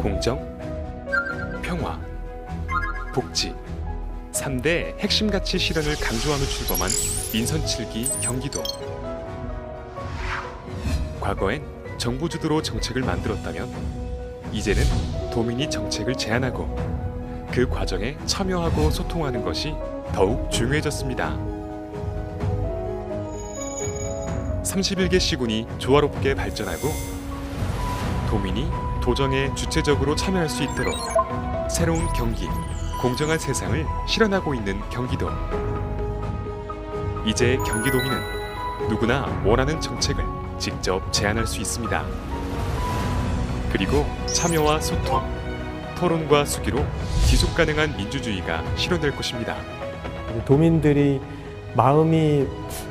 공정, 평화, 복지 3대 핵심 가치 실현을 강조하며 출범한 민선 7기 경기도. 과거엔 정부 주도로 정책을 만들었다면 이제는 도민이 정책을 제안하고 그 과정에 참여하고 소통하는 것이 더욱 중요해졌습니다. 31개 시군이 조화롭게 발전하고 도민이 도정에 주체적으로 참여할 수 있도록 새로운 경기, 공정한 세상을 실현하고 있는 경기도. 이제 경기도민은 누구나 원하는 정책을 직접 제안할 수 있습니다. 그리고 참여와 소통, 토론과 수기로 지속 가능한 민주주의가 실현될 것입니다. 도민들이 마음이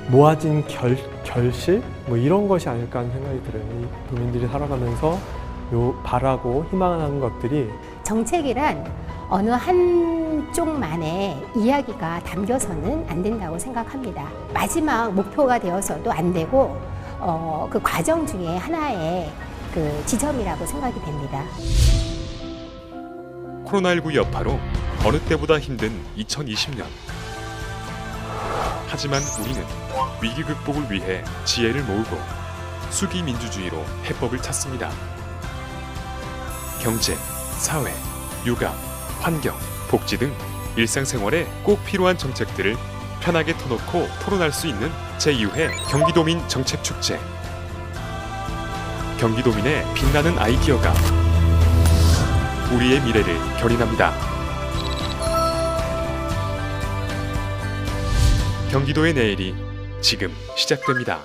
모아진 결실? 뭐 이런 것이 아닐까 하는 생각이 들어요. 이 도민들이 살아가면서 바라고 희망하는 것들이 정책이란 어느 한쪽만의 이야기가 담겨서는 안 된다고 생각합니다. 마지막 목표가 되어서도 안 되고 그 과정 중에 하나의 그 지점이라고 생각이 됩니다. 코로나19 여파로 어느 때보다 힘든 2020년. 하지만 우리는 위기 극복을 위해 지혜를 모으고 수기 민주주의로 해법을 찾습니다. 경제, 사회, 육아, 환경, 복지 등 일상생활에 꼭 필요한 정책들을 편하게 터놓고 토론할 수 있는 제2회 경기도민 정책축제. 경기도민의 빛나는 아이디어가 우리의 미래를 견인합니다. 경기도의 내일이 지금 시작됩니다.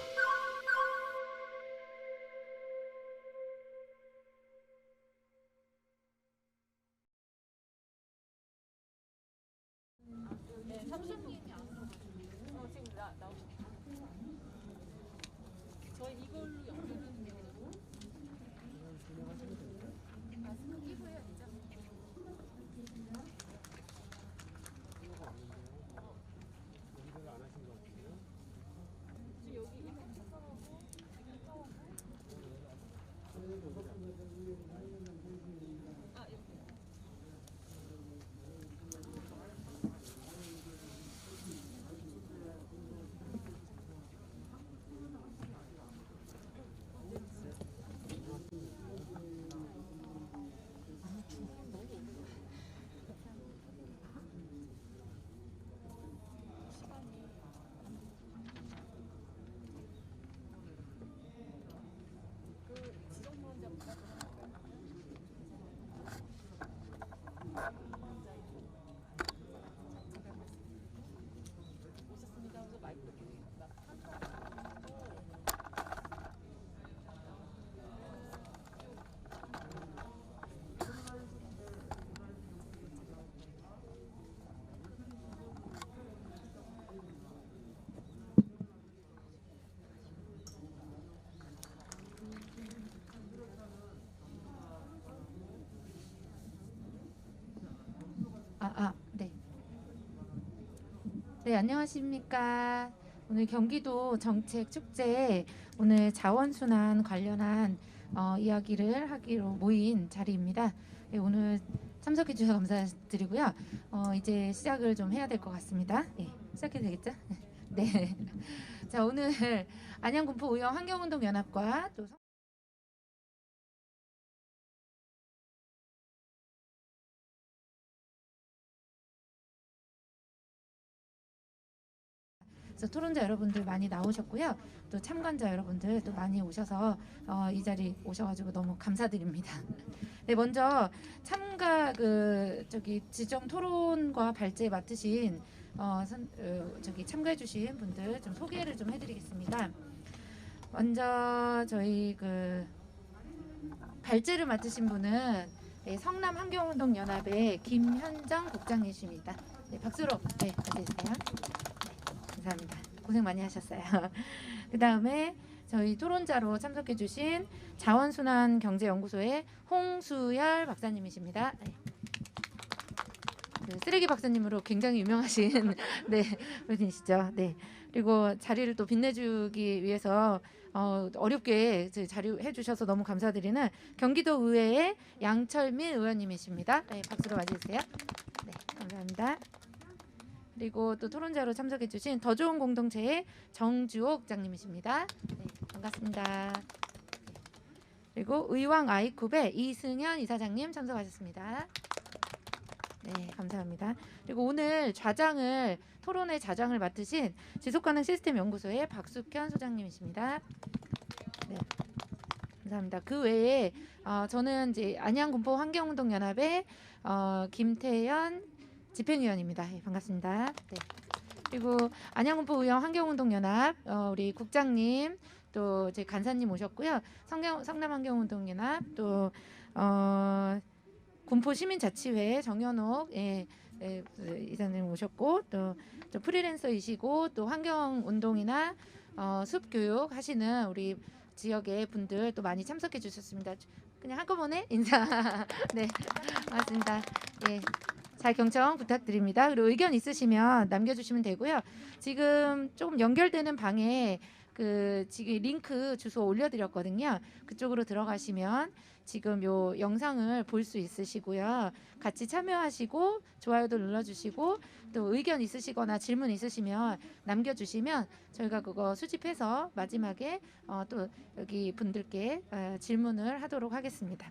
네. 네, 안녕하십니까. 오늘 경기도 정책 축제에 오늘 자원순환 관련한 이야기를 하기로 모인 자리입니다. 네, 오늘 참석해 주셔서 감사드리고요. 이제 시작을 좀 해야 될 것 같습니다. 네, 시작해도 되겠죠? 네. 자, 오늘 안양군포의원 환경운동연합과 또 그래서 토론자 여러분들 많이 나오셨고요. 또 참관자 여러분들 또 많이 오셔서 이 자리 오셔가지고 너무 감사드립니다. 네, 먼저 참가 지정 토론과 발제 맡으신 참가해주신 분들 좀 소개를 좀 해드리겠습니다. 먼저 저희 발제를 맡으신 분은 성남 환경운동연합의 김현정 국장이십니다. 네, 박수로 맞이해주세요. 감사합니다. 고생 많이 하셨어요. 그 다음에 저희 토론자로 참석해주신 자원순환경제연구소의 홍수열 박사님이십니다. 네. 쓰레기 박사님으로 굉장히 유명하신 네, 분이시죠. 네. 그리고 자리를 또 빛내주기 위해서 어렵게 자리해 주셔서 너무 감사드리는 경기도 의회의 양철민 의원님이십니다. 네, 박수로 맞이해주세요. 네, 감사합니다. 그리고 또 토론자로 참석해 주신 더 좋은 공동체의 정주옥 장님이십니다. 네, 반갑습니다. 그리고 의왕 아이쿱의 이승현 이사장님 참석하셨습니다. 네, 감사합니다. 그리고 오늘 토론의 좌장을 맡으신 지속가능 시스템 연구소의 박숙현 소장님이십니다. 네, 감사합니다. 그 외에 저는 이제 안양군포 환경운동연합의 김태연 집행위원입니다. 네, 반갑습니다. 네. 그리고 안양군포 의원 환경운동연합 우리 국장님 또 제 간사님 오셨고요. 성남환경운동연합 또 군포 시민자치회 정현옥 이사님 오셨고 또 프리랜서이시고 또 환경운동이나 숲교육 하시는 우리 지역의 분들 또 많이 참석해 주셨습니다. 그냥 한꺼번에 인사. 네, 고맙습니다. 예. 잘 경청 부탁드립니다. 그리고 의견 있으시면 남겨주시면 되고요. 지금 조금 연결되는 방에 지금 링크 주소 올려드렸거든요. 그쪽으로 들어가시면 지금 요 영상을 볼 수 있으시고요. 같이 참여하시고 좋아요도 눌러주시고 또 의견 있으시거나 질문 있으시면 남겨주시면 저희가 그거 수집해서 마지막에 또 여기 분들께 질문을 하도록 하겠습니다.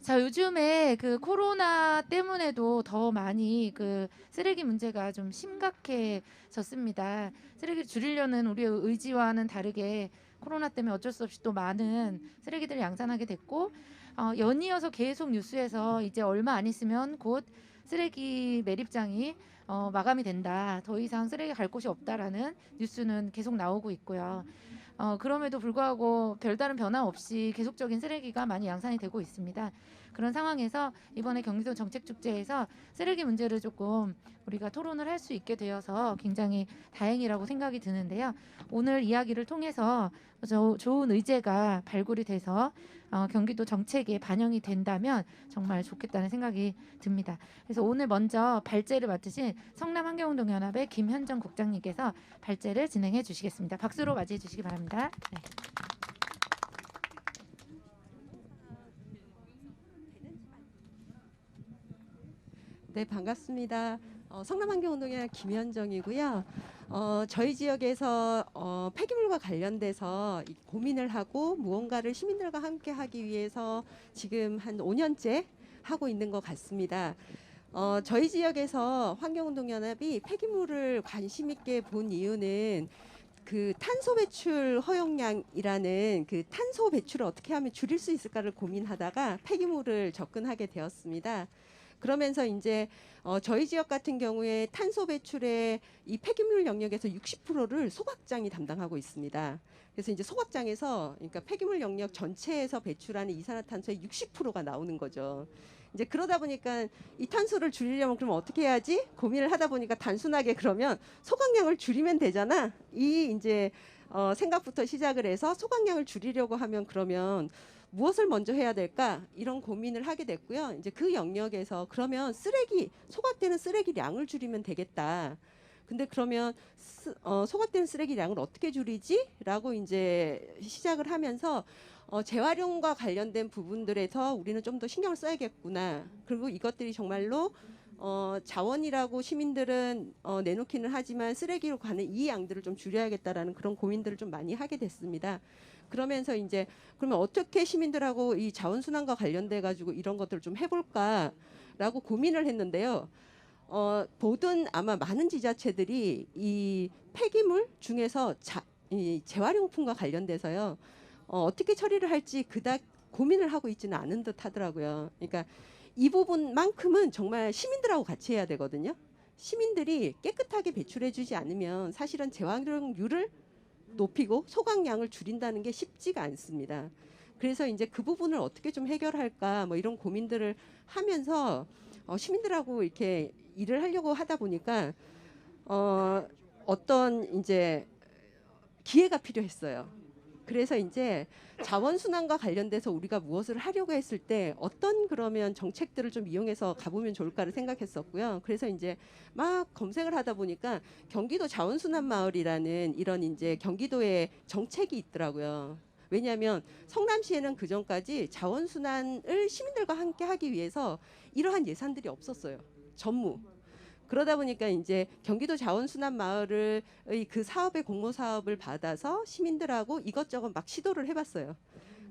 자, 요즘에 코로나 때문에도 더 많이 쓰레기 문제가 좀 심각해졌습니다. 쓰레기를 줄이려는 우리의 의지와는 다르게 코로나 때문에 어쩔 수 없이 또 많은 쓰레기들을 양산하게 됐고 연이어서 계속 뉴스에서 이제 얼마 안 있으면 곧 쓰레기 매립장이 마감이 된다. 더 이상 쓰레기 갈 곳이 없다라는 뉴스는 계속 나오고 있고요. 그럼에도 불구하고 별다른 변화 없이 계속적인 쓰레기가 많이 양산이 되고 있습니다. 그런 상황에서 이번에 경기도 정책축제에서 쓰레기 문제를 조금 우리가 토론을 할 수 있게 되어서 굉장히 다행이라고 생각이 드는데요. 오늘 이야기를 통해서 좋은 의제가 발굴이 돼서 경기도 정책에 반영이 된다면 정말 좋겠다는 생각이 듭니다. 그래서 오늘 먼저 발제를 맡으신 성남환경운동연합의 김현정 국장님께서 발제를 진행해 주시겠습니다. 박수로 맞이해 주시기 바랍니다. 네. 네, 반갑습니다. 성남환경운동연합 김현정이고요. 저희 지역에서 폐기물과 관련돼서 고민을 하고 무언가를 시민들과 함께 하기 위해서 지금 한 5년째 하고 있는 것 같습니다. 저희 지역에서 환경운동연합이 폐기물을 관심 있게 본 이유는 탄소 배출 허용량이라는 탄소 배출을 어떻게 하면 줄일 수 있을까를 고민하다가 폐기물을 접근하게 되었습니다. 그러면서 이제 저희 지역 같은 경우에 탄소 배출의 이 폐기물 영역에서 60%를 소각장이 담당하고 있습니다. 그래서 이제 소각장에서 그러니까 폐기물 영역 전체에서 배출하는 이산화탄소의 60%가 나오는 거죠. 이제 그러다 보니까 이 탄소를 줄이려면 그럼 어떻게 해야지? 고민을 하다 보니까 단순하게 그러면 소각량을 줄이면 되잖아. 이 이제 생각부터 시작을 해서 소각량을 줄이려고 하면 그러면 무엇을 먼저 해야 될까? 이런 고민을 하게 됐고요. 이제 그 영역에서 그러면 소각되는 쓰레기량을 줄이면 되겠다. 근데 그러면 소각되는 쓰레기량을 어떻게 줄이지? 라고 이제 시작을 하면서 재활용과 관련된 부분들에서 우리는 좀 더 신경을 써야겠구나. 그리고 이것들이 정말로 자원이라고 시민들은 내놓기는 하지만 쓰레기로 가는 이 양들을 좀 줄여야겠다라는 그런 고민들을 좀 많이 하게 됐습니다. 그러면서 이제 그러면 어떻게 시민들하고 이 자원순환과 관련돼 가지고 이런 것들을 좀 해볼까라고 고민을 했는데요. 모든 아마 많은 지자체들이 이 폐기물 중에서 이 재활용품과 관련돼서요. 어떻게 처리를 할지 그닥 고민을 하고 있지는 않은 듯 하더라고요. 그러니까 이 부분만큼은 정말 시민들하고 같이 해야 되거든요. 시민들이 깨끗하게 배출해주지 않으면 사실은 재활용률을 높이고 소각량을 줄인다는 게 쉽지가 않습니다. 그래서 이제 그 부분을 어떻게 좀 해결할까 뭐 이런 고민들을 하면서 시민들하고 이렇게 일을 하려고 하다 보니까 어떤 이제 기회가 필요했어요. 그래서 이제 자원순환과 관련돼서 우리가 무엇을 하려고 했을 때 어떤 그러면 정책들을 좀 이용해서 가보면 좋을까를 생각했었고요. 그래서 이제 막 검색을 하다 보니까 경기도 자원순환 마을이라는 이런 이제 경기도의 정책이 있더라고요. 왜냐하면 성남시에는 그 전까지 자원순환을 시민들과 함께 하기 위해서 이러한 예산들이 없었어요. 전무. 그러다 보니까 이제 경기도 자원순환 마을의 그 사업의 공모 사업을 받아서 시민들하고 이것저것 막 시도를 해봤어요.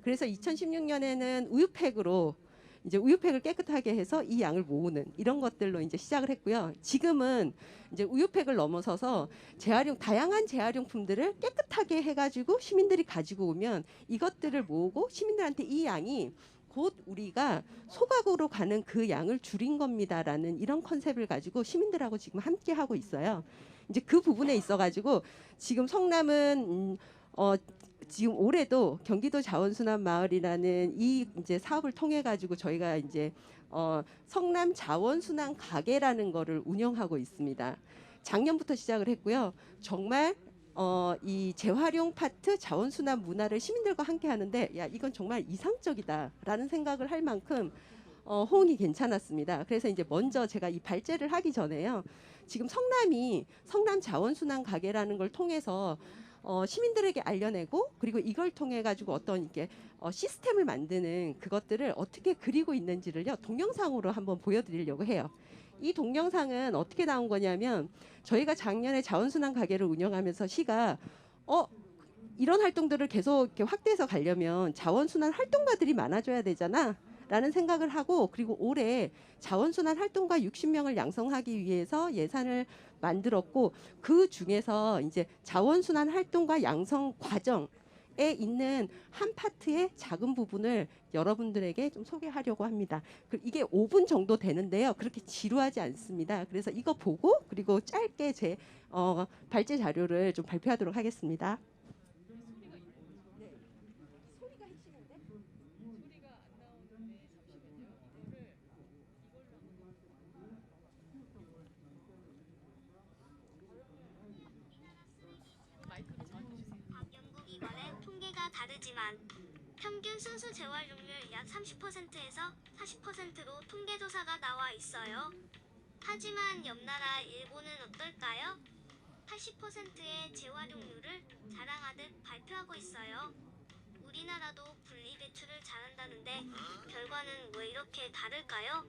그래서 2016년에는 우유팩으로 이제 우유팩을 깨끗하게 해서 이 양을 모으는 이런 것들로 이제 시작을 했고요. 지금은 이제 우유팩을 넘어서서 다양한 재활용품들을 깨끗하게 해가지고 시민들이 가지고 오면 이것들을 모으고 시민들한테 이 양이 곧 우리가 소각으로 가는 그 양을 줄인 겁니다라는 이런 컨셉을 가지고 시민들하고 지금 함께 하고 있어요. 이제 그 부분에 있어가지고 지금 성남은 지금 올해도 경기도 자원순환 마을이라는 이 이제 사업을 통해 가지고 저희가 이제 성남 자원순환 가게라는 거를 운영하고 있습니다. 작년부터 시작을 했고요. 정말 이 재활용 파트 자원순환 문화를 시민들과 함께 하는데 야 이건 정말 이상적이다라는 생각을 할 만큼 호응이 괜찮았습니다. 그래서 이제 먼저 제가 이 발제를 하기 전에요. 지금 성남이 성남 자원순환 가게라는 걸 통해서 시민들에게 알려내고 그리고 이걸 통해 가지고 어떤 이렇게 시스템을 만드는 그것들을 어떻게 그리고 있는지를요 동영상으로 한번 보여드리려고 해요. 이 동영상은 어떻게 나온 거냐면 저희가 작년에 자원순환 가게를 운영하면서 시가 이런 활동들을 계속 이렇게 확대해서 가려면 자원순환 활동가들이 많아져야 되잖아 라는 생각을 하고 그리고 올해 자원순환 활동가 60명을 양성하기 위해서 예산을 만들었고 그 중에서 이제 자원순환 활동가 양성 과정에 있는 한 파트의 작은 부분을 여러분들에게 좀 소개하려고 합니다. 이게 5분 정도 되는데요. 그렇게 지루하지 않습니다. 그래서 이거 보고 그리고 짧게 제 발제 자료를 좀 발표하도록 하겠습니다. 연구기관의 통계가 다르지만 평균 순수 재활용률 약 30%에서 40%로 통계조사가 나와 있어요. 하지만 옆나라 일본은 어떨까요? 80%의 재활용률을 자랑하듯 발표하고 있어요. 우리나라도 분리배출을 잘한다는데 결과는 왜 이렇게 다를까요?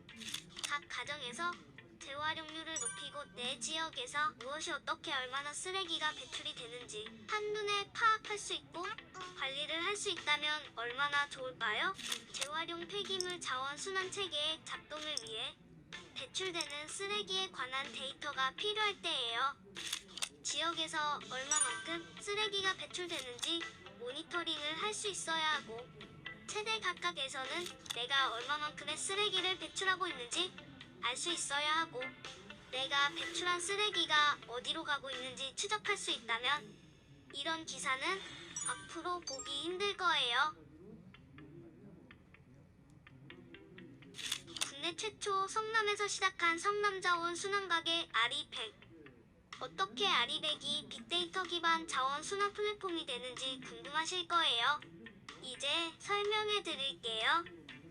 각 가정에서 재활용률을 높이고 내 지역에서 무엇이 어떻게 얼마나 쓰레기가 배출이 되는지 한눈에 파악할 수 있고 관리를 할 수 있다면 얼마나 좋을까요? 재활용 폐기물 자원 순환 체계의 작동을 위해 배출되는 쓰레기에 관한 데이터가 필요할 때예요. 지역에서 얼마만큼 쓰레기가 배출되는지 모니터링을 할 수 있어야 하고 세대 각각에서는 내가 얼마만큼의 쓰레기를 배출하고 있는지 알 수 있어야 하고 내가 배출한 쓰레기가 어디로 가고 있는지 추적할 수 있다면 이런 기사는 앞으로 보기 힘들 거예요. 국내 최초 성남에서 시작한 성남자원 순환가게 아리백. 어떻게 아리백이 빅데이터 기반 자원 순환 플랫폼이 되는지 궁금하실 거예요. 이제 설명해 드릴게요.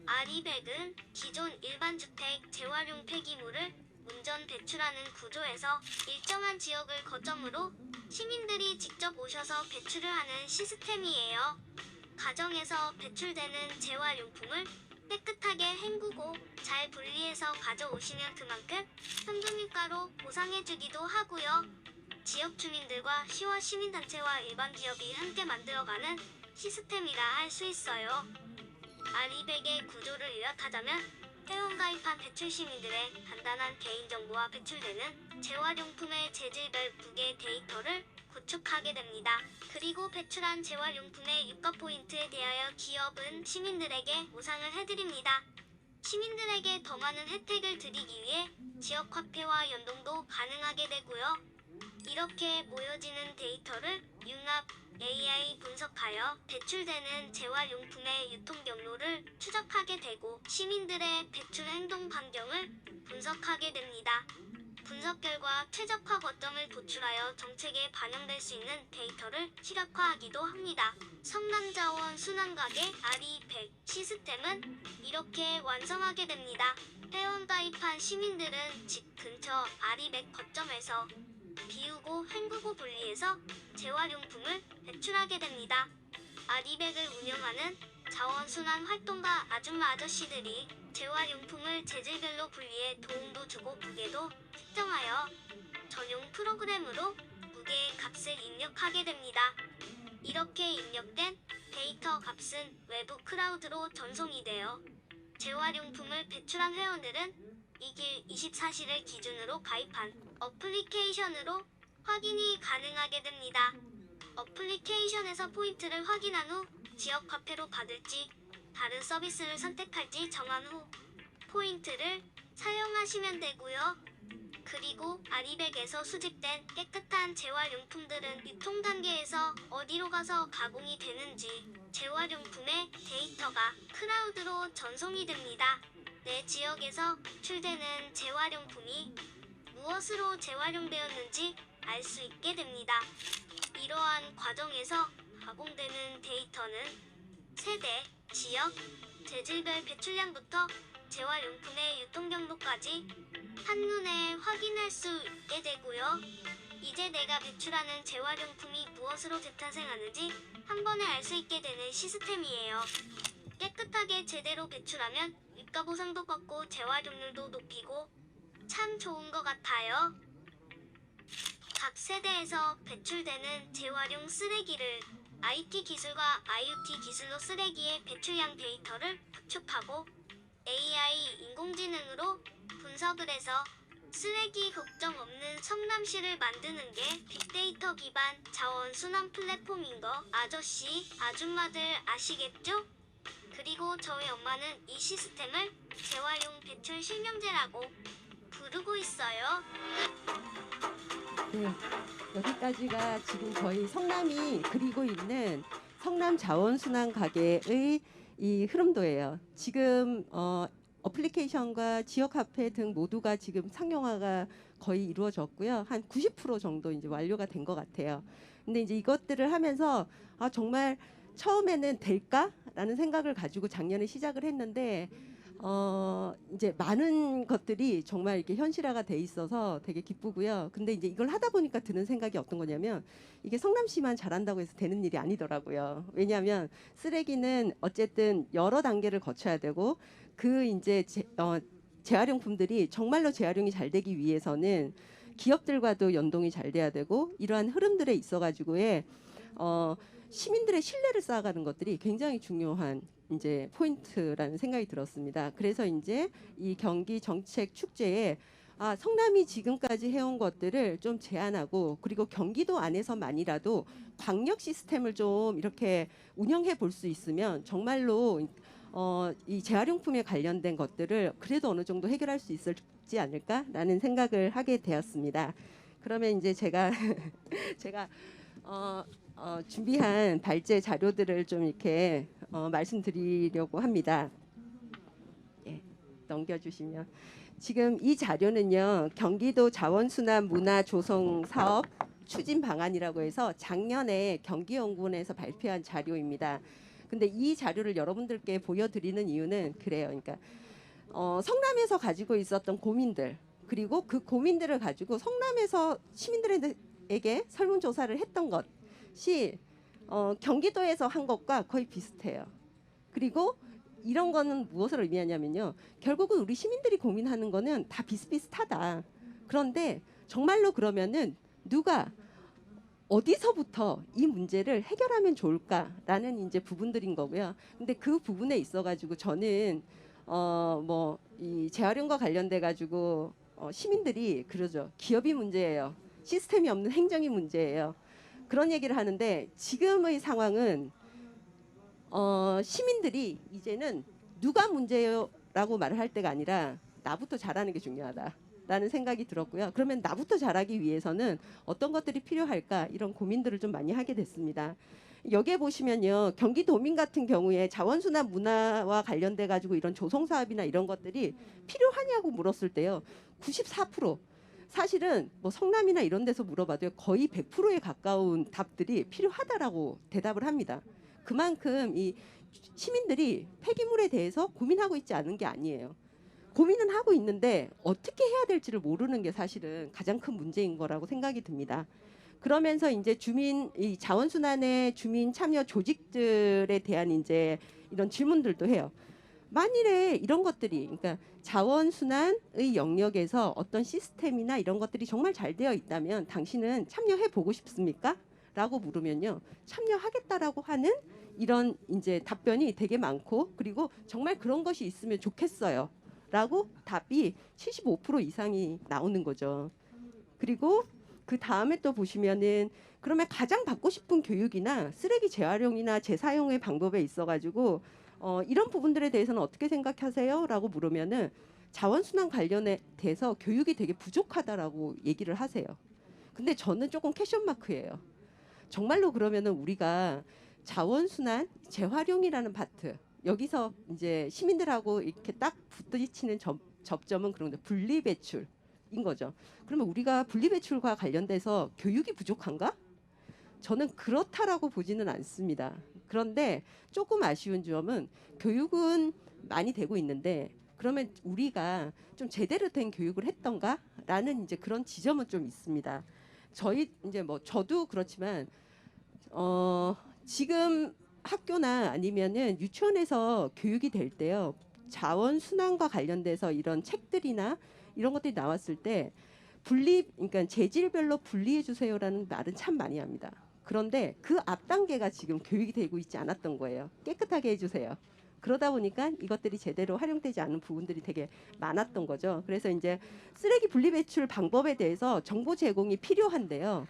아리백은 기존 일반 주택 재활용 폐기물을 운전 배출하는 구조에서 일정한 지역을 거점으로 시민들이 직접 오셔서 배출을 하는 시스템이에요. 가정에서 배출되는 재활용품을 깨끗하게 헹구고 잘 분리해서 가져오시면 그만큼 현금유가로 보상해주기도 하고요. 지역 주민들과 시와 시민단체와 일반 기업이 함께 만들어가는 시스템이라 할 수 있어요. 아리백의 구조를 요약하자면 회원가입한 배출 시민들의 간단한 개인정보와 배출되는 재활용품의 재질별 무게 데이터를 구축하게 됩니다. 그리고 배출한 재활용품의 유가 포인트에 대하여 기업은 시민들에게 보상을 해드립니다. 시민들에게 더 많은 혜택을 드리기 위해 지역 화폐와 연동도 가능하게 되고요. 이렇게 모여지는 데이터를 융합 AI 분석하여 배출되는 재활용품의 유통 경로를 추적하게 되고 시민들의 배출 행동 반경을 분석하게 됩니다. 분석 결과 최적화 거점을 도출하여 정책에 반영될 수 있는 데이터를 시각화하기도 합니다. 성남자원 순환가게 RE100 시스템은 이렇게 완성하게 됩니다. 회원 가입한 시민들은 집 근처 RE100 거점에서 비우고 헹구고 분리해서 재활용품을 배출하게 됩니다. RE100을 운영하는 자원순환 활동가 아줌마 아저씨들이 재활용품을 재질별로 분리해 도움도 주고 무게도 측정하여 전용 프로그램으로 무게의 값을 입력하게 됩니다. 이렇게 입력된 데이터 값은 외부 클라우드로 전송이 되어 재활용품을 배출한 회원들은 이길 24시를 기준으로 가입한 어플리케이션으로 확인이 가능하게 됩니다. 어플리케이션에서 포인트를 확인한 후 지역 화폐로 받을지 다른 서비스를 선택할지 정한 후 포인트를 사용하시면 되고요. 그리고 아리백에서 수집된 깨끗한 재활용품들은 유통 단계에서 어디로 가서 가공이 되는지 재활용품의 데이터가 클라우드로 전송이 됩니다. 내 지역에서 출되는 재활용품이 무엇으로 재활용되었는지 알 수 있게 됩니다. 이러한 과정에서 가공되는 데이터는 세대, 지역, 재질별 배출량부터 재활용품의 유통 경로까지 한눈에 확인할 수 있게 되고요. 이제 내가 배출하는 재활용품이 무엇으로 재탄생하는지 한 번에 알 수 있게 되는 시스템이에요. 깨끗하게 제대로 배출하면 유가 보상도 받고 재활용률도 높이고 참 좋은 것 같아요. 각 세대에서 배출되는 재활용 쓰레기를 IT 기술과 IoT 기술로 쓰레기의 배출량 데이터를 구축하고 AI 인공지능으로 분석을 해서 쓰레기 걱정 없는 성남시를 만드는 게 빅데이터 기반 자원순환 플랫폼인 거 아저씨, 아줌마들 아시겠죠? 그리고 저희 엄마는 이 시스템을 재활용 배출 실명제라고 부르고 있어요. 네, 여기까지가 지금 저희 성남이 그리고 있는 성남 자원순환 가게의 이 흐름도예요. 지금 어플리케이션과 지역 화폐 등 모두가 지금 상용화가 거의 이루어졌고요. 한 90% 정도 이제 완료가 된 것 같아요. 근데 이제 이것들을 하면서 아 정말 처음에는 될까라는 생각을 가지고 작년에 시작을 했는데 이제 많은 것들이 정말 이렇게 현실화가 돼 있어서 되게 기쁘고요. 근데 이제 이걸 하다 보니까 드는 생각이 어떤 거냐면 이게 성남시만 잘한다고 해서 되는 일이 아니더라고요. 왜냐하면 쓰레기는 어쨌든 여러 단계를 거쳐야 되고 그 이제 재활용품들이 정말로 재활용이 잘 되기 위해서는 기업들과도 연동이 잘 돼야 되고 이러한 흐름들에 있어가지고의 시민들의 신뢰를 쌓아가는 것들이 굉장히 중요한 이제 포인트라는 생각이 들었습니다. 그래서 이제 이 경기 정책 축제에 성남이 지금까지 해온 것들을 좀 제안하고 그리고 경기도 안에서만이라도 광역 시스템을 좀 이렇게 운영해 볼 수 있으면 정말로 이 재활용품에 관련된 것들을 그래도 어느 정도 해결할 수 있지 않을까라는 생각을 하게 되었습니다. 그러면 이제 제가 준비한 발제 자료들을 좀 이렇게 말씀드리려고 합니다. 예, 넘겨주시면 지금 이 자료는요 경기도 자원순환 문화 조성 사업 추진 방안이라고 해서 작년에 경기연구원에서 발표한 자료입니다. 근데 이 자료를 여러분들께 보여드리는 이유는 그래요. 그러니까 성남에서 가지고 있었던 고민들 그리고 그 고민들을 가지고 성남에서 시민들에게 설문조사를 했던 것이 경기도에서 한 것과 거의 비슷해요. 그리고 이런 거는 무엇을 의미하냐면요. 결국은 우리 시민들이 고민하는 거는 다 비슷비슷하다. 그런데 정말로 그러면은 누가 어디서부터 이 문제를 해결하면 좋을까라는 이제 부분들인 거고요. 근데 그 부분에 있어가지고 저는 뭐 이 재활용과 관련돼 가지고 시민들이 그러죠. 기업이 문제예요. 시스템이 없는 행정이 문제예요. 그런 얘기를 하는데 지금의 상황은 시민들이 이제는 누가 문제요라고 말을 할 때가 아니라 나부터 잘하는 게 중요하다라는 생각이 들었고요. 그러면 나부터 잘하기 위해서는 어떤 것들이 필요할까 이런 고민들을 좀 많이 하게 됐습니다. 여기에 보시면요. 경기도민 같은 경우에 자원순환 문화와 관련돼 가지고 이런 조성 사업이나 이런 것들이 필요하냐고 물었을 때요. 94% 사실은 뭐 성남이나 이런 데서 물어봐도 거의 100%에 가까운 답들이 필요하다라고 대답을 합니다. 그만큼 이 시민들이 폐기물에 대해서 고민하고 있지 않은 게 아니에요. 고민은 하고 있는데 어떻게 해야 될지를 모르는 게 사실은 가장 큰 문제인 거라고 생각이 듭니다. 그러면서 이제 이 자원순환의 주민 참여 조직들에 대한 이제 이런 질문들도 해요. 만일에 이런 것들이, 그러니까 자원순환의 영역에서 어떤 시스템이나 이런 것들이 정말 잘 되어 있다면 당신은 참여해 보고 싶습니까? 라고 물으면요, 참여하겠다라고 하는 이런 이제 답변이 되게 많고, 그리고 정말 그런 것이 있으면 좋겠어요 라고 답이 75% 이상이 나오는 거죠. 그리고 그 다음에 또 보시면은 그러면 가장 받고 싶은 교육이나 쓰레기 재활용이나 재사용의 방법에 있어가지고 이런 부분들에 대해서는 어떻게 생각하세요? 라고 물으면은 자원순환 관련에 대해서 교육이 되게 부족하다라고 얘기를 하세요. 근데 저는 조금 퀘션 마크예요. 정말로 그러면은 우리가 자원순환 재활용이라는 파트, 여기서 이제 시민들하고 이렇게 딱 부딪히는 접점은 그런 거 분리배출인 거죠. 그러면 우리가 분리배출과 관련돼서 교육이 부족한가? 저는 그렇다라고 보지는 않습니다. 그런데 조금 아쉬운 점은 교육은 많이 되고 있는데 그러면 우리가 좀 제대로 된 교육을 했던가라는 이제 그런 지점은 좀 있습니다. 저희 이제 뭐 저도 그렇지만 지금 학교나 아니면은 유치원에서 교육이 될 때요, 자원 순환과 관련돼서 이런 책들이나 이런 것들이 나왔을 때 그러니까 재질별로 분리해 주세요라는 말은 참 많이 합니다. 그런데 그 앞 단계가 지금 교육이 되고 있지 않았던 거예요. 깨끗하게 해주세요. 그러다 보니까 이것들이 제대로 활용되지 않는 부분들이 되게 많았던 거죠. 그래서 이제 쓰레기 분리 배출 방법에 대해서 정보 제공이 필요한데요.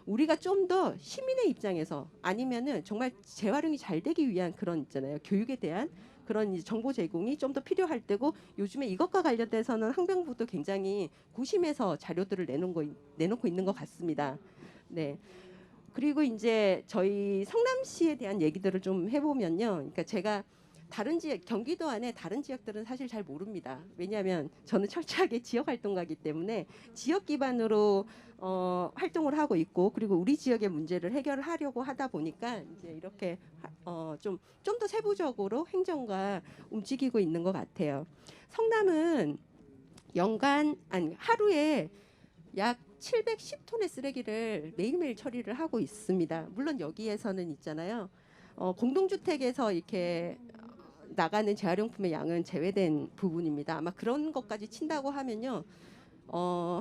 우리가 좀 더 시민의 입장에서 아니면은 정말 재활용이 잘 되기 위한 그런 있잖아요. 교육에 대한 그런 이제 정보 제공이 좀 더 필요할 때고, 요즘에 이것과 관련돼서는 환경부도 굉장히 고심해서 자료들을 내놓고 있는 것 같습니다. 네. 그리고 이제 저희 성남시에 대한 얘기들을 좀 해보면요. 그러니까 제가 다른 지역, 경기도 안에 다른 지역들은 사실 잘 모릅니다. 왜냐하면 저는 철저하게 지역 활동가이기 때문에 지역 기반으로 활동을 하고 있고, 그리고 우리 지역의 문제를 해결하려고 하다 보니까 이제 이렇게 좀 더 세부적으로 행정과 움직이고 있는 것 같아요. 성남은 하루에 약 710톤의 쓰레기를 매일매일 처리를 하고 있습니다. 물론 여기에서는 있잖아요. 공동주택에서 이렇게 나가는 재활용품의 양은 제외된 부분입니다. 아마 그런 것까지 친다고 하면요,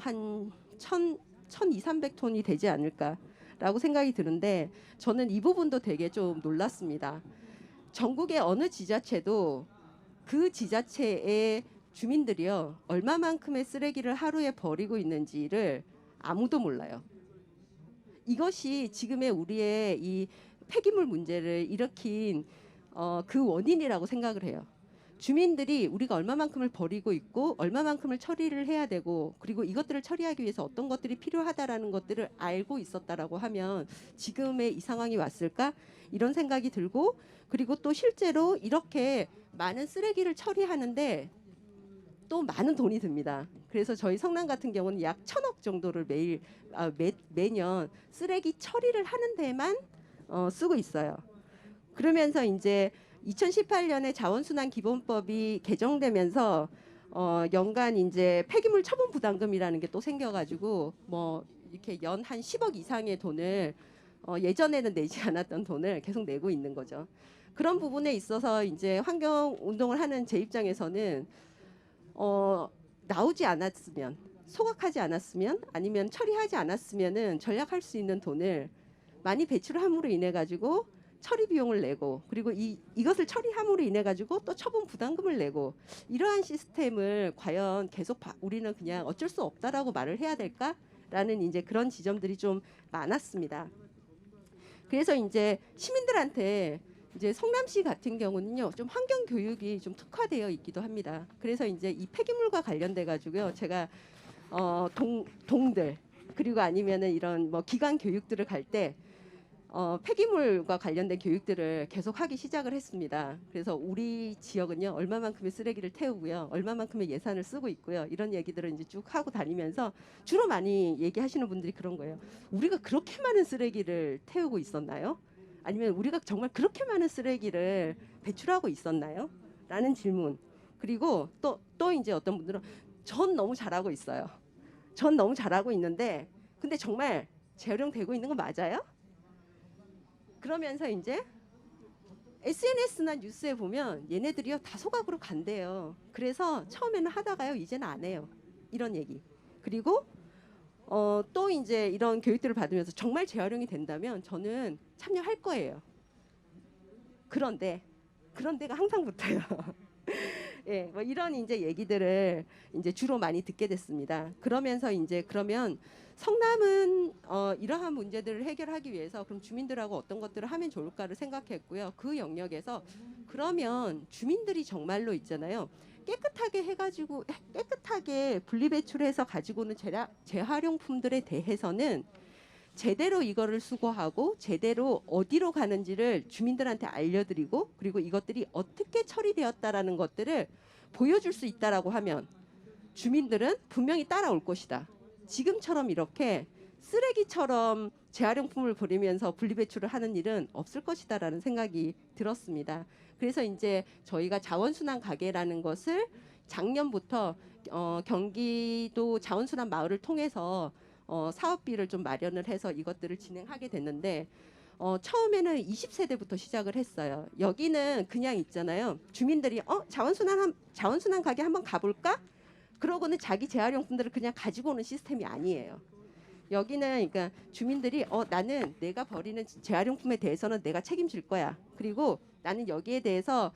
한 1,200-1,300톤이 되지 않을까라고 생각이 드는데, 저는 이 부분도 되게 좀 놀랐습니다. 전국의 어느 지자체도 그 지자체의 주민들이요, 얼마만큼의 쓰레기를 하루에 버리고 있는지를 아무도 몰라요. 이것이 지금의 우리의 이 폐기물 문제를 일으킨 그 원인이라고 생각을 해요. 주민들이 우리가 얼마만큼을 버리고 있고 얼마만큼을 처리를 해야 되고, 그리고 이것들을 처리하기 위해서 어떤 것들이 필요하다라는 것들을 알고 있었다라고 하면 지금의 이 상황이 왔을까? 이런 생각이 들고, 그리고 또 실제로 이렇게 많은 쓰레기를 처리하는데 또 많은 돈이 듭니다. 그래서 저희 성남 같은 경우는 약 1,000억 정도를 매년 쓰레기 처리를 하는 데만 쓰고 있어요. 그러면서 이제 2018년에 자원순환 기본법이 개정되면서 연간 이제 폐기물 처분 부담금이라는 게 또 생겨가지고 뭐 이렇게 연 한 10억 이상의 돈을 예전에는 내지 않았던 돈을 계속 내고 있는 거죠. 그런 부분에 있어서 이제 환경 운동을 하는 제 입장에서는 나오지 않았으면, 소각하지 않았으면, 아니면 처리하지 않았으면은 절약할 수 있는 돈을 많이 배출함으로 인해 가지고 처리 비용을 내고, 그리고 이것을 처리함으로 인해 가지고 또 처분 부담금을 내고, 이러한 시스템을 과연 계속 우리는 그냥 어쩔 수 없다라고 말을 해야 될까라는 이제 그런 지점들이 좀 많았습니다. 그래서 이제 시민들한테 이제 성남시 같은 경우는요, 좀 환경 교육이 좀 특화되어 있기도 합니다. 그래서 이제 이 폐기물과 관련돼 가지고요, 제가 동들, 그리고 아니면은 이런 뭐 기관 교육들을 갈 때 폐기물과 관련된 교육들을 계속 하기 시작을 했습니다. 그래서 우리 지역은요 얼마만큼의 쓰레기를 태우고요, 얼마만큼의 예산을 쓰고 있고요, 이런 얘기들을 이제 쭉 하고 다니면서 주로 많이 얘기하시는 분들이 그런 거예요. 우리가 그렇게 많은 쓰레기를 태우고 있었나요? 아니면 우리가 정말 그렇게 많은 쓰레기를 배출하고 있었나요? 라는 질문. 그리고 또 이제 어떤 분들은 전 너무 잘하고 있어요. 전 너무 잘하고 있는데 근데 정말 재활용되고 있는 거 맞아요? 그러면서 이제 SNS나 뉴스에 보면 얘네들이요 다 소각으로 간대요. 그래서 처음에는 하다가요 이제는 안 해요. 이런 얘기. 그리고 또 이제 이런 교육들을 받으면서 정말 재활용이 된다면 저는 참여할 거예요. 그런데가 항상 붙어요. 예, 뭐 이런 이제 얘기들을 이제 주로 많이 듣게 됐습니다. 그러면서 이제 그러면 성남은 이러한 문제들을 해결하기 위해서 그럼 주민들하고 어떤 것들을 하면 좋을까를 생각했고요. 그 영역에서 그러면 주민들이 정말로 있잖아요. 깨끗하게 해가지고 깨끗하게 분리배출해서 가지고는 재활용품들에 대해서는 제대로 이거를 수거하고 제대로 어디로 가는지를 주민들한테 알려드리고 그리고 이것들이 어떻게 처리되었다라는 것들을 보여줄 수 있다라고 하면 주민들은 분명히 따라올 것이다. 지금처럼 이렇게 쓰레기처럼 재활용품을 버리면서 분리배출을 하는 일은 없을 것이다라는 생각이 들었습니다. 그래서 이제 저희가 자원순환 가게라는 것을 작년부터 경기도 자원순환 마을을 통해서 사업비를 좀 마련을 해서 이것들을 진행하게 됐는데 처음에는 20세대부터 시작을 했어요. 여기는 그냥 있잖아요. 주민들이 자원순환 가게 한번 가볼까? 그러고는 자기 재활용품들을 그냥 가지고 오는 시스템이 아니에요. 여기는 그러니까 주민들이 나는 내가 버리는 재활용품에 대해서는 내가 책임질 거야. 그리고 나는 여기에 대해서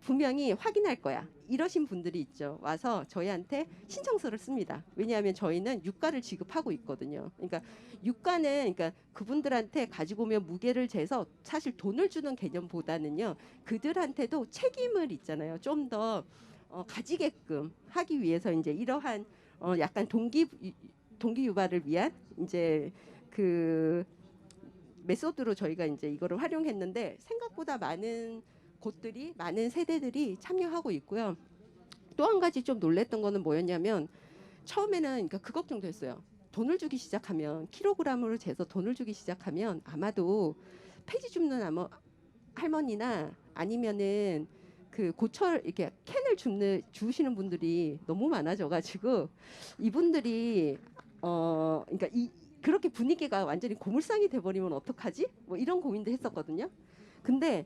분명히 확인할 거야. 이러신 분들이 있죠. 와서 저희한테 신청서를 씁니다. 왜냐하면 저희는 유가를 지급하고 있거든요. 그러니까 유가는 그러니까 그분들한테 가지고 오면 무게를 재서 사실 돈을 주는 개념보다는요. 그들한테도 책임을 있잖아요. 좀 더 가지게끔 하기 위해서 이제 이러한 약간 동기 유발을 위한 이제 그 메소드로 저희가 이제 이거를 활용했는데 생각보다 많은 곳들이 많은 세대들이 참여하고 있고요. 또 한 가지 좀 놀랬던 거는 뭐였냐면 처음에는 그러니까 그 걱정도 했어요. 돈을 주기 시작하면 킬로그램으로 재서 돈을 주기 시작하면 아마도 폐지 줍는 할머니나 아니면은 그 고철 이렇게 캔을 주시는 분들이 너무 많아져가지고 이분들이 그러니까 그렇게 분위기가 완전히 고물상이 돼버리면 어떡하지? 뭐 이런 고민도 했었거든요. 근데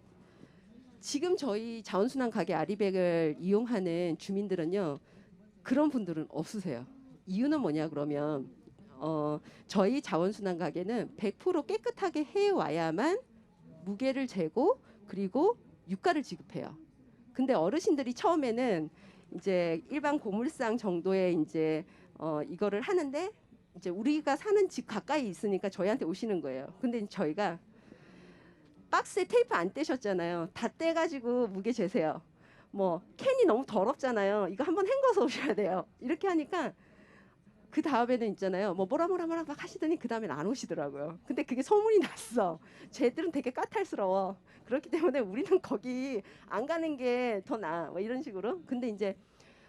지금 저희 자원순환 가게 아리백을 이용하는 주민들은요. 그런 분들은 없으세요. 이유는 뭐냐 그러면 저희 자원순환 가게는 100% 깨끗하게 해와야만 무게를 재고 그리고 유가를 지급해요. 근데 어르신들이 처음에는 이제 일반 고물상 정도의 이제 이거를 하는데 이제 우리가 사는 집 가까이 있으니까 저희한테 오시는 거예요. 근데 저희가 박스에 테이프 안 떼셨잖아요. 다 떼가지고 무게 재세요. 뭐 캔이 너무 더럽잖아요. 이거 한번 헹궈서 오셔야 돼요. 이렇게 하니까 그 다음에는 있잖아요. 뭐 뭐라 막 하시더니 그 다음엔 안 오시더라고요. 근데 그게 소문이 났어. 쟤들은 되게 까탈스러워. 그렇기 때문에 우리는 거기 안 가는 게 더 나아. 뭐 이런 식으로. 근데 이제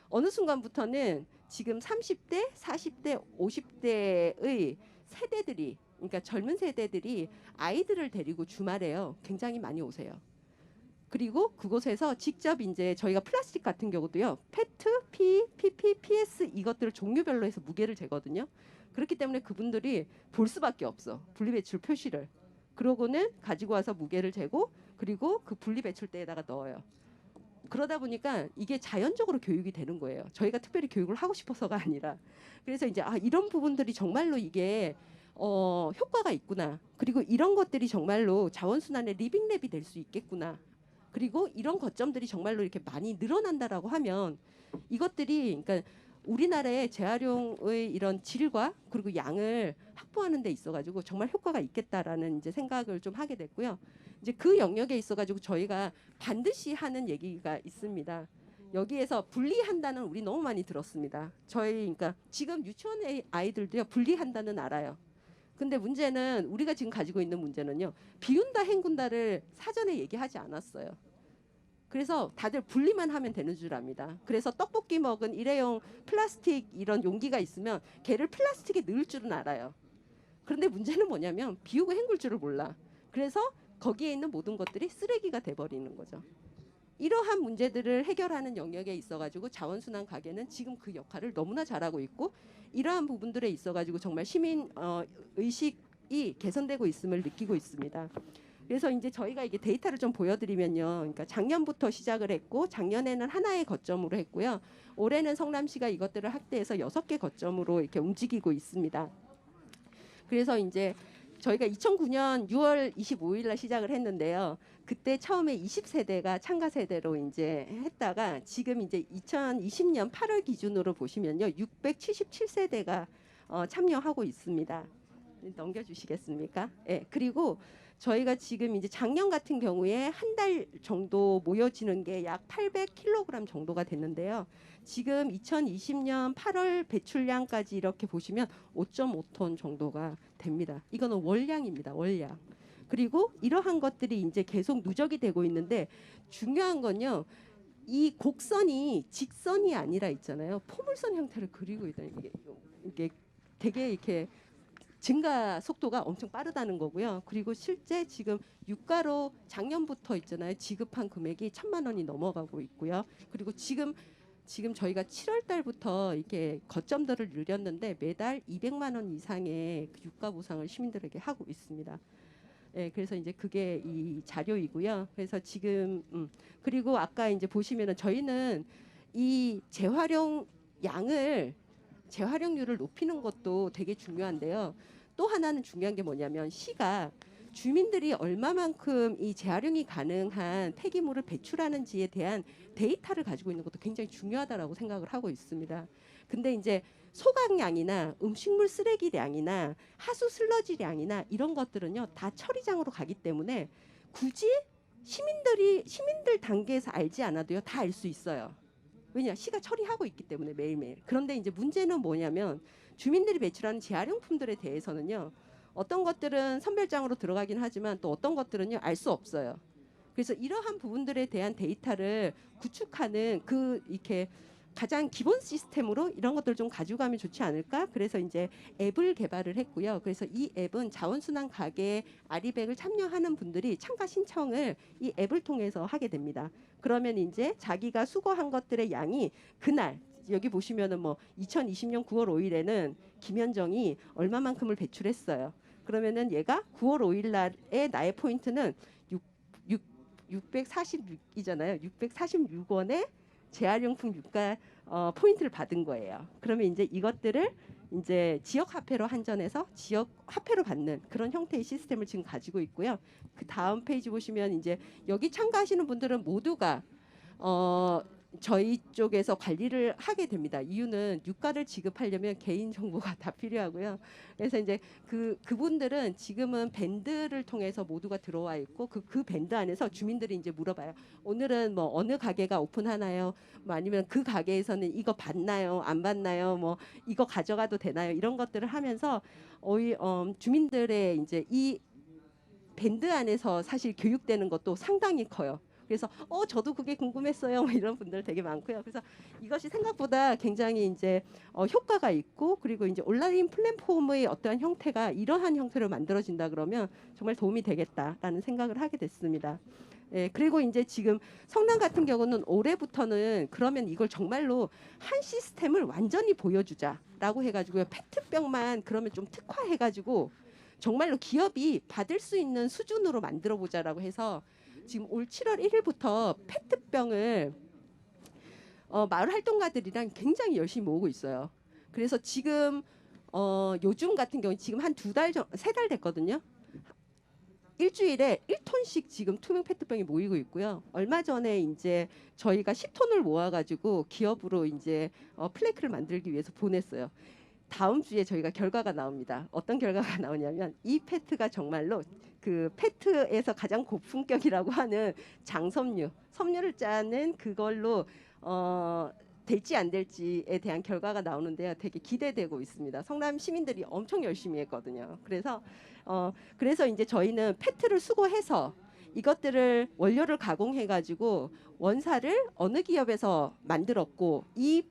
어느 순간부터는 지금 30대, 40대, 50대의 세대들이 그러니까 젊은 세대들이 아이들을 데리고 주말에요. 굉장히 많이 오세요. 그리고 그곳에서 직접 이제 저희가 플라스틱 같은 경우도요. 페트, PP, PS 이것들을 종류별로 해서 무게를 재거든요. 그렇기 때문에 그분들이 볼 수밖에 없어. 분리배출 표시를. 그러고는 가지고 와서 무게를 재고 그리고 그 분리배출대에다가 넣어요. 그러다 보니까 이게 자연적으로 교육이 되는 거예요. 저희가 특별히 교육을 하고 싶어서가 아니라. 그래서 이제 이런 부분들이 정말로 이게 효과가 있구나. 그리고 이런 것들이 정말로 자원순환의 리빙랩이 될 수 있겠구나. 그리고 이런 거점들이 정말로 이렇게 많이 늘어난다라고 하면 이것들이 그러니까 우리나라의 재활용의 이런 질과 그리고 양을 확보하는 데 있어가지고 정말 효과가 있겠다라는 이제 생각을 좀 하게 됐고요. 이제 그 영역에 있어가지고 저희가 반드시 하는 얘기가 있습니다. 여기에서 분리한다는 우리 너무 많이 들었습니다. 저희 그러니까 지금 유치원 아이들도요 분리한다는 알아요. 근데 문제는 우리가 지금 가지고 있는 문제는요. 비운다 헹군다를 사전에 얘기하지 않았어요. 그래서 다들 분리만 하면 되는 줄 압니다. 그래서 떡볶이 먹은 일회용 플라스틱 이런 용기가 있으면 걔를 플라스틱에 넣을 줄은 알아요. 그런데 문제는 뭐냐면 비우고 헹굴 줄을 몰라. 그래서 거기에 있는 모든 것들이 쓰레기가 돼버리는 거죠. 이러한 문제들을 해결하는 영역에 있어가지고 자원순환 가게는 지금 그 역할을 너무나 잘하고 있고 이러한 부분들에 있어가지고 정말 시민 의식이 개선되고 있음을 느끼고 있습니다. 그래서 이제 저희가 이게 데이터를 좀 보여드리면요. 그러니까 작년부터 시작을 했고 작년에는 하나의 거점으로 했고요. 올해는 성남시가 이것들을 확대해서 6개 거점으로 이렇게 움직이고 있습니다. 그래서 이제 저희가 2009년 6월 25일 날 시작을 했는데요. 그때 처음에 20세대가 참가 세대로 이제 했다가 지금 이제 2020년 8월 기준으로 보시면요. 677세대가 참여하고 있습니다. 넘겨주시겠습니까? 예. 그리고 저희가 지금 이제 작년 같은 경우에 한 달 정도 모여지는 게 약 800kg 정도가 됐는데요. 지금 2020년 8월 배출량까지 이렇게 보시면 5.5톤 정도가 됩니다. 이거는 월량입니다. 월량. 그리고 이러한 것들이 이제 계속 누적이 되고 있는데 중요한 건요. 이 곡선이 직선이 아니라 있잖아요. 포물선 형태를 그리고 있다는 이게 되게 이렇게 증가 속도가 엄청 빠르다는 거고요. 그리고 실제 지금 유가로 작년부터 있잖아요. 지급한 금액이 1,000만 원이 넘어가고 있고요. 그리고 지금 저희가 7월 달부터 이렇게 거점들을 늘렸는데 매달 200만 원 이상의 그 유가 보상을 시민들에게 하고 있습니다. 네, 그래서 이제 그게 이 자료이고요. 그래서 지금 그리고 아까 이제 보시면은 저희는 이 재활용률을 높이는 것도 되게 중요한데요. 또 하나는 중요한 게 뭐냐면 시가 주민들이 얼마만큼 이 재활용이 가능한 폐기물을 배출하는지에 대한 데이터를 가지고 있는 것도 굉장히 중요하다라고 생각을 하고 있습니다. 근데 이제 소각량이나 음식물 쓰레기량이나 하수 슬러지량이나 이런 것들은요 다 처리장으로 가기 때문에 굳이 시민들 단계에서 알지 않아도요 다 알 수 있어요. 왜냐 시가 처리하고 있기 때문에 매일매일. 그런데 이제 문제는 뭐냐면 주민들이 배출하는 재활용품들에 대해서는요 어떤 것들은 선별장으로 들어가긴 하지만 또 어떤 것들은요 알 수 없어요. 그래서 이러한 부분들에 대한 데이터를 구축하는 이렇게 가장 기본 시스템으로 이런 것들을 좀 가지고 가면 좋지 않을까? 그래서 이제 앱을 개발을 했고요. 그래서 이 앱은 자원순환 가게 아리백을 참여하는 분들이 참가 신청을 이 앱을 통해서 하게 됩니다. 그러면 이제 자기가 수거한 것들의 양이 그날 여기 보시면은 뭐 2020년 9월 5일에는 김현정이 얼마만큼을 배출했어요. 그러면은 얘가 9월 5일 날에 나의 포인트는 646이잖아요. 646원에 재활용품 유가 포인트를 받은 거예요. 그러면 이제 이것들을 이제 지역 화폐로 한전해서 지역 화폐로 받는 그런 형태의 시스템을 지금 가지고 있고요. 그 다음 페이지 보시면 이제 여기 참가하시는 분들은 모두가 저희 쪽에서 관리를 하게 됩니다. 이유는 유가를 지급하려면 개인 정보가 다 필요하고요. 그래서 이제 그분들은 지금은 밴드를 통해서 모두가 들어와 있고 그 밴드 안에서 주민들이 이제 물어봐요. 오늘은 뭐 어느 가게가 오픈하나요? 뭐 아니면 그 가게에서는 이거 받나요? 안 받나요? 뭐 이거 가져가도 되나요? 이런 것들을 하면서 주민들의 이제 이 밴드 안에서 사실 교육되는 것도 상당히 커요. 그래서 저도 그게 궁금했어요. 뭐 이런 분들 되게 많고요. 그래서 이것이 생각보다 굉장히 이제 효과가 있고 그리고 이제 온라인 플랫폼의 어떠한 형태가 이러한 형태로 만들어진다 그러면 정말 도움이 되겠다라는 생각을 하게 됐습니다. 예, 그리고 이제 지금 성남 같은 경우는 올해부터는 그러면 이걸 정말로 한 시스템을 완전히 보여주자라고 해가지고요. 페트병만 그러면 좀 특화해가지고 정말로 기업이 받을 수 있는 수준으로 만들어 보자라고 해서 지금 올 7월 1일부터 페트병을 마을 활동가들이랑 굉장히 열심히 모으고 있어요. 그래서 지금 요즘 같은 경우 지금 한 3달 됐거든요. 일주일에 1톤씩 지금 투명 페트병이 모이고 있고요. 얼마 전에 이제 저희가 10톤을 모아가지고 기업으로 이제 플래크를 만들기 위해서 보냈어요. 다음 주에 저희가 결과가 나옵니다. 어떤 결과가 나오냐면 이 페트가 정말로 그 페트에서 가장 고품격이라고 하는 장섬유를 짜는 그걸로 될지 안 될지에 대한 결과가 나오는데요. 되게 기대되고 있습니다. 성남 시민들이 엄청 열심히 했거든요. 그래서 이제 저희는 페트를 수거해서 이것들을 원료를 가공해 가지고 원사를 어느 기업에서 만들었고 이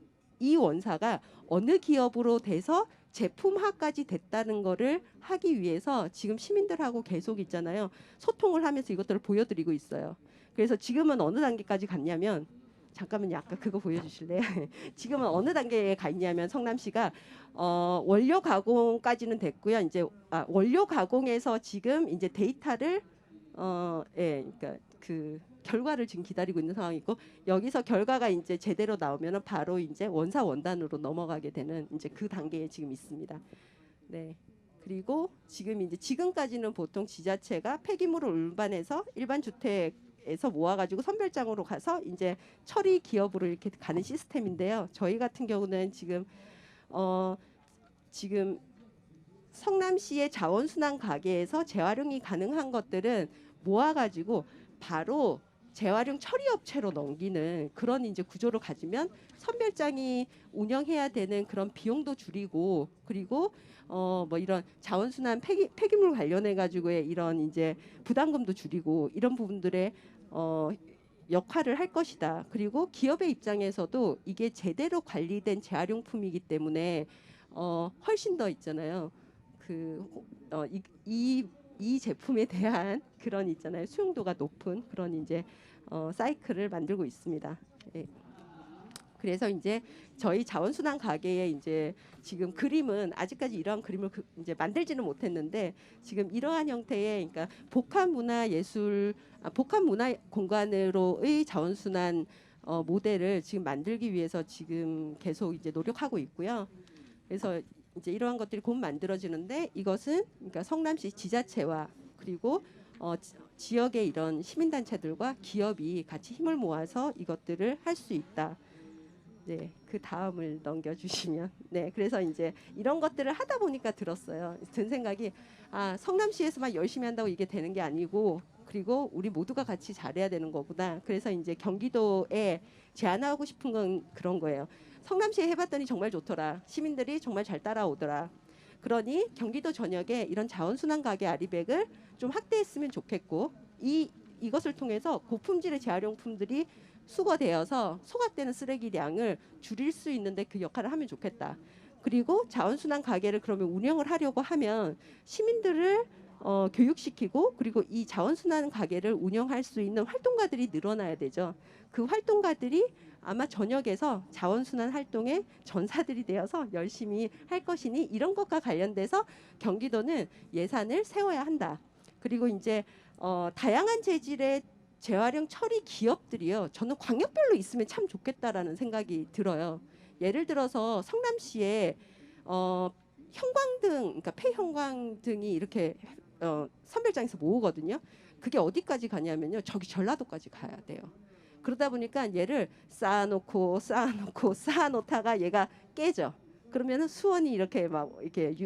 원사가 어느 기업으로 돼서 제품화까지 됐다는 거를 하기 위해서 지금 시민들하고 계속 있잖아요. 소통을 하면서 이것들을 보여드리고 있어요. 그래서 지금은 어느 단계까지 갔냐면 잠깐만요. 아까 그거 보여주실래요? 지금은 어느 단계에 가 있냐면 성남시가 원료 가공까지는 됐고요. 이제 원료 가공에서 지금 이제 데이터를 그러니까 그 결과를 지금 기다리고 있는 상황이고 여기서 결과가 이제 제대로 나오면은 바로 이제 원사 원단으로 넘어가게 되는 이제 그 단계에 지금 있습니다. 네. 그리고 지금까지는 보통 지자체가 폐기물을 운반해서 일반 주택에서 모아가지고 선별장으로 가서 이제 처리 기업으로 이렇게 가는 시스템인데요. 저희 같은 경우는 지금 성남시의 자원순환 가게에서 재활용이 가능한 것들은 모아가지고 바로 재활용 처리 업체로 넘기는 그런 이제 구조를 가지면 선별장이 운영해야 되는 그런 비용도 줄이고 그리고 뭐 이런 자원순환 폐기물 관련해 가지고의 이런 이제 부담금도 줄이고 이런 부분들의 역할을 할 것이다. 그리고 기업의 입장에서도 이게 제대로 관리된 재활용품이기 때문에 훨씬 더 있잖아요. 이 제품에 대한 그런 있잖아요. 수용도가 높은 그런 이제 사이클을 만들고 있습니다. 예. 그래서 이제 저희 자원순환 가게에 이제 지금 그림은 아직까지 이러한 그림을 이제 만들지는 못했는데 지금 이러한 형태의 그러니까 복합 문화 공간으로의 자원순환 모델을 지금 만들기 위해서 지금 계속 이제 노력하고 있고요. 그래서 이제 이러한 것들이 곧 만들어지는데 이것은 그러니까 성남시 지자체와 그리고 지역의 이런 시민단체들과 기업이 같이 힘을 모아서 이것들을 할 수 있다. 네, 그 다음을 넘겨주시면. 네, 그래서 이제 이런 것들을 하다 보니까 든 생각이 성남시에서만 열심히 한다고 이게 되는 게 아니고 그리고 우리 모두가 같이 잘해야 되는 거구나. 그래서 이제 경기도에 제안하고 싶은 건 그런 거예요. 성남시에 해봤더니 정말 좋더라. 시민들이 정말 잘 따라오더라. 그러니 경기도 전역에 이런 자원순환 가게 아리백을 좀 확대했으면 좋겠고 이것을 통해서 고품질의 재활용품들이 수거되어서 소각되는 쓰레기량을 줄일 수 있는데 그 역할을 하면 좋겠다. 그리고 자원순환 가게를 그러면 운영을 하려고 하면 시민들을 교육시키고 그리고 이 자원순환 가게를 운영할 수 있는 활동가들이 늘어나야 되죠. 그 활동가들이 아마 전역에서 자원순환 활동의 전사들이 되어서 열심히 할 것이니 이런 것과 관련돼서 경기도는 예산을 세워야 한다. 그리고 이제 다양한 재질의 재활용 처리 기업들이요. 저는 광역별로 있으면 참 좋겠다라는 생각이 들어요. 예를 들어서 성남시에 형광등, 그러니까 폐형광등이 이렇게 선별장에서 모으거든요. 그게 어디까지 가냐면요. 저기 전라도까지 가야 돼요. 그러다 보니까 얘를 쌓아놓다가 얘가 깨져. 그러면은 수원이 이렇게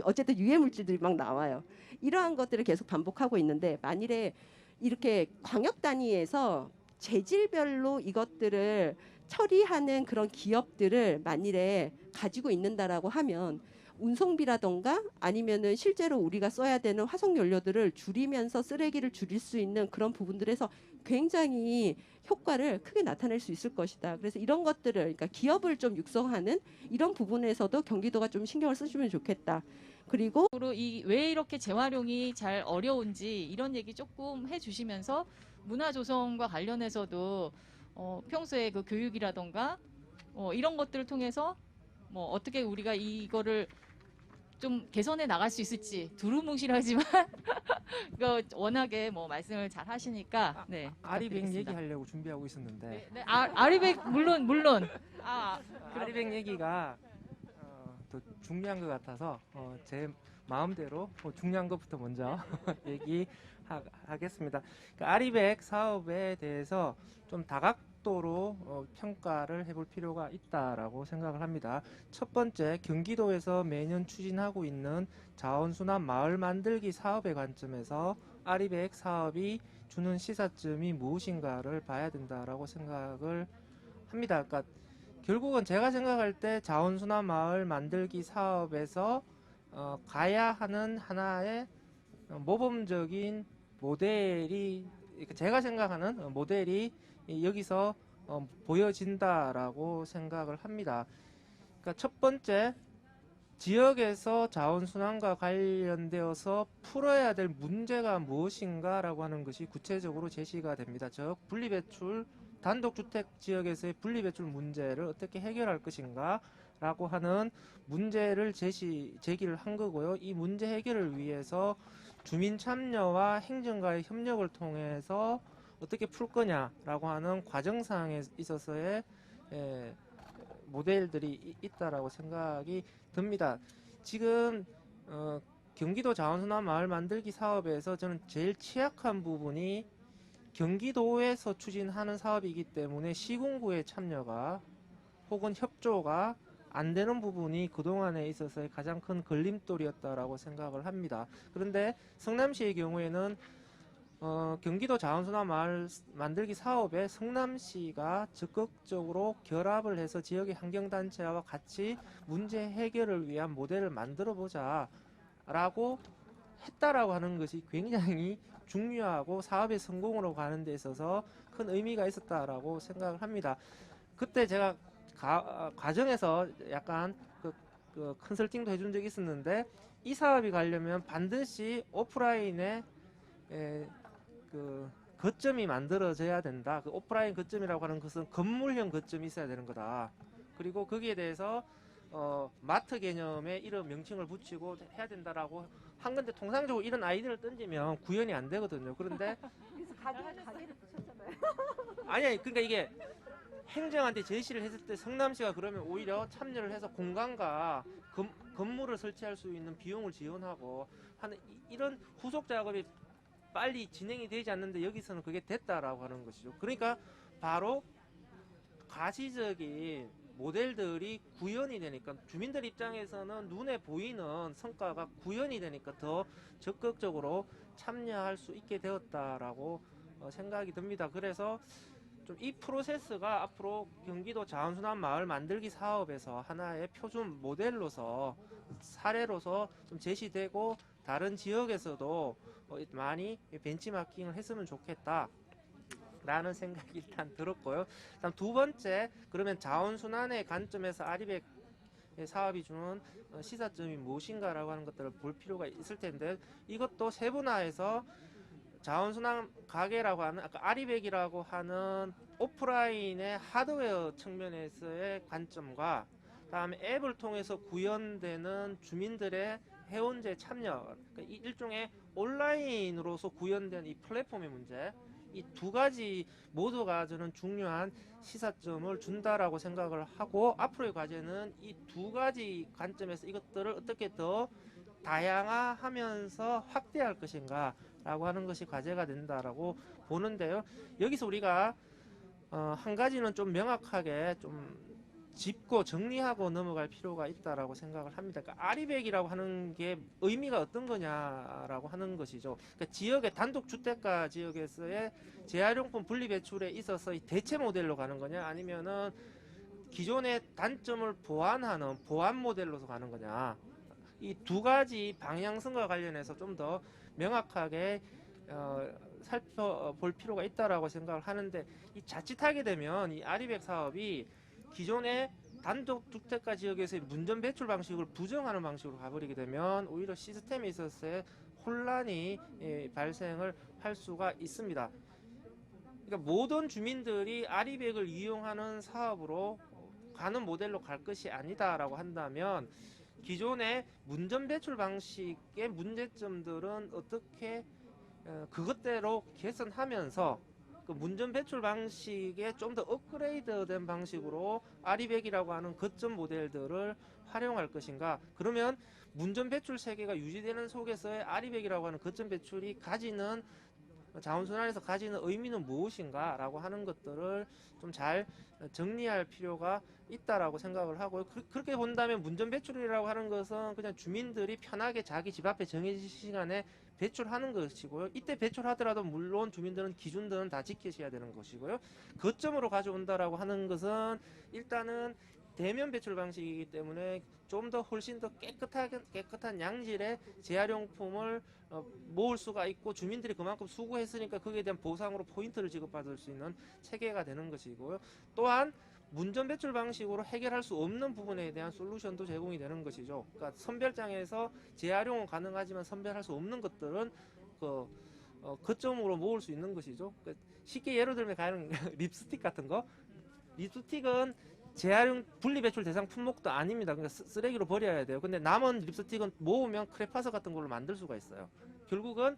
어쨌든 유해 물질들이 막 나와요. 이러한 것들을 계속 반복하고 있는데 만일에 이렇게 광역 단위에서 재질별로 이것들을 처리하는 그런 기업들을 만일에 가지고 있는다라고 하면 운송비라던가 아니면은 실제로 우리가 써야 되는 화석 연료들을 줄이면서 쓰레기를 줄일 수 있는 그런 부분들에서 굉장히 효과를 크게 나타낼 수 있을 것이다. 그래서 이런 것들을 그러니까 기업을 좀 육성하는 이런 부분에서도 경기도가 좀 신경을 쓰시면 좋겠다. 그리고 왜 이렇게 재활용이 잘 어려운지 이런 얘기 조금 해주시면서 문화 조성과 관련해서도 평소에 그 교육이라던가 이런 것들을 통해서 뭐 어떻게 우리가 이거를 좀 개선해 나갈 수 있을지 두루뭉실하지만 워낙에 뭐 말씀을 잘 하시니까 네. 아리백 얘기하려고 준비하고 있었는데 네, 아리백 물론 아리백 얘기가 더 중요한 것 같아서 제 마음대로 중요한 것부터 먼저 얘기하겠습니다. 그러니까 아리백 사업에 대해서 좀 다각도로 평가를 해볼 필요가 있다라고 생각을 합니다. 첫 번째, 경기도에서 매년 추진하고 있는 자원순환 마을 만들기 사업의 관점에서 아리백 사업이 주는 시사점이 무엇인가를 봐야 된다라고 생각을 합니다. 그러니까 결국은 제가 생각할 때 자원순환 마을 만들기 사업에서 가야 하는 하나의 모범적인 모델이, 제가 생각하는 모델이 여기서 보여진다라고 생각을 합니다. 그러니까 첫 번째, 지역에서 자원순환과 관련되어서 풀어야 될 문제가 무엇인가라고 하는 것이 구체적으로 제시가 됩니다. 즉, 분리배출, 단독주택 지역에서의 분리배출 문제를 어떻게 해결할 것인가 라고 하는 문제를 제기를 한 거고요. 이 문제 해결을 위해서 주민 참여와 행정가의 협력을 통해서 어떻게 풀 거냐라고 하는 과정상에 있어서의 모델들이 있다라고 생각이 듭니다. 지금 경기도 자원순환 마을 만들기 사업에서 저는 제일 취약한 부분이 경기도에서 추진하는 사업이기 때문에 시군구의 참여가 혹은 협조가 안 되는 부분이 그동안에 있어서의 가장 큰 걸림돌이었다라고 생각을 합니다. 그런데 성남시의 경우에는 경기도 자원순환 마을 만들기 사업에 성남시가 적극적으로 결합을 해서 지역의 환경단체와 같이 문제 해결을 위한 모델을 만들어 보자 라고 했다라고 하는 것이 굉장히 중요하고 사업의 성공으로 가는 데 있어서 큰 의미가 있었다라고 생각을 합니다. 그때 제가 과정에서 약간 그 컨설팅도 해준 적이 있었는데, 이 사업이 가려면 반드시 오프라인에 그 거점이 만들어져야 된다. 그 오프라인 거점이라고 하는 것은 건물형 거점이 있어야 되는 거다. 그리고 거기에 대해서 마트 개념의 이런 명칭을 붙이고 해야 된다라고 한 건데, 통상적으로 이런 아이디어를 던지면 구현이 안 되거든요. 그런데 그래서 가게를 붙였잖아요. 아니 그러니까 이게 행정한테 제시를 했을 때 성남시가 그러면 오히려 참여를 해서 공간과 건물을 설치할 수 있는 비용을 지원하고 하는 이런 후속 작업이 빨리 진행이 되지 않는데, 여기서는 그게 됐다라고 하는 것이죠. 그러니까 바로 가시적인 모델들이 구현이 되니까 주민들 입장에서는 눈에 보이는 성과가 구현이 되니까 더 적극적으로 참여할 수 있게 되었다라고 생각이 듭니다. 그래서 좀 이 프로세스가 앞으로 경기도 자원순환 마을 만들기 사업에서 하나의 표준 모델로서, 사례로서 좀 제시되고 다른 지역에서도 많이 벤치마킹을 했으면 좋겠다 라는 생각이 일단 들었고요. 다음 두 번째, 그러면 자원순환의 관점에서 아리백 사업이 주는 시사점이 무엇인가라고 하는 것들을 볼 필요가 있을 텐데, 이것도 세분화해서 자원순환 가게라고 하는, 아까 아리백이라고 하는 오프라인의 하드웨어 측면에서의 관점과, 다음에 앱을 통해서 구현되는 주민들의 회원제 참여, 그러니까 일종의 온라인으로서 구현된 이 플랫폼의 문제, 이 두 가지 모두가 저는 중요한 시사점을 준다라고 생각을 하고, 앞으로의 과제는 이 두 가지 관점에서 이것들을 어떻게 더 다양화하면서 확대할 것인가 라고 하는 것이 과제가 된다라고 보는데요. 여기서 우리가 한 가지는 좀 명확하게 좀 짚고 정리하고 넘어갈 필요가 있다라고 생각을 합니다. 그러니까 아리백이라고 하는 게 의미가 어떤 거냐라고 하는 것이죠. 그러니까 지역의 단독주택가 지역에서의 재활용품 분리배출에 있어서 이 대체 모델로 가는 거냐, 아니면은 기존의 단점을 보완하는 보완 모델로서 가는 거냐, 이 두 가지 방향성과 관련해서 좀 더 명확하게 살펴볼 필요가 있다라고 생각을 하는데, 이 자칫하게 되면 이 아리백 사업이 기존의 단독주택가 지역에서의 문전 배출 방식을 부정하는 방식으로 가버리게 되면 오히려 시스템에 있어서의 혼란이 발생을 할 수가 있습니다. 그러니까 모든 주민들이 아리백을 이용하는 사업으로 가는 모델로 갈 것이 아니다라고 한다면, 기존의 문전 배출 방식의 문제점들은 어떻게 그것대로 개선하면서 그 문전 배출 방식에 좀 더 업그레이드된 방식으로 아리백이라고 하는 거점 모델들을 활용할 것인가. 그러면 문전 배출 세계가 유지되는 속에서의 아리백이라고 하는 거점 배출이 가지는 자원순환에서 가지는 의미는 무엇인가라고 하는 것들을 좀 잘 정리할 필요가 있다라고 생각을 하고요. 그렇게 본다면 문전 배출이라고 하는 것은 그냥 주민들이 편하게 자기 집 앞에 정해진 시간에 배출하는 것이고요. 이때 배출하더라도 물론 주민들은 기준들은 다 지키셔야 되는 것이고요. 거점으로 가져온다라고 하는 것은 일단은 대면 배출 방식이기 때문에 좀 더 훨씬 더 깨끗한 양질의 재활용품을 모을 수가 있고 주민들이 그만큼 수고했으니까 거기에 대한 보상으로 포인트를 지급받을 수 있는 체계가 되는 것이고요. 또한 문전 배출 방식으로 해결할 수 없는 부분에 대한 솔루션도 제공이 되는 것이죠. 그러니까 선별장에서 재활용은 가능하지만 선별할 수 없는 것들은 거점으로 모을 수 있는 것이죠. 그러니까 쉽게 예를 들면 가는 립스틱 같은 거, 립스틱은 재활용 분리배출 대상 품목도 아닙니다. 그러니까 쓰레기로 버려야 돼요. 근데 남은 립스틱은 모으면 크레파스 같은 걸로 만들 수가 있어요. 결국은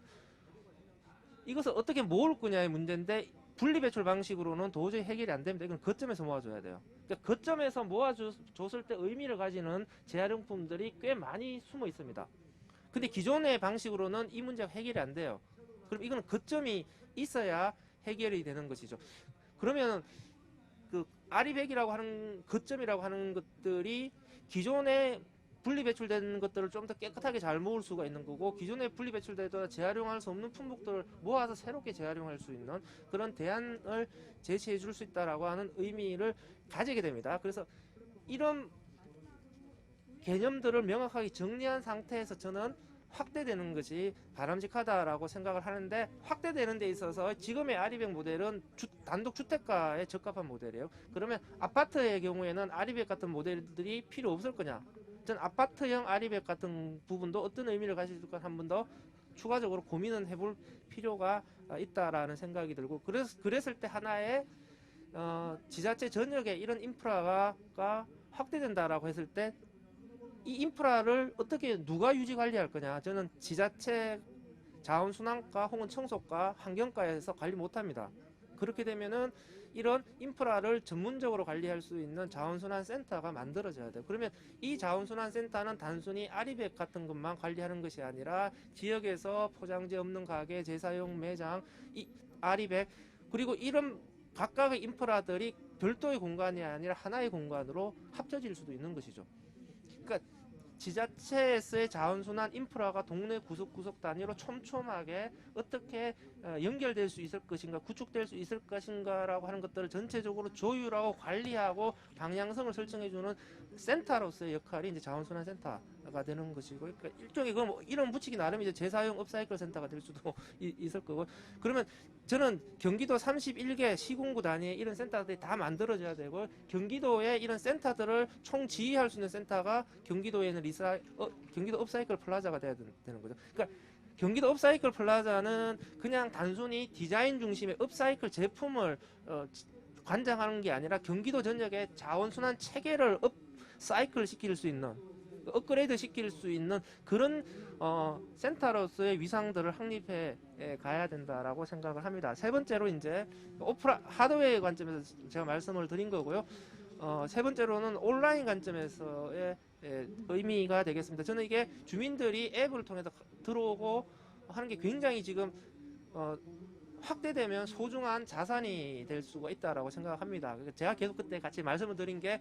이것을 어떻게 모을 거냐의 문제인데 분리배출 방식으로는 도저히 해결이 안 됩니다. 이건 거점에서 모아줘야 돼요. 그러니까 거점에서 모아줬을 때 의미를 가지는 재활용품들이 꽤 많이 숨어 있습니다. 근데 기존의 방식으로는 이 문제가 해결이 안 돼요. 그럼 이거는 거점이 있어야 해결이 되는 것이죠. 그러면 그 아리백이라고 하는 거점이라고 하는 것들이 기존에 분리배출된 것들을 좀 더 깨끗하게 잘 모을 수가 있는 거고 기존에 분리배출되다 재활용할 수 없는 품목들을 모아서 새롭게 재활용할 수 있는 그런 대안을 제시해 줄 수 있다라고 하는 의미를 가지게 됩니다. 그래서 이런 개념들을 명확하게 정리한 상태에서 저는 확대되는 것이 바람직하다라고 생각을 하는데 확대되는 데 있어서 지금의 아리백 모델은 단독 주택가에 적합한 모델이에요. 그러면 아파트의 경우에는 아리백 같은 모델들이 필요 없을 거냐? 전 아파트형 아리백 같은 부분도 어떤 의미를 가질까 한 번 더 추가적으로 고민은 해볼 필요가 있다라는 생각이 들고 그랬을 때 하나의 지자체 전역에 이런 인프라가 확대된다라고 했을 때 이 인프라를 어떻게 누가 유지 관리할 거냐? 저는 지자체 자원순환과 혹은 청소과 환경과에서 관리 못합니다. 그렇게 되면은 이런 인프라를 전문적으로 관리할 수 있는 자원순환센터가 만들어져야 돼요. 그러면 이 자원순환센터는 단순히 아리백 같은 것만 관리하는 것이 아니라 지역에서 포장재 없는 가게, 재사용 매장, 이 아리백 그리고 이런 각각의 인프라들이 별도의 공간이 아니라 하나의 공간으로 합쳐질 수도 있는 것이죠. 그러니까 지자체에서의 자원순환 인프라가 동네 구석구석 단위로 촘촘하게 어떻게 연결될 수 있을 것인가 구축될 수 있을 것인가라고 하는 것들을 전체적으로 조율하고 관리하고 방향성을 설정해주는 센터로서의 역할이 이제 자원순환 센터가 되는 것이고 그러니까 일종의 그럼 이름 붙이기 나름 이제 재사용 업사이클 센터가 될 수도 있을 거고 그러면 저는 경기도 31개 시군구 단위에 이런 센터들이 다 만들어져야 되고 경기도의 이런 센터들을 총지휘할 수 있는 센터가 경기도에는 경기도 업사이클 플라자가 돼야 되는 거죠. 그러니까 경기도 업사이클 플라자는 그냥 단순히 디자인 중심의 업사이클 제품을 관장하는 게 아니라 경기도 전역의 자원순환 체계를 업사이클 시킬 수 있는 업그레이드 시킬 수 있는 그런 센터로서의 위상들을 확립해 가야 된다라고 생각을 합니다. 세 번째로 이제 하드웨어 관점에서 제가 말씀을 드린 거고요. 세 번째로는 온라인 관점에서의 의미가 되겠습니다. 저는 이게 주민들이 앱을 통해서 들어오고 하는 게 굉장히 지금 확대되면 소중한 자산이 될 수가 있다라고 생각합니다. 제가 계속 그때 같이 말씀을 드린 게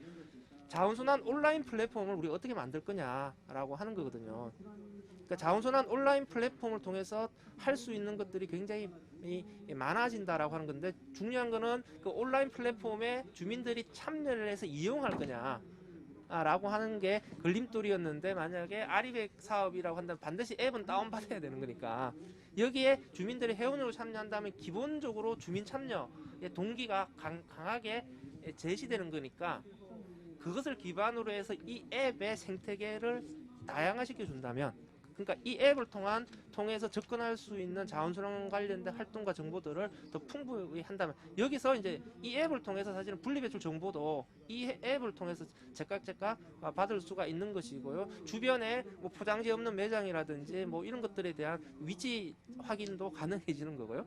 자원순환 온라인 플랫폼을 우리가 어떻게 만들 거냐라고 하는 거거든요. 그러니까 자원순환 온라인 플랫폼을 통해서 할 수 있는 것들이 굉장히 많아진다라고 하는 건데 중요한 거는 그 온라인 플랫폼에 주민들이 참여를 해서 이용할 거냐 라고 하는 게 걸림돌이었는데 만약에 아리백 사업이라고 한다면 반드시 앱은 다운받아야 되는 거니까 여기에 주민들이 회원으로 참여한다면 기본적으로 주민 참여의 동기가 강하게 제시되는 거니까 그것을 기반으로 해서 이 앱의 생태계를 다양화시켜 준다면 그러니까 이 앱을 통해서 접근할 수 있는 자원순환 관련된 활동과 정보들을 더 풍부히 한다면 여기서 이제 이 앱을 통해서 사실은 분리배출 정보도 이 앱을 통해서 제각 받을 수가 있는 것이고요. 주변에 뭐 포장재 없는 매장이라든지 뭐 이런 것들에 대한 위치 확인도 가능해지는 거고요.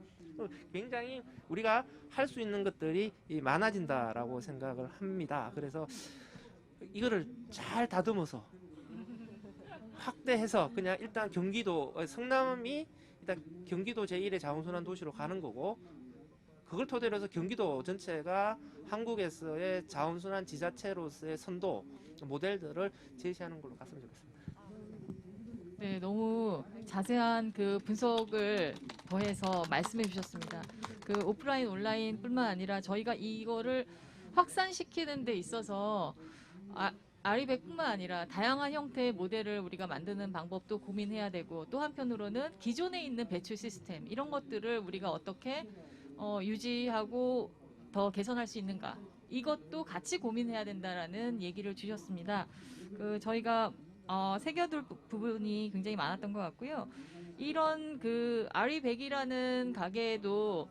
굉장히 우리가 할 수 있는 것들이 많아진다라고 생각을 합니다. 그래서 이거를 잘 다듬어서 확대해서 그냥 일단 경기도 성남이 일단 경기도 제1의 자원순환 도시로 가는 거고, 그걸 토대로 해서 경기도 전체가 한국에서의 자원순환 지자체로서의 선도 모델들을 제시하는 걸로 갔으면 좋겠습니다. 네, 너무 자세한 그 분석을 더해서 말씀해 주셨습니다. 그 오프라인, 온라인뿐만 아니라 저희가 이거를 확산시키는 데 있어서 아리백뿐만 아니라 다양한 형태의 모델을 우리가 만드는 방법도 고민해야 되고, 또 한편으로는 기존에 있는 배출 시스템 이런 것들을 우리가 어떻게 유지하고 더 개선할 수 있는가, 이것도 같이 고민해야 된다라는 얘기를 주셨습니다. 그 저희가 새겨둘 부분이 굉장히 많았던 것 같고요. 이런 그 아리백이라는 가게에도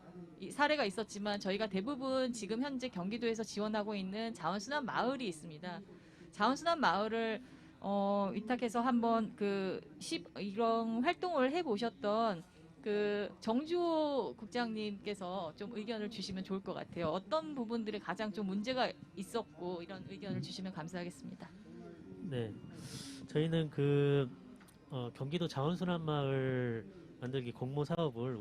사례가 있었지만, 저희가 대부분 지금 현재 경기도에서 지원하고 있는 자원순환 마을이 있습니다. 자원순환 마을을 위탁해서 한번 이런 활동을 해보셨던 그 정주호 국장님께서 좀 의견을 주시면 좋을 것 같아요. 어떤 부분들이 가장 좀 문제가 있었고, 이런 의견을 주시면 감사하겠습니다. 네, 저희는 경기도 자원순환 마을 만들기 공모 사업을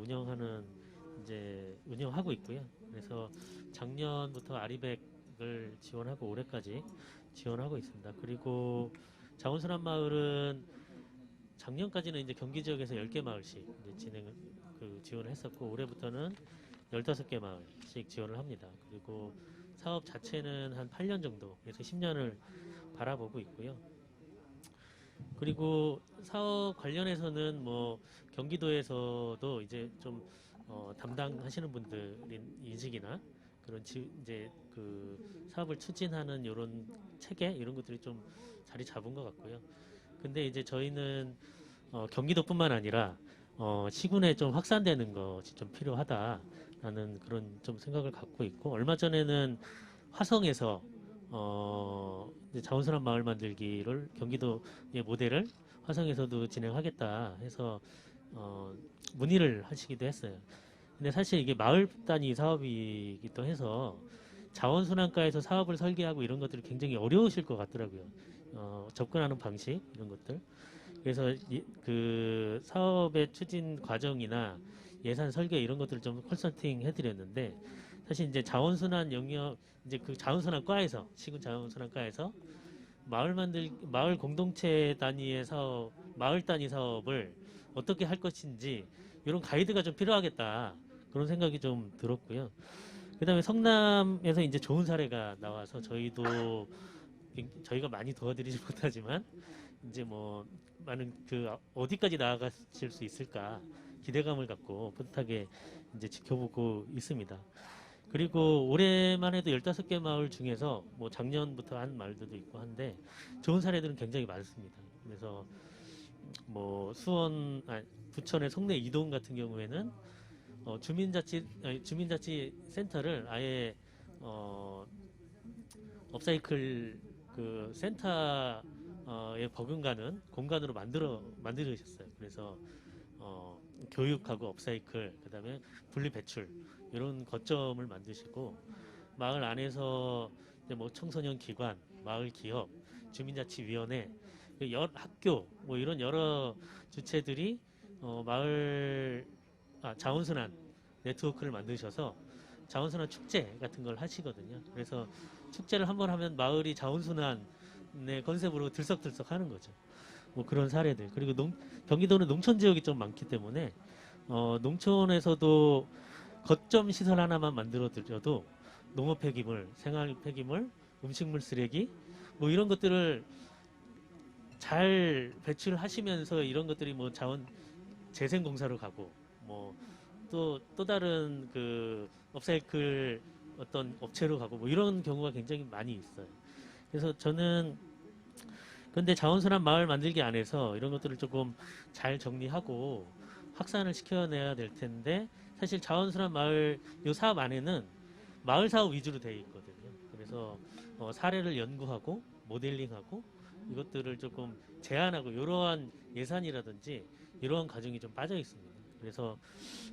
운영하고 있고요. 그래서 작년부터 아리백을 지원하고 올해까지 지원하고 있습니다. 그리고 자원순환 마을은 작년까지는 이제 경기 지역에서 10개 마을씩 이제 지원을 했었고, 올해부터는 15개 마을씩 지원을 합니다. 그리고 사업 자체는 한 8년 정도, 그래서 10년을 바라보고 있고요. 그리고 사업 관련해서는 뭐 경기도에서도 이제 좀 담당하시는 분들인 인식이나 그런 이제 그 사업을 추진하는 이런 체계 이런 것들이 좀 자리 잡은 것 같고요. 근데 이제 저희는 경기도뿐만 아니라 시군에 좀 확산되는 것이 좀 필요하다라는 그런 좀 생각을 갖고 있고, 얼마 전에는 화성에서 이제 자원순환 마을 만들기를 경기도의 모델을 화성에서도 진행하겠다 해서 문의를 하시기도 했어요. 근데 사실 이게 마을 단위 사업이기도 해서 자원순환과에서 사업을 설계하고 이런 것들이 굉장히 어려우실 것 같더라고요. 접근하는 방식 이런 것들. 그래서 그 사업의 추진 과정이나 예산 설계 이런 것들을 좀 컨설팅 해드렸는데, 사실 이제 자원순환 영역, 이제 그 자원순환과에서, 시군 자원순환과에서 마을 공동체 단위의 사업, 마을 단위 사업을 어떻게 할 것인지 이런 가이드가 좀 필요하겠다, 그런 생각이 좀 들었고요. 그다음에 성남에서 이제 좋은 사례가 나와서 저희가 많이 도와드리지 못하지만 이제 뭐 많은 어디까지 나아가실 수 있을까 기대감을 갖고 뿌듯하게 이제 지켜보고 있습니다. 그리고 올해만 해도 15개 마을 중에서 뭐 작년부터 한 마을들도 있고 한데 좋은 사례들은 굉장히 많습니다. 그래서 뭐 부천의 송내 이동 같은 경우에는 주민자치 센터를 아예 업사이클 그 센터에 버금가는 공간으로 만들으셨어요. 그래서 교육하고 업사이클, 그다음에 분리 배출 이런 거점을 만드시고, 마을 안에서 이제 뭐 청소년 기관, 마을 기업, 주민자치위원회, 학교 뭐 이런 여러 주체들이 자원순환 네트워크를 만드셔서 자원순환 축제 같은 걸 하시거든요. 그래서 축제를 한번 하면 마을이 자원순환의 컨셉으로 들썩들썩 하는 거죠. 뭐 그런 사례들. 그리고 경기도는 농촌 지역이 좀 많기 때문에 농촌에서도 거점 시설 하나만 만들어 드려도 농업 폐기물, 생활 폐기물, 음식물 쓰레기 뭐 이런 것들을 잘 배출하시면서 이런 것들이 뭐 재생공사로 가고 뭐 또 다른 그 업사이클 어떤 업체로 가고 뭐 이런 경우가 굉장히 많이 있어요. 그래서 저는 근데 자원순환 마을 만들기 안에서 이런 것들을 조금 잘 정리하고 확산을 시켜내야 될 텐데, 사실 자원순환 마을 이 사업 안에는 마을 사업 위주로 되어 있거든요. 그래서 사례를 연구하고 모델링하고 이것들을 조금 제안하고 이러한 예산이라든지 이러한 과정이 좀 빠져 있습니다. 그래서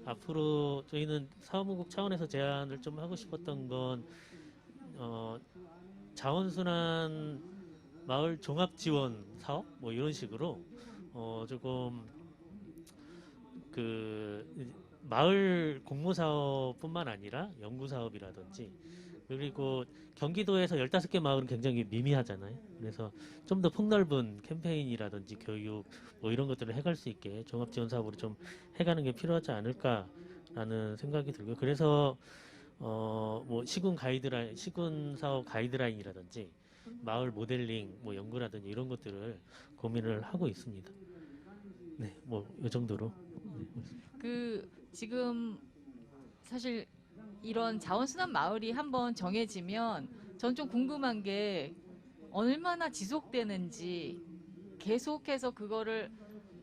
앞으로 저희는 사업은국 차원에서 제안을 좀 하고 싶었던 건 자원순환 마을 종합 지원 사업 뭐 이런 식으로 조금 그 마을 공모 사업뿐만 아니라 연구 사업이라든지 그리고 경기도에서 15개 마을은 굉장히 미미하잖아요. 그래서 좀 더 폭넓은 캠페인이라든지 교육 뭐 이런 것들을 해갈 수 있게 종합 지원 사업으로 좀 해가는 게 필요하지 않을까라는 생각이 들고요. 그래서 뭐 시군 사업 가이드라인이라든지 마을 모델링 뭐 연구라든지 이런 것들을 고민을 하고 있습니다. 네, 뭐 이 정도로. 그 지금 사실 이런 자원순환 마을이 한번 정해지면 전 좀 궁금한 게 얼마나 지속되는지 계속해서 그거를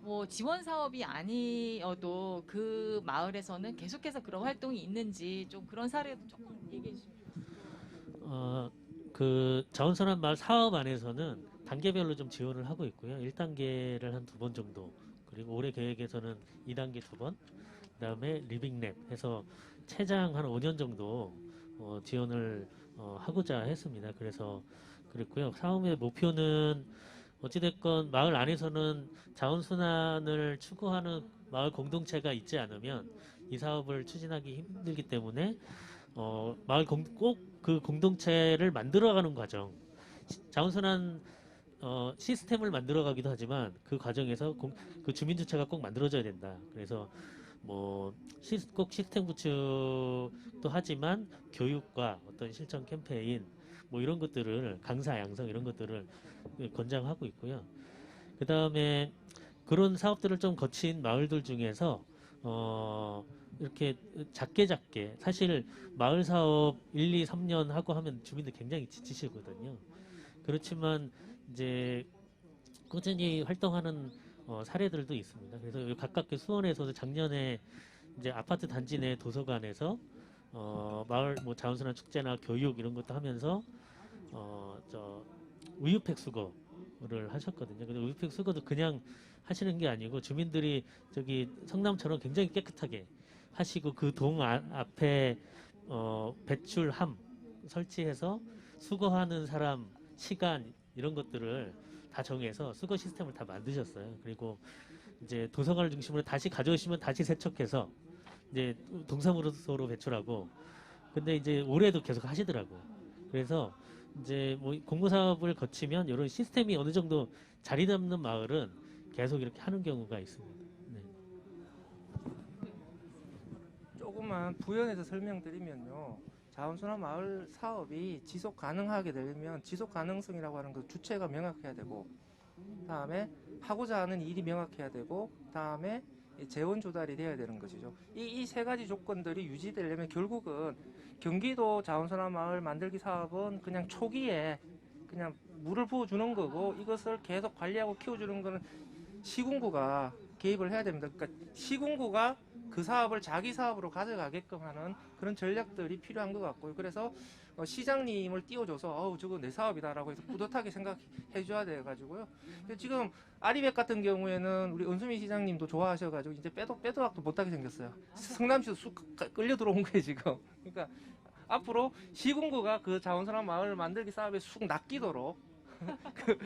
뭐 지원 사업이 아니어도 그 마을에서는 계속해서 그런 활동이 있는지 좀 그런 사례도 조금 얘기해 주시면. 그 자원순환 마을 사업 안에서는 단계별로 좀 지원을 하고 있고요. 1단계를 한 2번 정도, 그리고 올해 계획에서는 2단계 2번, 그다음에 리빙랩 해서 최장 한 5년 정도 지원을 하고자 했습니다. 그래서 그랬고요. 사업의 목표는 어찌됐건 마을 안에서는 자원순환을 추구하는 마을 공동체가 있지 않으면 이 사업을 추진하기 힘들기 때문에 마을 꼭 그 공동체를 만들어가는 과정, 자원순환 시스템을 만들어가기도 하지만 그 과정에서 그 주민주체가 꼭 만들어져야 된다. 그래서 뭐 꼭 시스템 구축도 하지만 교육과 어떤 실천 캠페인 뭐 이런 것들을 강사 양성 이런 것들을 권장하고 있고요. 그 다음에 그런 사업들을 좀 거친 마을들 중에서 이렇게 작게 사실 마을 사업 1, 2, 3년 하고 하면 주민들 굉장히 지치시거든요. 그렇지만 이제 꾸준히 활동하는 사례들도 있습니다. 그래서 가깝게 수원에서도 작년에 이제 아파트 단지 내 도서관에서 마을 뭐 자원순환 축제나 교육 이런 것도 하면서 저 우유팩 수거를 하셨거든요. 근데 우유팩 수거도 그냥 하시는 게 아니고 주민들이 저기 성남처럼 굉장히 깨끗하게 하시고 그 동 앞에 배출함 설치해서 수거하는 사람 시간 이런 것들을 다 정해서 수거 시스템을 다 만드셨어요. 그리고 이제 도서관을 중심으로 다시 가져오시면 다시 세척해서 이제 동사무소로 배출하고, 근데 이제 올해도 계속 하시더라고요. 그래서 이제 뭐 공모 사업을 거치면 이런 시스템이 어느 정도 자리 잡는 마을은 계속 이렇게 하는 경우가 있습니다. 네. 조금만 부연해서 설명드리면요. 자원순환 마을 사업이 지속 가능하게 되려면 지속 가능성이라고 하는 그 주체가 명확해야 되고, 다음에 하고자 하는 일이 명확해야 되고, 다음에 재원 조달이 돼야 되는 것이죠. 이 세 가지 조건들이 유지되려면 결국은 경기도 자원순환 마을 만들기 사업은 그냥 초기에 그냥 물을 부어주는 거고, 이것을 계속 관리하고 키워주는 거는 시군구가 개입을 해야 됩니다. 그러니까 시군구가 그 사업을 자기 사업으로 가져가게끔 하는 그런 전략들이 필요한 것 같고요. 그래서 시장님을 띄워줘서 저거 내 사업이다라고 해서 뿌듯하게 생각해 줘야 돼가지고요. 지금 아리백 같은 경우에는 우리 은수미 시장님도 좋아하셔가지고 이제 빼도 박도 못하게 생겼어요. 성남시도 쑥 끌려 들어온 거예요 지금. 그러니까 앞으로 시군구가 그 자원순환 마을 만들기 사업에 쑥 낚이도록 그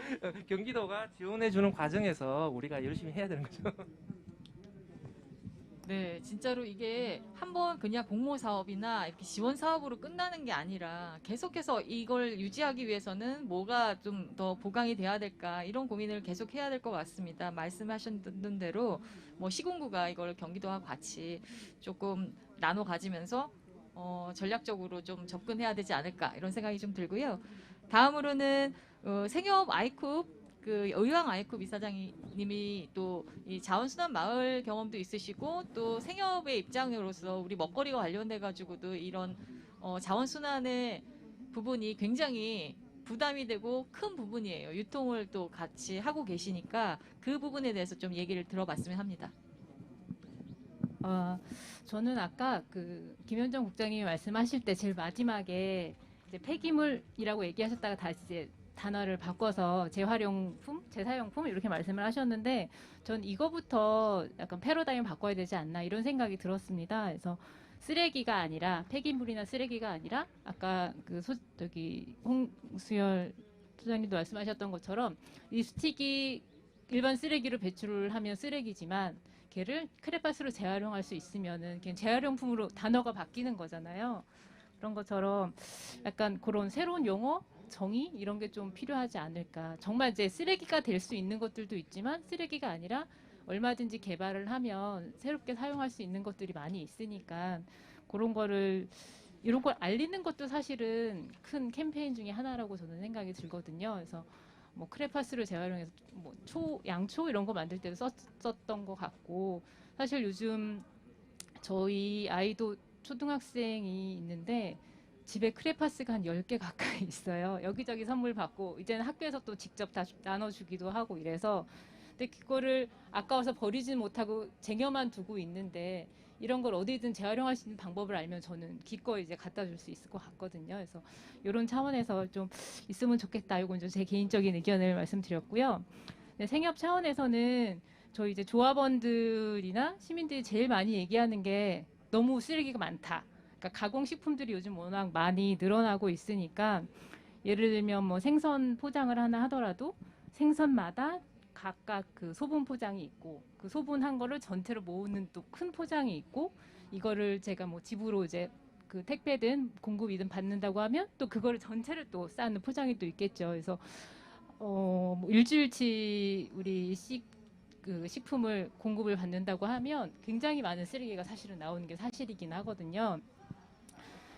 경기도가 지원해주는 과정에서 우리가 열심히 해야 되는 거죠. 네, 진짜로 이게 한번 그냥 공모 사업이나 이렇게 지원 사업으로 끝나는 게 아니라 계속해서 이걸 유지하기 위해서는 뭐가 좀 더 보강이 돼야 될까 이런 고민을 계속 해야 될 것 같습니다. 말씀하셨던 대로 뭐 시군구가 이걸 경기도와 같이 조금 나눠 가지면서 전략적으로 좀 접근해야 되지 않을까 이런 생각이 좀 들고요. 다음으로는 생협 아이쿱 그 의왕 아이쿱 이사장님이 또 이 자원순환 마을 경험도 있으시고 또 생협의 입장으로서 우리 먹거리와 관련돼 가지고도 이런 자원순환의 부분이 굉장히 부담이 되고 큰 부분이에요. 유통을 또 같이 하고 계시니까 그 부분에 대해서 좀 얘기를 들어봤으면 합니다. 저는 아까 그 김현정 국장님이 말씀하실 때 제일 마지막에 이제 폐기물이라고 얘기하셨다가 다시 이제 단어를 바꿔서 재활용품, 재사용품 이렇게 말씀을 하셨는데 전 이거부터 약간 패러다임 바꿔야 되지 않나 이런 생각이 들었습니다. 그래서 쓰레기가 아니라 폐기물이나 쓰레기가 아니라 아까 그 홍수열 소장님도 말씀하셨던 것처럼 이 스틱이 일반 쓰레기로 배출을 하면 쓰레기지만 걔를 크레파스로 재활용할 수 있으면은 그냥 재활용품으로 단어가 바뀌는 거잖아요. 그런 것처럼 약간 그런 새로운 용어, 정의 이런 게 좀 필요하지 않을까. 정말 이제 쓰레기가 될 수 있는 것들도 있지만 쓰레기가 아니라 얼마든지 개발을 하면 새롭게 사용할 수 있는 것들이 많이 있으니까 그런 거를 이런 걸 알리는 것도 사실은 큰 캠페인 중에 하나라고 저는 생각이 들거든요. 그래서 뭐 크레파스를 재활용해서 뭐 양초 이런 거 만들 때도 썼던 것 같고 사실 요즘 저희 아이도 초등학생이 있는데 집에 크레파스가 한 10개 가까이 있어요. 여기저기 선물 받고 이제는 학교에서 또 직접 다 나눠주기도 하고 이래서 근데 그거를 아까워서 버리진 못하고 쟁여만 두고 있는데 이런 걸 어디든 재활용할 수 있는 방법을 알면 저는 기꺼이 이제 갖다 줄 수 있을 것 같거든요. 그래서 이런 차원에서 좀 있으면 좋겠다. 이건 좀 제 개인적인 의견을 말씀드렸고요. 네, 생협 차원에서는 저희 이제 조합원들이나 시민들이 제일 많이 얘기하는 게 너무 쓰레기가 많다. 그러니까 가공식품들이 요즘 워낙 많이 늘어나고 있으니까 예를 들면 뭐 생선 포장을 하나 하더라도 생선마다 각각 그 소분 포장이 있고 그 소분한 거를 전체로 모으는 또 큰 포장이 있고 이거를 제가 뭐 집으로 이제 그 택배든 공급이든 받는다고 하면 또 그거를 전체를 또 쌓는 포장이 또 있겠죠. 그래서 뭐 일주일치 우리 그 식품을 공급을 받는다고 하면 굉장히 많은 쓰레기가 사실은 나오는 게 사실이긴 하거든요.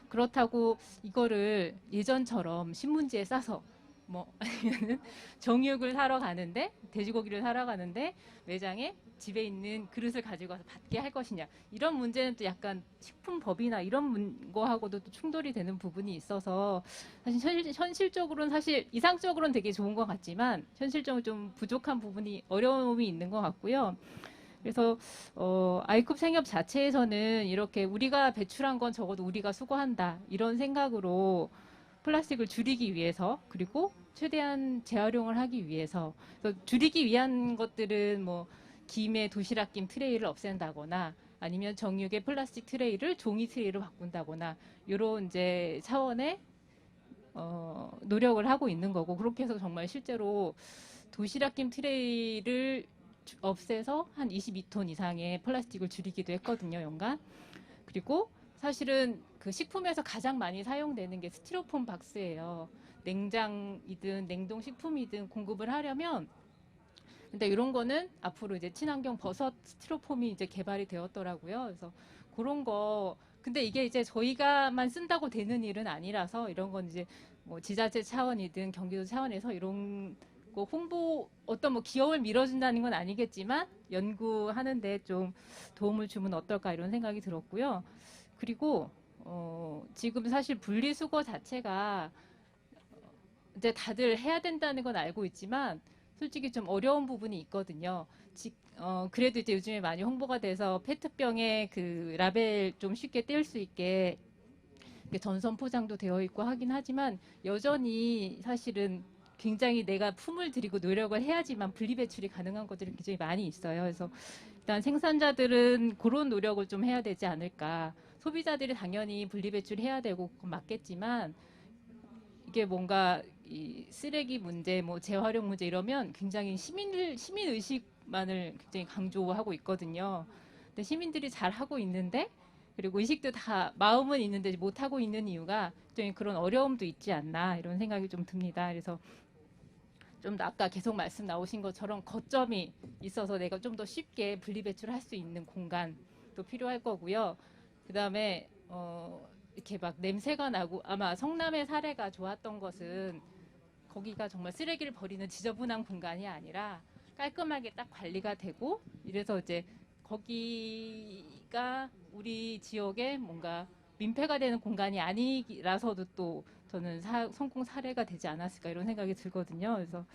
그렇다고 이거를 예전처럼 신문지에 싸서 뭐 아니면은 정육을 사러 가는데 돼지고기를 사러 가는데 매장에 집에 있는 그릇을 가지고 와서 받게 할 것이냐 이런 문제는 또 약간 식품법이나 이런 거하고도 또 충돌이 되는 부분이 있어서 사실 현실적으로는 사실 이상적으로는 되게 좋은 것 같지만 현실적으로 좀 부족한 부분이 어려움이 있는 것 같고요. 그래서 아이컵 생협 자체에서는 이렇게 우리가 배출한 건 적어도 우리가 수거한다 이런 생각으로 플라스틱을 줄이기 위해서 그리고 최대한 재활용을 하기 위해서 그래서 줄이기 위한 것들은 뭐 김의 도시락김 트레이를 없앤다거나 아니면 정육의 플라스틱 트레이를 종이 트레이로 바꾼다거나 이런 이제 차원의 노력을 하고 있는 거고 그렇게 해서 정말 실제로 도시락김 트레이를 없애서 한 22톤 이상의 플라스틱을 줄이기도 했거든요, 연간. 그리고 사실은 그 식품에서 가장 많이 사용되는 게 스티로폼 박스예요. 냉장이든 냉동식품이든 공급을 하려면 근데 이런 거는 앞으로 이제 친환경 버섯 스티로폼이 이제 개발이 되었더라고요. 그래서 그런 거 근데 이게 이제 저희가만 쓴다고 되는 일은 아니라서 이런 건 이제 뭐 지자체 차원이든 경기도 차원에서 이런 거 홍보 어떤 뭐 기업을 밀어준다는 건 아니겠지만 연구하는데 좀 도움을 주면 어떨까 이런 생각이 들었고요. 그리고 지금 사실 분리수거 자체가 이제 다들 해야 된다는 건 알고 있지만 솔직히 좀 어려운 부분이 있거든요. 그래도 이제 요즘에 많이 홍보가 돼서 페트병에 그 라벨 좀 쉽게 뗄 수 있게 전선 포장도 되어 있고 하긴 하지만 여전히 사실은 굉장히 내가 품을 들이고 노력을 해야지만 분리배출이 가능한 것들이 굉장히 많이 있어요. 그래서 일단 생산자들은 그런 노력을 좀 해야 되지 않을까. 소비자들이 당연히 분리배출해야 되고 그건 맞겠지만 이게 뭔가 이 쓰레기 문제, 뭐 재활용 문제 이러면 굉장히 시민 의식만을 굉장히 강조하고 있거든요. 근데 시민들이 잘 하고 있는데 그리고 의식도 다 마음은 있는데 못 하고 있는 이유가 좀 그런 어려움도 있지 않나 이런 생각이 좀 듭니다. 그래서 좀 더 아까 계속 말씀 나오신 것처럼 거점이 있어서 내가 좀 더 쉽게 분리배출할 수 있는 공간도 필요할 거고요. 그다음에 이렇게 막 냄새가 나고 아마 성남의 사례가 좋았던 것은 거기가 정말 쓰레기를 버리는 지저분한 공간이 아니라 깔끔하게 딱 관리가 되고 이래서 이제 거기가 우리 지역에 뭔가 민폐가 되는 공간이 아니라서도 또 저는 성공 사례가 되지 않았을까 이런 생각이 들거든요. 그래서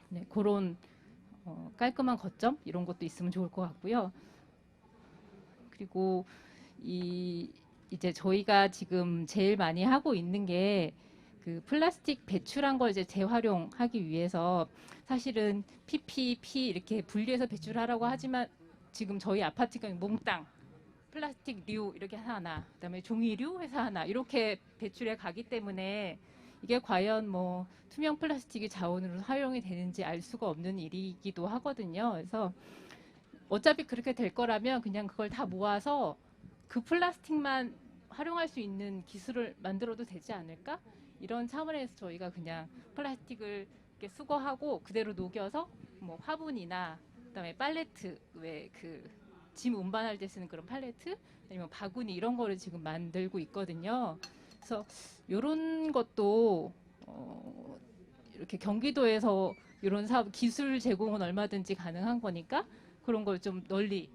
네, 그런 깔끔한 거점 이런 것도 있으면 좋을 것 같고요. 그리고 이제 저희가 지금 제일 많이 하고 있는 게 그 플라스틱 배출한 걸 이제 재활용하기 위해서 사실은 PP 이렇게 분리해서 배출하라고 하지만 지금 저희 아파트가 몽땅 플라스틱류 이렇게 회사 하나, 그다음에 종이류 회사 하나 이렇게 배출해 가기 때문에 이게 과연 뭐 투명 플라스틱이 자원으로 사용이 되는지 알 수가 없는 일이기도 하거든요. 그래서 어차피 그렇게 될 거라면 그냥 그걸 다 모아서 그 플라스틱만 활용할 수 있는 기술을 만들어도 되지 않을까? 이런 차원에서 저희가 그냥 플라스틱을 이렇게 수거하고 그대로 녹여서 뭐 화분이나 그다음에 팔레트, 왜 그 짐 운반할 때 쓰는 그런 팔레트, 아니면 바구니 이런 거를 지금 만들고 있거든요. 그래서 이런 것도 이렇게 경기도에서 이런 사업 기술 제공은 얼마든지 가능한 거니까 그런 걸 좀 널리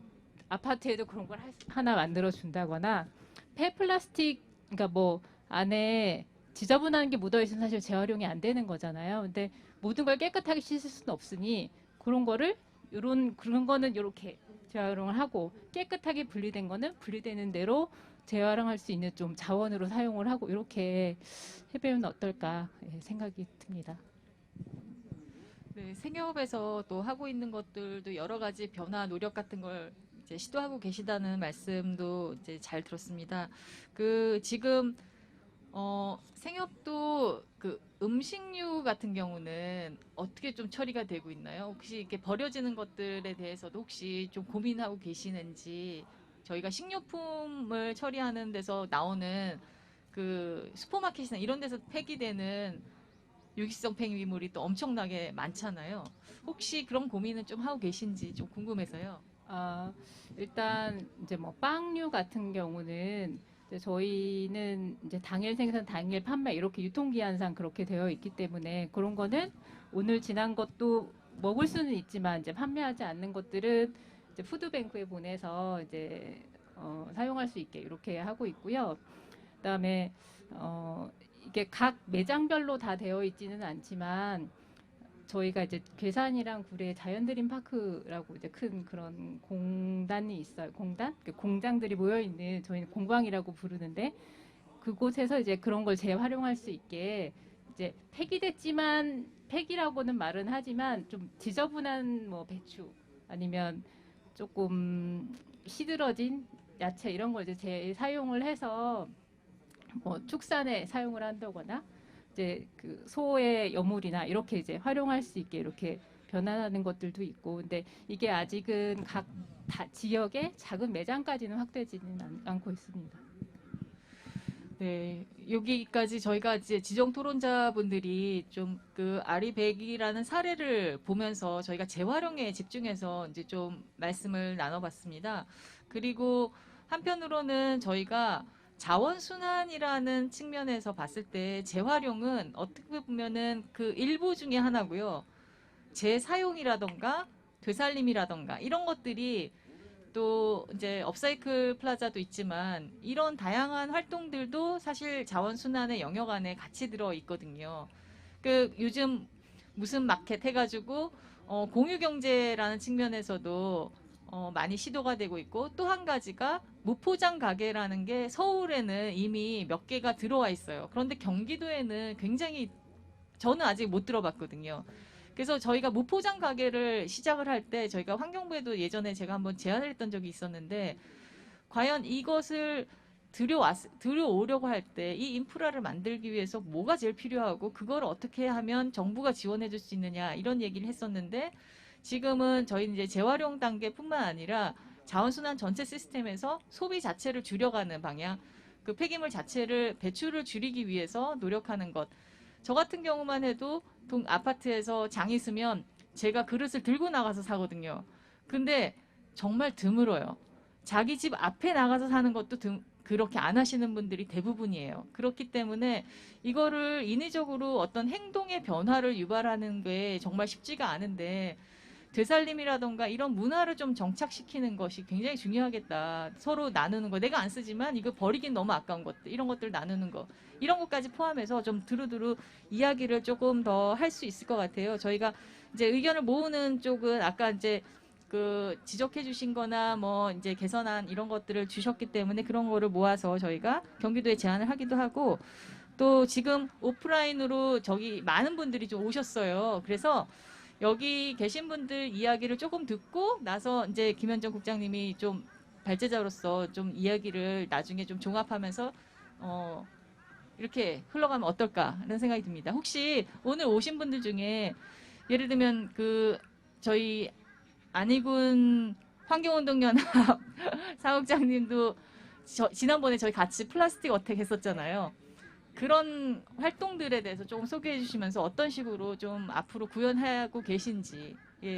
아파트에도 그런 걸 하나 만들어 준다거나, 폐플라스틱, 그러니까 뭐 안에 지저분한 게 묻어 있으면 사실 재활용이 안 되는 거잖아요. 근데 모든 걸 깨끗하게 씻을 수는 없으니 그런 거를 그런 거는 이렇게 재활용을 하고, 깨끗하게 분리된 거는 분리되는 대로 재활용할 수 있는 좀 자원으로 사용을 하고, 이렇게 해보면 어떨까 생각이 듭니다. 네, 생협에서 또 하고 있는 것들도 여러 가지 변화 노력 같은 걸 이제 시도하고 계시다는 말씀도 이제 잘 들었습니다. 그 지금 생협도 그 음식류 같은 경우는 어떻게 좀 처리가 되고 있나요? 혹시 이렇게 버려지는 것들에 대해서도 혹시 좀 고민하고 계시는지, 저희가 식료품을 처리하는 데서 나오는 그 슈퍼마켓이나 이런 데서 폐기되는 유기성 폐기물이 또 엄청나게 많잖아요. 혹시 그런 고민은 좀 하고 계신지 좀 궁금해서요. 일단 이제 뭐 빵류 같은 경우는 이제 저희는 이제 당일 생산, 당일 판매 이렇게 유통기한상 그렇게 되어 있기 때문에 그런 거는 오늘 지난 것도 먹을 수는 있지만 이제 판매하지 않는 것들은 이제 푸드뱅크에 보내서 이제 사용할 수 있게 이렇게 하고 있고요. 그다음에 이게 각 매장별로 다 되어 있지는 않지만 저희가 이제 괴산이랑 구례 자연드림 파크라고 이제 큰 그런 공단이 있어요. 공단? 공장들이 모여 있는, 저희는 공방이라고 부르는데, 그곳에서 이제 그런 걸 재활용할 수 있게 이제 폐기됐지만, 폐기라고는 말은 하지만 좀 지저분한 뭐 배추 아니면 조금 시들어진 야채 이런 걸 이제 재사용을 해서 뭐 축산에 사용을 한다거나, 이제 그 소의 여물이나 이렇게 이제 활용할 수 있게 이렇게 변환하는 것들도 있고, 근데 이게 아직은 각 지역의 작은 매장까지는 확대되지는 않고 있습니다. 네, 여기까지 저희가 이제 지정 토론자분들이 좀 그 아리백이라는 사례를 보면서 저희가 재활용에 집중해서 이제 좀 말씀을 나눠봤습니다. 그리고 한편으로는 저희가 자원순환이라는 측면에서 봤을 때 재활용은 어떻게 보면은 그 일부 중에 하나고요. 재사용이라던가 되살림이라던가 이런 것들이 또 이제 업사이클 플라자도 있지만 이런 다양한 활동들도 사실 자원순환의 영역 안에 같이 들어 있거든요. 그 요즘 무슨 마켓 해가지고 공유경제라는 측면에서도 많이 시도가 되고 있고, 또 한 가지가 무포장 가게라는 게 서울에는 이미 몇 개가 들어와 있어요. 그런데 경기도에는 굉장히 저는 아직 못 들어봤거든요. 그래서 저희가 무포장 가게를 시작을 할 때 저희가 환경부에도 예전에 제가 한번 제안을 했던 적이 있었는데, 과연 이것을 들여오려고 할 때 이 인프라를 만들기 위해서 뭐가 제일 필요하고 그걸 어떻게 하면 정부가 지원해 줄 수 있느냐 이런 얘기를 했었는데, 지금은 저희는 이제 재활용 단계뿐만 아니라 자원순환 전체 시스템에서 소비 자체를 줄여가는 방향, 그 폐기물 자체를 배출을 줄이기 위해서 노력하는 것. 저 같은 경우만 해도 아파트에서 장 있으면 제가 그릇을 들고 나가서 사거든요. 근데 정말 드물어요. 자기 집 앞에 나가서 사는 것도 그렇게 안 하시는 분들이 대부분이에요. 그렇기 때문에 이거를 인위적으로 어떤 행동의 변화를 유발하는 게 정말 쉽지가 않은데, 되살림이라던가 이런 문화를 좀 정착시키는 것이 굉장히 중요하겠다. 서로 나누는 거, 내가 안 쓰지만 이거 버리긴 너무 아까운 것들, 이런 것들 나누는 거, 이런 것까지 포함해서 좀 두루두루 이야기를 조금 더 할 수 있을 것 같아요. 저희가 이제 의견을 모으는 쪽은 아까 이제 그 지적해 주신 거나 뭐 이제 개선안 이런 것들을 주셨기 때문에 그런 거를 모아서 저희가 경기도에 제안을 하기도 하고, 또 지금 오프라인으로 저기 많은 분들이 좀 오셨어요. 그래서 여기 계신 분들 이야기를 조금 듣고 나서 이제 김현정 국장님이 좀 발제자로서 좀 이야기를 나중에 좀 종합하면서 이렇게 흘러가면 어떨까라는 생각이 듭니다. 혹시 오늘 오신 분들 중에 예를 들면 그 저희 안희군 환경운동연합 사업장님도 지난번에 저희 같이 플라스틱 어택 했었잖아요. 그런 활동들에 대해서 조금 소개해 주시면서 어떤 식으로 좀 앞으로 구현하고 계신지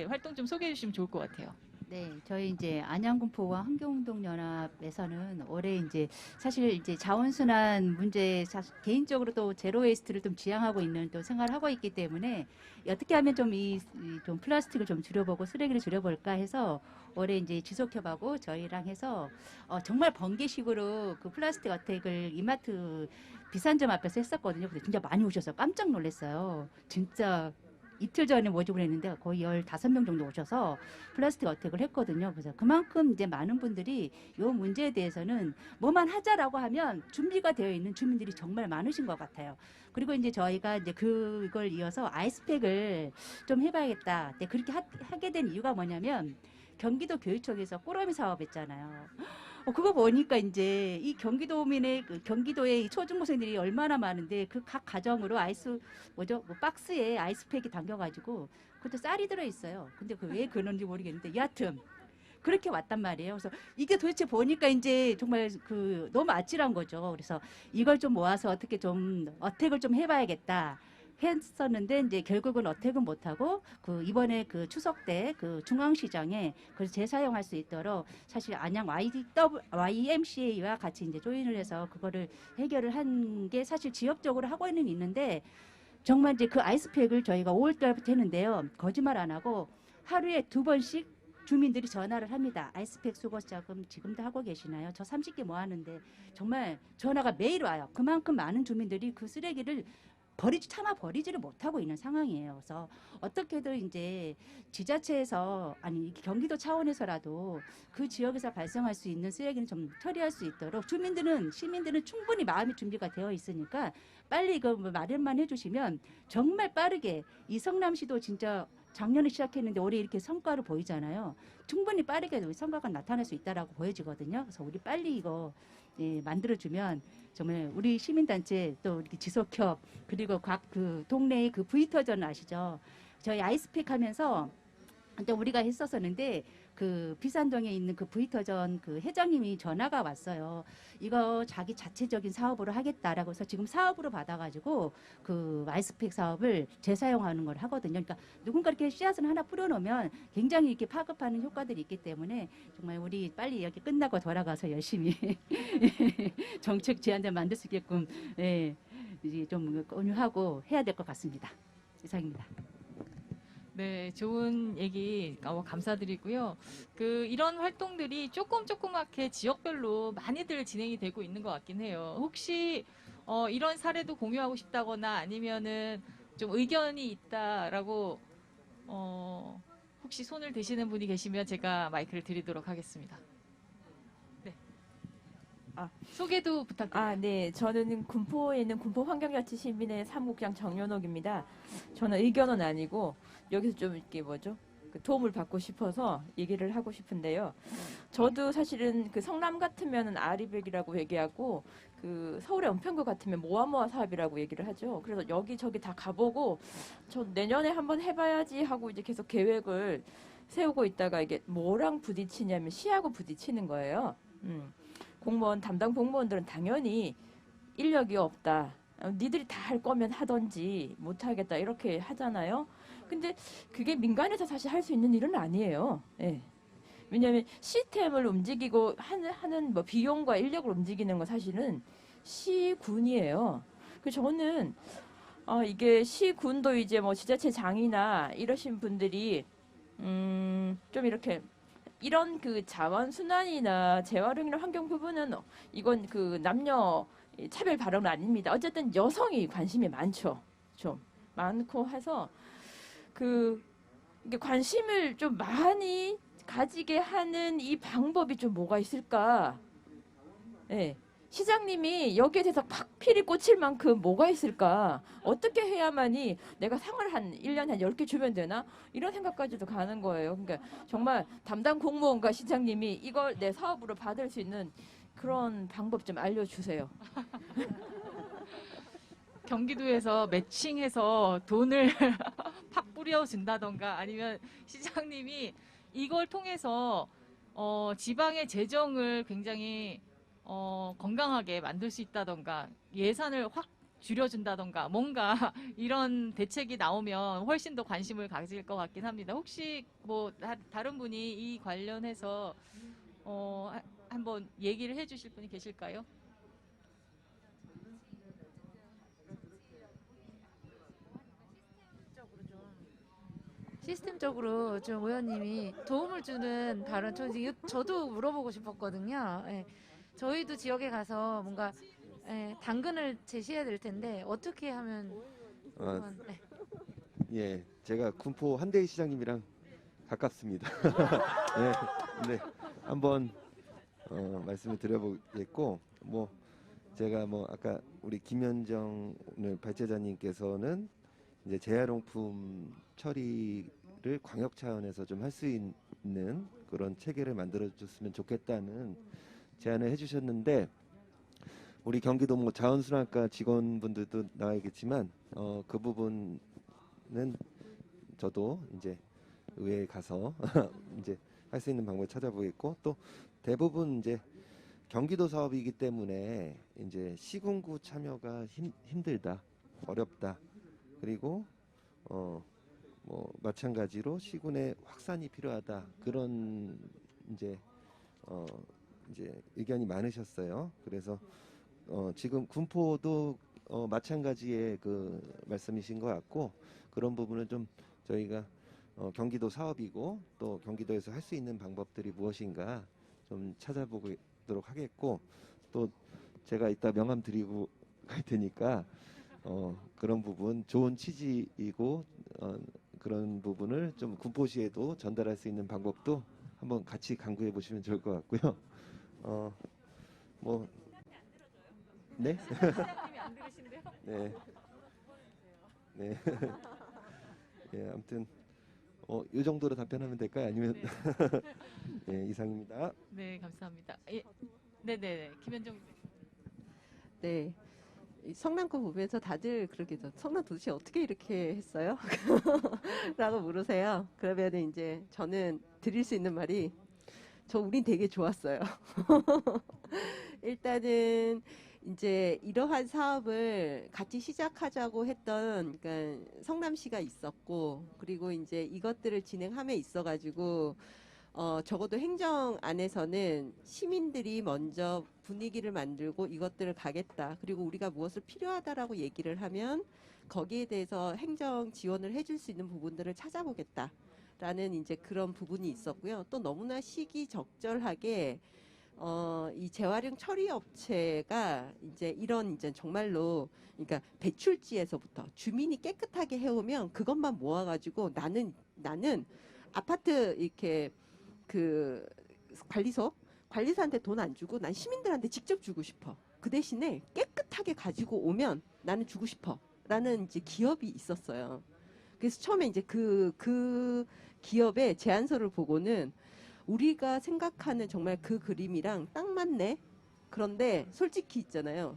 활동 좀 소개해 주시면 좋을 것 같아요. 네, 저희 이제 안양군포와 환경운동연합에서는 올해 이제 사실 이제 자원순환 문제 개인적으로 또 제로웨이스트를 좀 지향하고 있는 또 생활을 하고 있기 때문에 어떻게 하면 좀 좀 플라스틱을 좀 줄여보고 쓰레기를 줄여볼까 해서 올해 이제 지속협하고 저희랑 해서 정말 번개식으로 그 플라스틱 어택을 이마트 비산점 앞에서 했었거든요. 근데 진짜 많이 오셔서 깜짝 놀랐어요. 진짜 이틀 전에 모집을 했는데 거의 15명 정도 오셔서 플라스틱 어택을 했거든요. 그래서 그만큼 이제 많은 분들이 이 문제에 대해서는 뭐만 하자라고 하면 준비가 되어 있는 주민들이 정말 많으신 것 같아요. 그리고 이제 저희가 이제 그걸 이어서 아이스팩을 좀 해봐야겠다. 근데 그렇게 하게 된 이유가 뭐냐면 경기도 교육청에서 꾸러미 사업 했잖아요. 그거 보니까 이제 이 경기도민의 경기도의 초중고생들이 얼마나 많은데 그 각 가정으로 박스에 아이스팩이 담겨가지고 그것도 쌀이 들어있어요. 근데 그 왜 그런지 모르겠는데 여하튼 그렇게 왔단 말이에요. 그래서 이게 도대체 보니까 이제 정말 너무 아찔한 거죠. 그래서 이걸 좀 모아서 어떻게 좀 어택을 좀 해봐야겠다. 했었는데 이제 결국은 어택은 못하고 이번에 추석 때 중앙시장에 그걸 재사용할 수 있도록 사실 안양 YMCA와 같이 이제 조인을 해서 그거를 해결을 한 게 사실 지역적으로 하고는 있는데 정말 이제 그 아이스팩을 저희가 5월달부터 했는데요. 거짓말 안 하고 하루에 2번씩 주민들이 전화를 합니다. 아이스팩 수거 자금 지금도 하고 계시나요? 저 30개 모았는데 정말 전화가 매일 와요. 그만큼 많은 주민들이 그 쓰레기를 차마 버리지를 못하고 있는 상황이에요. 그래서 어떻게든 이제 지자체에서 아니 경기도 차원에서라도 그 지역에서 발생할 수 있는 쓰레기는 좀 처리할 수 있도록 시민들은 충분히 마음의 준비가 되어 있으니까 빨리 이거 마련만 해주시면 정말 빠르게 이 성남시도 진짜 작년에 시작했는데 올해 이렇게 성과를 보이잖아요. 충분히 빠르게 성과가 나타날 수 있다라고 보여지거든요. 그래서 우리 빨리 이거 만들어주면 정말 우리 시민단체 또 이렇게 지속협 그리고 각 동네의 V터전 아시죠? 저희 아이스팩 하면서 근데 우리가 했었었는데 비산동에 있는 V터전 회장님이 전화가 왔어요. 이거 자기 자체적인 사업으로 하겠다라고 해서 지금 사업으로 받아가지고 아이스팩 사업을 재사용하는 걸 하거든요. 그러니까 누군가 이렇게 씨앗을 하나 뿌려놓으면 굉장히 이렇게 파급하는 효과들이 있기 때문에 정말 우리 빨리 여기 끝나고 돌아가서 열심히 정책 제안을 만들 수 있게끔 이제 좀 권유하고 해야 될 것 같습니다. 이상입니다. 네, 좋은 얘기 감사드리고요. 이런 활동들이 조그맣게 지역별로 많이들 진행이 되고 있는 것 같긴 해요. 혹시 이런 사례도 공유하고 싶다거나 아니면은 좀 의견이 있다라고 혹시 손을 드시는 분이 계시면 제가 마이크를 드리도록 하겠습니다. 네. 소개도 부탁드립니다. 네. 저는 군포에 있는 군포환경자치 시민의 사무국장 정연옥입니다. 저는 의견은 아니고 여기서 좀 이렇게 도움을 받고 싶어서 얘기를 하고 싶은데요. 저도 사실은 성남 같으면 아리백이라고 얘기하고 서울의 은평구 같으면 모아모아 사업이라고 얘기를 하죠. 그래서 여기저기 다 가보고 저 내년에 한번 해봐야지 하고 이제 계속 계획을 세우고 있다가 이게 뭐랑 부딪히냐면 시하고 부딪히는 거예요. 담당 공무원들은 당연히 인력이 없다. 니들이 다 할 거면 하던지 못하겠다 이렇게 하잖아요. 근데 그게 민간에서 사실 할 수 있는 일은 아니에요. 왜냐하면 시스템을 움직이고 하는 비용과 인력을 움직이는 건 사실은 시군이에요. 그래서 저는 이게 시군도 이제 지자체장이나 이러신 분들이 좀 이렇게 이런 자원 순환이나 재활용이나 환경 부분은 이건 남녀 차별 발언은 아닙니다. 어쨌든 여성이 관심이 많죠. 좀 많고 해서 이게 관심을 좀 많이 가지게 하는 이 방법이 좀 뭐가 있을까? 시장님이 여기에 대해서 팍필이 꽂힐 만큼 뭐가 있을까? 어떻게 해야만이 내가 상을 한 1년에 한 10개 주면 되나? 이런 생각까지도 가는 거예요. 그러니까 정말 담당 공무원과 시장님이 이걸 내 사업으로 받을 수 있는 그런 방법 좀 알려주세요. 경기도에서 매칭해서 돈을 팍 뿌려준다던가 아니면 시장님이 이걸 통해서 지방의 재정을 굉장히 건강하게 만들 수 있다던가 예산을 확 줄여준다던가 뭔가 이런 대책이 나오면 훨씬 더 관심을 가질 것 같긴 합니다. 혹시 뭐 다른 분이 이 관련해서 한번 얘기를 해주실 분이 계실까요? 시스템적으로 좀 의원님이 도움을 주는 발언, 저도 물어보고 싶었거든요. 예. 저희도 지역에 가서 뭔가 당근을 제시해야 될 텐데 어떻게 하면 네. 예, 제가 군포 한대희 시장님이랑 가깝습니다. 네, 한번 말씀을 드려보겠고, 뭐 제가 뭐 아까 우리 김현정 오늘 발제자님께서는 이제 재활용품 처리를 광역 차원에서 좀 할 수 있는 그런 체계를 만들어줬으면 좋겠다는 제안을 해주셨는데, 우리 경기도 뭐 자원순환과 직원분들도 나와있겠지만 그 부분은 저도 이제 의회에 가서 이제 할 수 있는 방법을 찾아보겠고, 또 대부분 이제 경기도 사업이기 때문에 이제 시군구 참여가 힘들다, 어렵다. 그리고 뭐 마찬가지로 시군의 확산이 필요하다, 그런 이제 의견이 많으셨어요. 그래서 지금 군포도 마찬가지의 그 말씀이신 것 같고, 그런 부분은 좀 저희가 경기도 사업이고 또 경기도에서 할 수 있는 방법들이 무엇인가 좀 찾아보도록 하겠고, 또 제가 이따 명함 드리고 갈 테니까 그런 부분 좋은 취지이고 그런 부분을 좀 군포시에도 전달할 수 있는 방법도 한번 같이 강구해 보시면 좋을 것 같고요. 뭐 네? 네. 네. 예, 아무튼 이 정도로 답변하면 될까요? 아니면 네, 이상입니다. 네, 감사합니다. 예, 네네네, 김현정. 네. 이 성남구 보면서 다들 그렇게 성남 도대체 어떻게 이렇게 했어요? 라고 물으세요. 그러면 이제 저는 드릴 수 있는 말이, 우린 되게 좋았어요. 일단은 이제 이러한 사업을 같이 시작하자고 했던 그러니까 성남시가 있었고, 그리고 이제 이것들을 진행함에 있어가지고 적어도 행정 안에서는 시민들이 먼저 분위기를 만들고 이것들을 가겠다, 그리고 우리가 무엇을 필요하다라고 얘기를 하면 거기에 대해서 행정 지원을 해줄 수 있는 부분들을 찾아보겠다라는 이제 그런 부분이 있었고요. 또 너무나 시기적절하게 이 재활용 처리 업체가 이제 이런 이제 정말로, 그러니까 배출지에서부터 주민이 깨끗하게 해오면 그것만 모아가지고 나는 아파트 이렇게 그 관리사한테 돈 안 주고 난 시민들한테 직접 주고 싶어. 그 대신에 깨끗하게 가지고 오면 나는 주고 싶어. 라는 이제 기업이 있었어요. 그래서 처음에 이제 그 기업의 제안서를 보고는 우리가 생각하는 정말 그 그림이랑 딱 맞네. 그런데 솔직히 있잖아요.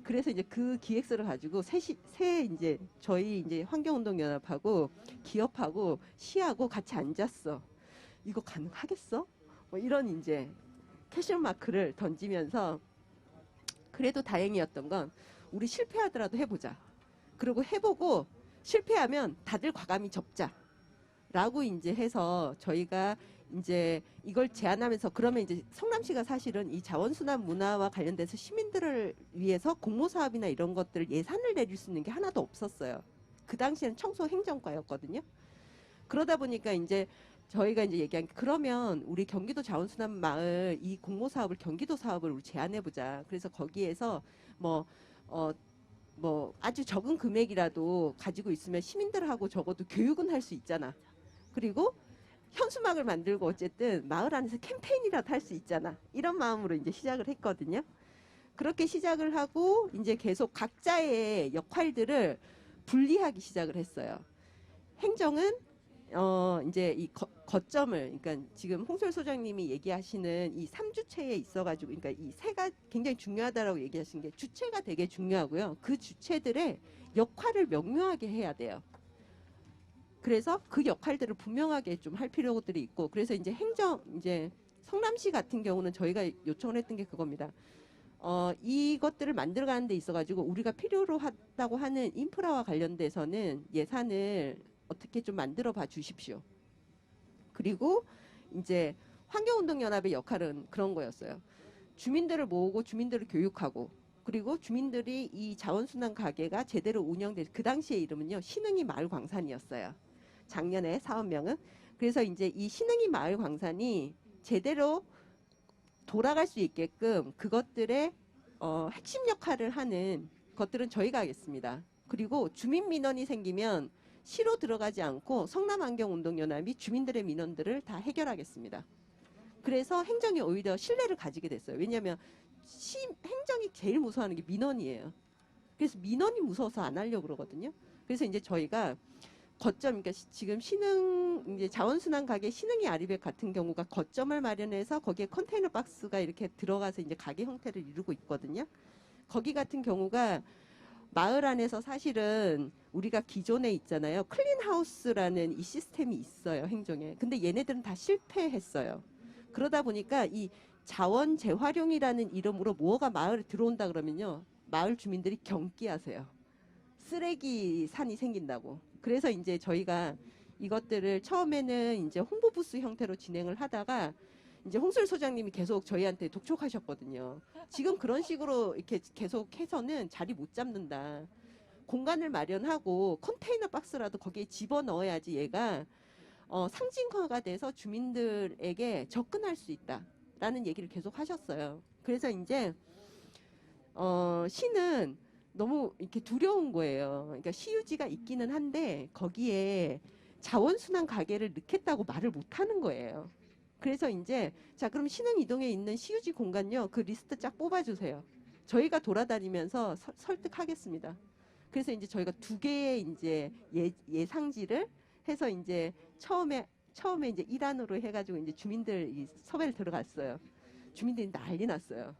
그래서 이제 그 기획서를 가지고 새 이제 저희 이제 환경운동연합하고 기업하고 시하고 같이 앉았어. 이거 가능하겠어? 뭐 이런 이제 캐션 마크를 던지면서, 그래도 다행이었던 건 우리 실패하더라도 해보자. 그리고 해보고 실패하면 다들 과감히 접자라고 이제 해서 저희가 이제 이걸 제안하면서, 그러면 이제 성남시가 사실은 이 자원순환 문화와 관련돼서 시민들을 위해서 공모사업이나 이런 것들을 예산을 내릴 수 있는 게 하나도 없었어요. 그 당시에는 청소행정과였거든요. 그러다 보니까 이제 저희가 이제 얘기한 게, 그러면 우리 경기도 자원순환 마을 이 공모사업을 경기도 사업을 우리 제안해보자. 그래서 거기에서 뭐 아주 적은 금액이라도 가지고 있으면 시민들하고 적어도 교육은 할 수 있잖아. 그리고 현수막을 만들고 어쨌든 마을 안에서 캠페인이라도 할 수 있잖아. 이런 마음으로 이제 시작을 했거든요. 그렇게 시작을 하고 이제 계속 각자의 역할들을 분리하기 시작을 했어요. 행정은 이제 이 거점을, 그러니까 지금 홍솔 소장님이 얘기하시는 이 3주체에 있어가지고, 그러니까 이 새가 굉장히 중요하다라고 얘기하신 게 주체가 되게 중요하고요. 그 주체들의 역할을 명료하게 해야 돼요. 그래서 그 역할들을 분명하게 좀 할 필요들이 있고, 그래서 이제 이제 성남시 같은 경우는 저희가 요청을 했던 게 그겁니다. 이것들을 만들어가는 데 있어가지고 우리가 필요로 하다고 하는 인프라와 관련돼서는 예산을 어떻게 좀 만들어 봐 주십시오. 그리고 이제 환경운동연합의 역할은 그런 거였어요. 주민들을 모으고 주민들을 교육하고, 그리고 주민들이 이 자원순환 가게가 제대로 운영될, 그 당시의 이름은요 신흥이 마을광산이었어요. 작년에 사업명은. 그래서 이제 이 신흥이 마을광산이 제대로 돌아갈 수 있게끔 그것들의 핵심 역할을 하는 것들은 저희가 하겠습니다. 그리고 주민 민원이 생기면 시로 들어가지 않고 성남환경운동연합이 주민들의 민원들을 다 해결하겠습니다. 그래서 행정이 오히려 신뢰를 가지게 됐어요. 왜냐하면 행정이 제일 무서워하는 게 민원이에요. 그래서 민원이 무서워서 안 하려고 그러거든요. 그래서 이제 저희가 거점, 그러니까 지금 이제 자원순환 가게 신흥이 아리백 같은 경우가 거점을 마련해서 거기에 컨테이너 박스가 이렇게 들어가서 이제 가게 형태를 이루고 있거든요. 거기 같은 경우가 마을 안에서 사실은 우리가 기존에 있잖아요. 클린하우스라는 이 시스템이 있어요, 행정에. 근데 얘네들은 다 실패했어요. 그러다 보니까 이 자원 재활용이라는 이름으로 뭐가 마을에 들어온다 그러면요, 마을 주민들이 경기하세요. 쓰레기 산이 생긴다고. 그래서 이제 저희가 이것들을 처음에는 이제 홍보 부스 형태로 진행을 하다가 이제 홍솔 소장님이 계속 저희한테 독촉하셨거든요. 지금 그런 식으로 이렇게 계속 해서는 자리 못 잡는다. 공간을 마련하고 컨테이너 박스라도 거기에 집어넣어야지 얘가 상징화가 돼서 주민들에게 접근할 수 있다라는 얘기를 계속 하셨어요. 그래서 이제 시는 너무 이렇게 두려운 거예요. 그러니까 시유지가 있기는 한데 거기에 자원순환 가게를 넣겠다고 말을 못 하는 거예요. 그래서 이제 자, 그럼 신흥이동에 있는 시유지 공간요, 그 리스트 쫙 뽑아주세요. 저희가 돌아다니면서 설득하겠습니다. 그래서 이제 저희가 2개의 이제 예상지를 해서 이제 처음에 이제 일환으로 해가지고 이제 주민들 이 섭외를 들어갔어요. 주민들이 난리 났어요.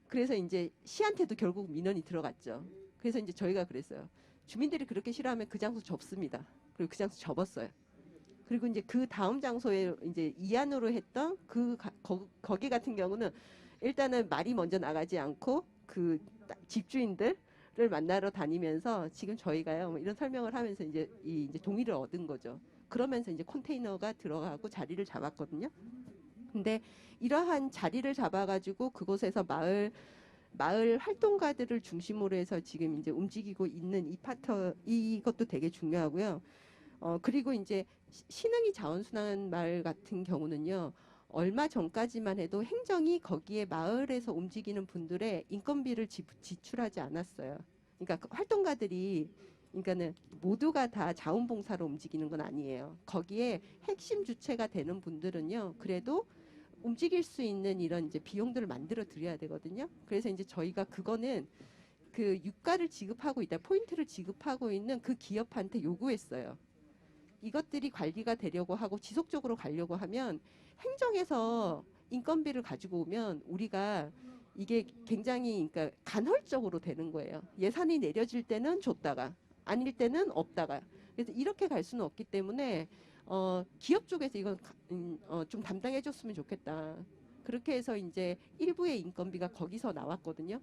그래서 이제 시한테도 결국 민원이 들어갔죠. 그래서 이제 저희가 그랬어요. 주민들이 그렇게 싫어하면 그 장소 접습니다. 그리고 그 장소 접었어요. 그리고 이제 그 다음 장소에 이제 이안으로 했던 거기 같은 경우는 일단은 말이 먼저 나가지 않고 그 집주인들을 만나러 다니면서 지금 저희가요 뭐 이런 설명을 하면서 이제 이제 동의를 얻은 거죠. 그러면서 이제 컨테이너가 들어가고 자리를 잡았거든요. 근데 이러한 자리를 잡아가지고 그곳에서 마을 활동가들을 중심으로 해서 지금 이제 움직이고 있는 이것도 되게 중요하고요. 그리고 이제 신흥이 자원순환 마을 같은 경우는요, 얼마 전까지만 해도 행정이 거기에 마을에서 움직이는 분들의 인건비를 지출하지 않았어요. 그러니까 그 활동가들이, 그러니까는 모두가 다 자원봉사로 움직이는 건 아니에요. 거기에 핵심 주체가 되는 분들은요, 그래도 움직일 수 있는 이런 이제 비용들을 만들어 드려야 되거든요. 그래서 이제 저희가 그거는 그 유가를 지급하고 있다, 포인트를 지급하고 있는 그 기업한테 요구했어요. 이것들이 관리가 되려고 하고 지속적으로 가려고 하면 행정에서 인건비를 가지고 오면 우리가 이게 굉장히 그러니까 간헐적으로 되는 거예요. 예산이 내려질 때는 줬다가 아닐 때는 없다가. 그래서 이렇게 갈 수는 없기 때문에 기업 쪽에서 이건 좀 담당해 줬으면 좋겠다. 그렇게 해서 이제 일부의 인건비가 거기서 나왔거든요.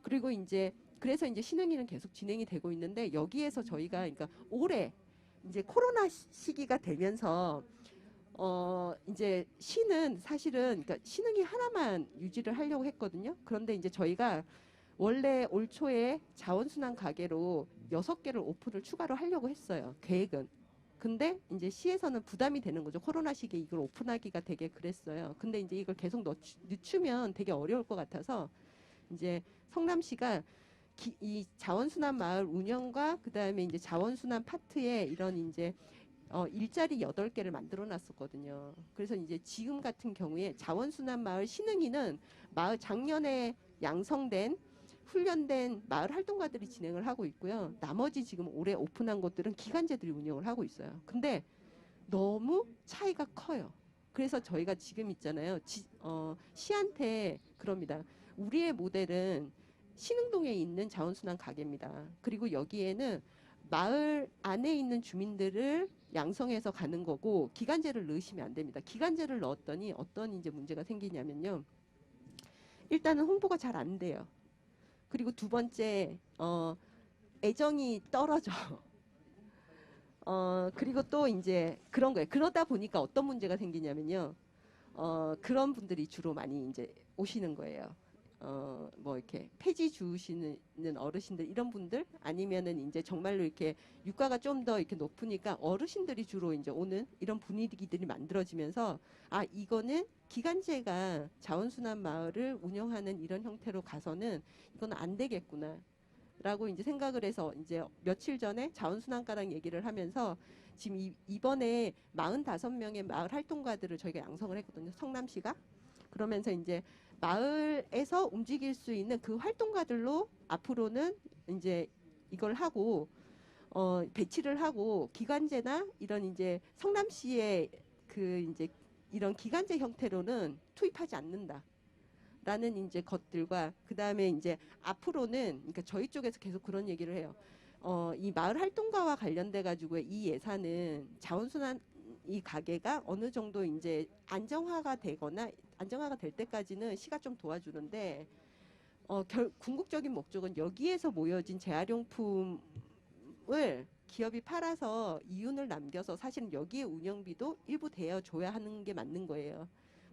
그리고 이제 그래서 이제 신흥이는 계속 진행이 되고 있는데, 여기에서 저희가 그러니까 올해 이제 코로나 시기가 되면서 이제 시는 사실은 그러니까 신흥이 하나만 유지를 하려고 했거든요. 그런데 이제 저희가 원래 올 초에 자원순환 가게로 6개를 오픈을 추가로 하려고 했어요, 계획은. 근데 이제 시에서는 부담이 되는 거죠. 코로나 시기에 이걸 오픈하기가 되게 그랬어요. 근데 이제 이걸 계속 늦추면 되게 어려울 것 같아서 이제 성남시가 이 자원순환 마을 운영과 그다음에 이제 자원순환 파트에 이런 이제 일자리 8개를 만들어 놨었거든요. 그래서 이제 지금 같은 경우에 자원순환 마을 신흥이는 작년에 양성된 훈련된 마을 활동가들이 진행을 하고 있고요. 나머지 지금 올해 오픈한 곳들은 기관제들이 운영을 하고 있어요. 근데 너무 차이가 커요. 그래서 저희가 지금 있잖아요. 시한테 그럽니다. 우리의 모델은 신흥동에 있는 자원순환 가게입니다. 그리고 여기에는 마을 안에 있는 주민들을 양성해서 가는 거고 기간제를 넣으시면 안 됩니다. 기간제를 넣었더니 어떤 이제 문제가 생기냐면요. 일단은 홍보가 잘 안 돼요. 그리고 두 번째 애정이 떨어져. 그리고 또 이제 그런 거예요. 그러다 보니까 어떤 문제가 생기냐면요. 그런 분들이 주로 많이 이제 오시는 거예요. 뭐 이렇게 폐지 주우시는 어르신들 이런 분들 아니면은 이제 정말로 이렇게 유가가 좀 더 이렇게 높으니까 어르신들이 주로 이제 오는 이런 분위기들이 만들어지면서 아 이거는 기간제가 자원순환 마을을 운영하는 이런 형태로 가서는 이건 안 되겠구나. 라고 이제 생각을 해서 이제 며칠 전에 자원순환가랑 얘기를 하면서 지금 이번에 45명의 마을 활동가들을 저희가 양성을 했거든요. 성남시가. 그러면서 이제 마을에서 움직일 수 있는 그 활동가들로 앞으로는 이제 이걸 하고 배치를 하고 기간제나 이런 이제 성남시의 그 이제 이런 기간제 형태로는 투입하지 않는다. 라는 이제 것들과 그 다음에 이제 앞으로는 그러니까 저희 쪽에서 계속 그런 얘기를 해요. 이 마을 활동가와 관련돼 가지고 이 예산은 자원순환 이 가게가 어느 정도 이제 안정화가 되거나 안정화가 될 때까지는 시가 좀 도와주는데 궁극적인 목적은 여기에서 모여진 재활용품을 기업이 팔아서 이윤을 남겨서 사실은 여기에 운영비도 일부 대여줘야 하는 게 맞는 거예요.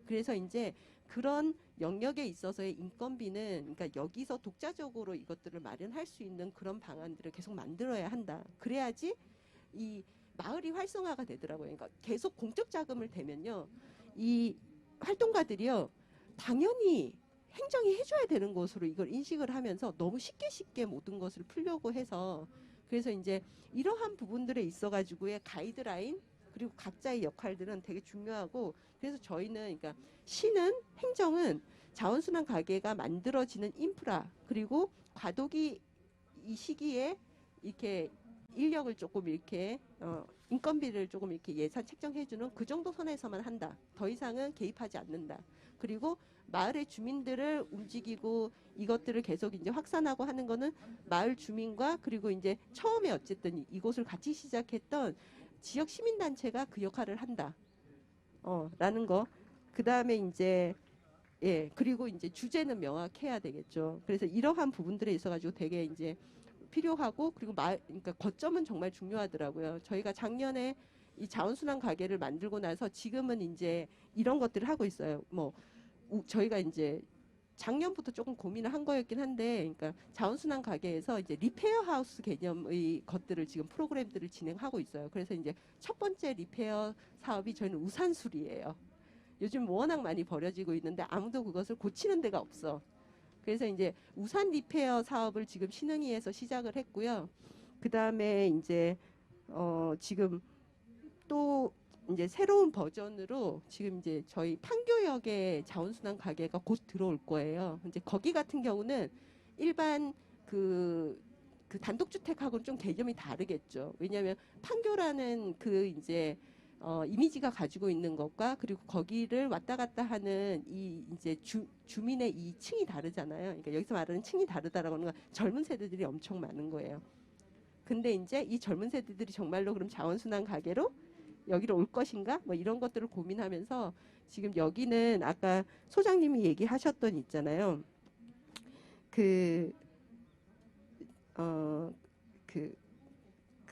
그래서 이제 그런 영역에 있어서의 인건비는 그러니까 여기서 독자적으로 이것들을 마련할 수 있는 그런 방안들을 계속 만들어야 한다. 그래야지 이 마을이 활성화가 되더라고요. 그러니까 계속 공적 자금을 대면요. 이 활동가들이요. 당연히 행정이 해줘야 되는 것으로 이걸 인식을 하면서 너무 쉽게 모든 것을 풀려고 해서 그래서 이제 이러한 부분들에 있어가지고의 가이드라인 그리고 각자의 역할들은 되게 중요하고 그래서 저희는 그러니까 시는 행정은 자원순환 가게가 만들어지는 인프라 그리고 과도기 이 시기에 이렇게 인력을 조금 이렇게 인건비를 조금 이렇게 예산 책정해주는 그 정도 선에서만 한다. 더 이상은 개입하지 않는다. 그리고 마을의 주민들을 움직이고 이것들을 계속 이제 확산하고 하는 거는 마을 주민과 그리고 이제 처음에 어쨌든 이곳을 같이 시작했던 지역 시민단체가 그 역할을 한다. 라는 거. 그 다음에 이제 그리고 이제 주제는 명확해야 되겠죠. 그래서 이러한 부분들에 있어가지고 되게 이제 필요하고 그리고 그러니까 거점은 정말 중요하더라고요. 저희가 작년에 이 자원순환 가게를 만들고 나서 지금은 이제 이런 것들을 하고 있어요. 뭐 저희가 이제 작년부터 조금 고민을 한 거였긴 한데, 그러니까 자원순환 가게에서 이제 리페어 하우스 개념의 것들을 지금 프로그램들을 진행하고 있어요. 그래서 이제 첫 번째 리페어 사업이 저희는 우산술이에요. 요즘 워낙 많이 버려지고 있는데 아무도 그것을 고치는 데가 없어. 그래서 이제 우산 리페어 사업을 지금 신흥이에서 시작을 했고요. 그 다음에 이제 지금 또 이제 새로운 버전으로 지금 이제 저희 판교역에 자원순환 가게가 곧 들어올 거예요. 이제 거기 같은 경우는 일반 그 단독주택하고는 좀 개념이 다르겠죠. 왜냐하면 판교라는 그 이제 이미지가 가지고 있는 것과 그리고 거기를 왔다 갔다 하는 이 이제 주민의 이 층이 다르잖아요. 그러니까 여기서 말하는 층이 다르다라고 하는 건 젊은 세대들이 엄청 많은 거예요. 근데 이제 이 젊은 세대들이 정말로 그럼 자원순환 가게로 여기로 올 것인가? 뭐 이런 것들을 고민하면서 지금 여기는 아까 소장님이 얘기하셨던 있잖아요. 그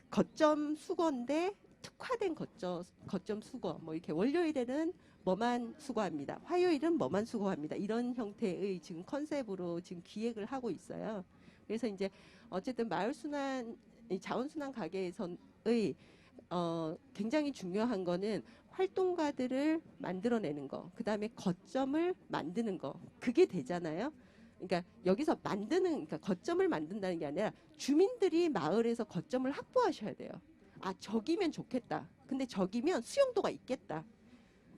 거점 수거인데 특화된 거점 수거. 뭐 이렇게 월요일에는 뭐만 수거합니다. 화요일은 뭐만 수거합니다. 이런 형태의 지금 컨셉으로 지금 기획을 하고 있어요. 그래서 이제 어쨌든 마을순환, 자원순환 가게에서의 굉장히 중요한 거는 활동가들을 만들어내는 거, 그 다음에 거점을 만드는 거, 그게 되잖아요. 그러니까 여기서 그러니까 거점을 만든다는 게 아니라 주민들이 마을에서 거점을 확보하셔야 돼요. 아, 저기면 좋겠다. 근데 저기면 수용도가 있겠다.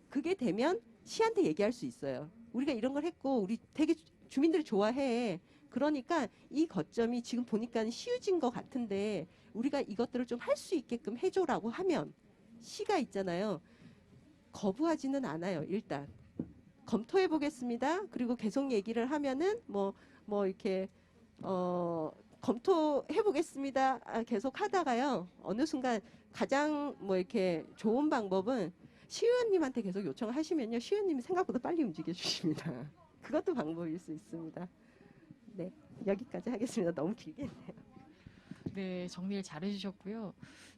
그게 되면 시한테 얘기할 수 있어요. 우리가 이런 걸 했고 우리 되게 주민들이 좋아해. 그러니까 이 거점이 지금 보니까 쉬워진 것 같은데 우리가 이것들을 좀 할 수 있게끔 해줘라고 하면 시가 있잖아요. 거부하지는 않아요. 일단 검토해 보겠습니다. 그리고 계속 얘기를 하면은 뭐 이렇게 검토해 보겠습니다. 계속 하다가요. 어느 순간 가장 뭐 이렇게 좋은 방법은 시의원님한테 계속 요청하시면요. 시의원님이 생각보다 빨리 움직여 주십니다. 그것도 방법일 수 있습니다. 네, 여기까지 하겠습니다. 너무 길게 했네요. 네, 정리를 잘 해주셨고요.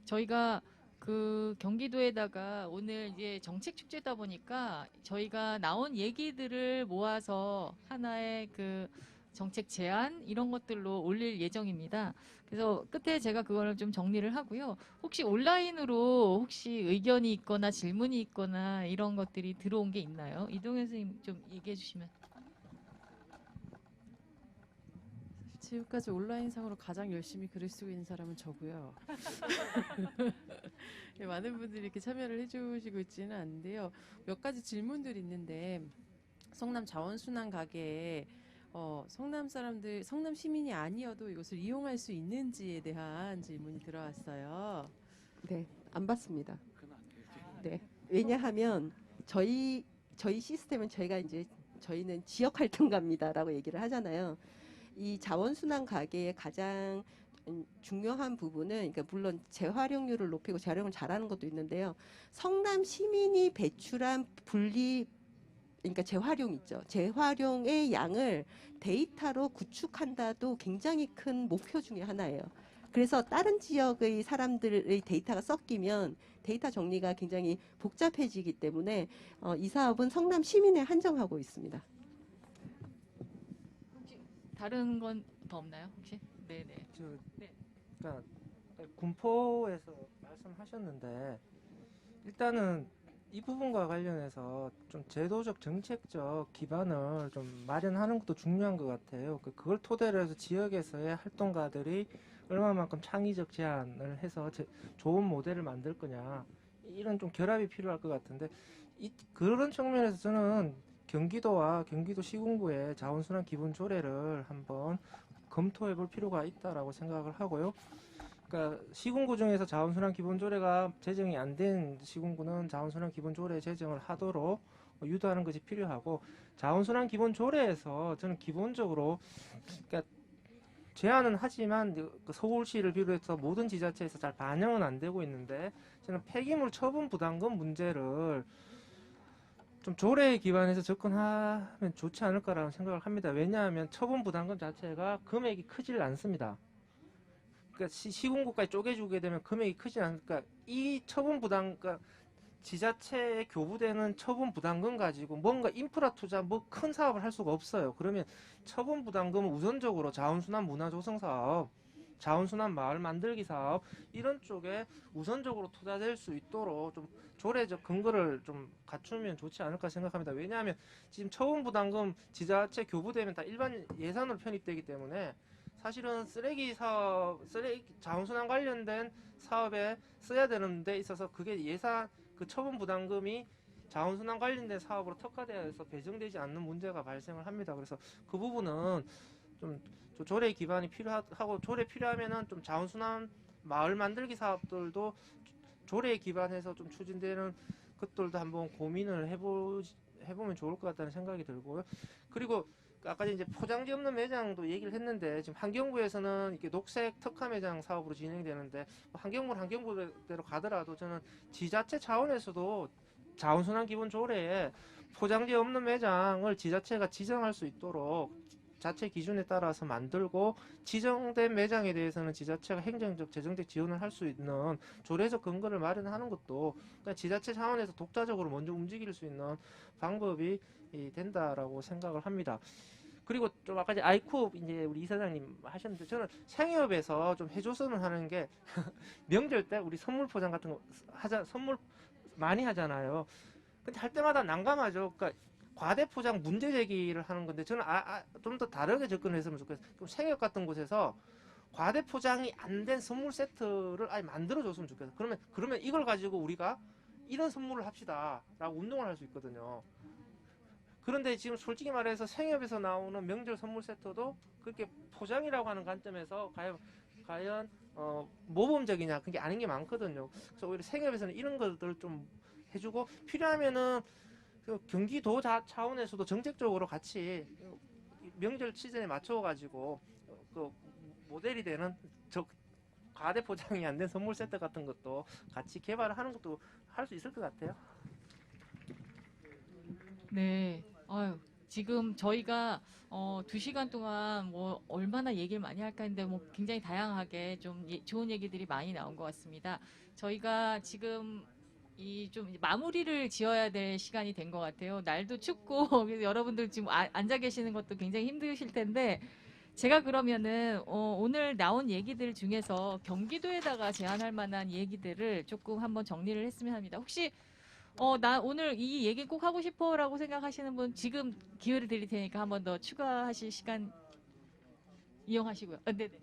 저희가 그 경기도에다가 오늘 이제 정책 축제다 보니까 저희가 나온 얘기들을 모아서 하나의 그 정책 제안 이런 것들로 올릴 예정입니다. 그래서 끝에 제가 그거를 좀 정리를 하고요. 혹시 온라인으로 혹시 의견이 있거나 질문이 있거나 이런 것들이 들어온 게 있나요? 이동현 선생님 좀 얘기해 주시면. 지금까지 온라인상으로 가장 열심히 글을 쓰고 있는 사람은 저고요. 예, 많은 분들이 이렇게 참여를 해주시고 있지는 않은데요. 몇 가지 질문들이 있는데 성남 자원순환 가게에 성남 사람들, 성남 시민이 아니어도 이것을 이용할 수 있는지에 대한 질문이 들어왔어요. 네, 안 받습니다. 네, 왜냐하면 저희 시스템은 저희는 지역 활동가입니다라고 얘기를 하잖아요. 이 자원순환 가게의 가장 중요한 부분은 그러니까 물론 재활용률을 높이고 재활용을 잘하는 것도 있는데요. 성남 시민이 배출한 그러니까 재활용 있죠. 재활용의 양을 데이터로 구축한다도 굉장히 큰 목표 중에 하나예요. 그래서 다른 지역의 사람들의 데이터가 섞이면 데이터 정리가 굉장히 복잡해지기 때문에 이 사업은 성남 시민에 한정하고 있습니다. 다른 건 더 없나요, 혹시? 네네. 그러니까 군포에서 말씀하셨는데 일단은 이 부분과 관련해서 좀 제도적 정책적 기반을 좀 마련하는 것도 중요한 것 같아요. 그걸 토대로 해서 지역에서의 활동가들이 얼마만큼 창의적 제안을 해서 좋은 모델을 만들 거냐 이런 좀 결합이 필요할 것 같은데 그런 측면에서 저는 경기도와 경기도 시군구의 자원순환 기본 조례를 한번 검토해 볼 필요가 있다라고 생각을 하고요. 그러니까 시군구 중에서 자원순환 기본 조례가 제정이 안 된 시군구는 자원순환 기본 조례 제정을 하도록 유도하는 것이 필요하고 자원순환 기본 조례에서 저는 기본적으로 그러니까 제안은 하지만 서울시를 비롯해서 모든 지자체에서 잘 반영은 안 되고 있는데 저는 폐기물 처분 부담금 문제를 좀 조례에 기반해서 접근하면 좋지 않을까라는 생각을 합니다. 왜냐하면 처분 부담금 자체가 금액이 크질 않습니다. 그러니까 시군구까지 쪼개주게 되면 금액이 크지 않으니까 이 처분 부담, 그러니까 지자체에 교부되는 처분 부담금 가지고 뭔가 인프라 투자, 뭐 큰 사업을 할 수가 없어요. 그러면 처분 부담금은 우선적으로 자원순환 문화조성 사업, 자원순환 마을 만들기 사업 이런 쪽에 우선적으로 투자될 수 있도록 좀 조례적 근거를 좀 갖추면 좋지 않을까 생각합니다. 왜냐하면 지금 처분 부담금 지자체 교부되면 다 일반 예산으로 편입되기 때문에 사실은 쓰레기 사업, 자원순환 관련된 사업에 써야 되는 데 있어서 그게 예산, 그 처분 부담금이 자원순환 관련된 사업으로 특화되어서 배정되지 않는 문제가 발생을 합니다. 그래서 그 부분은 좀 조례 기반이 필요하고 조례 필요하면은 좀 자원순환 마을 만들기 사업들도 조례에 기반해서 좀 추진되는 것들도 한번 고민을 해보면 좋을 것 같다는 생각이 들고요. 그리고 아까 이제 포장지 없는 매장도 얘기를 했는데 지금 환경부에서는 이렇게 녹색 특화 매장 사업으로 진행되는데 환경부대로 가더라도 저는 지자체 차원에서도 자원순환 기본 조례에 포장지 없는 매장을 지자체가 지정할 수 있도록 자체 기준에 따라서 만들고 지정된 매장에 대해서는 지자체가 행정적, 재정적 지원을 할 수 있는 조례적 근거를 마련하는 것도 그러니까 지자체 차원에서 독자적으로 먼저 움직일 수 있는 방법이 된다라고 생각을 합니다. 그리고 좀 아까 이제 아이쿱 이제 우리 이사장님 하셨는데 저는 생협에서 좀 해줬으면 하는 게 명절 때 우리 선물 포장 같은 거 선물 많이 하잖아요. 근데 할 때마다 난감하죠. 그러니까 과대 포장 문제 제기를 하는 건데 저는 좀 더 다르게 접근했으면 좋겠어요. 그럼 생협 같은 곳에서 과대 포장이 안 된 선물 세트를 아예 만들어 줬으면 좋겠어요. 그러면 이걸 가지고 우리가 이런 선물을 합시다라고 운동을 할 수 있거든요. 그런데 지금 솔직히 말해서 생협에서 나오는 명절 선물 세트도 그렇게 포장이라고 하는 관점에서 과연 모범적이냐, 그게 아닌 게 많거든요. 그래서 오히려 생협에서는 이런 것들 좀 해주고, 필요하면은 그 경기도 차원에서도 정책적으로 같이 명절 시즌에 맞춰가지고 그 모델이 되는 과대 포장이 안 된 선물 세트 같은 것도 같이 개발을 하는 것도 할 수 있을 것 같아요. 네. 아유, 지금 저희가 2시간 동안 뭐 얼마나 얘기를 많이 할까 했는데 뭐 굉장히 다양하게 좀 좋은 얘기들이 많이 나온 것 같습니다. 저희가 지금 좀 마무리를 지어야 될 시간이 된 것 같아요. 날도 춥고 그래서 여러분들 지금 앉아 계시는 것도 굉장히 힘드실 텐데, 제가 그러면은 오늘 나온 얘기들 중에서 경기도에다가 제안할 만한 얘기들을 조금 한번 정리를 했으면 합니다. 혹시 나 오늘 이 얘기 꼭 하고 싶어라고 생각하시는 분 지금 기회를 드릴 테니까 한 번 더 추가하실 시간 이용하시고요. 네네.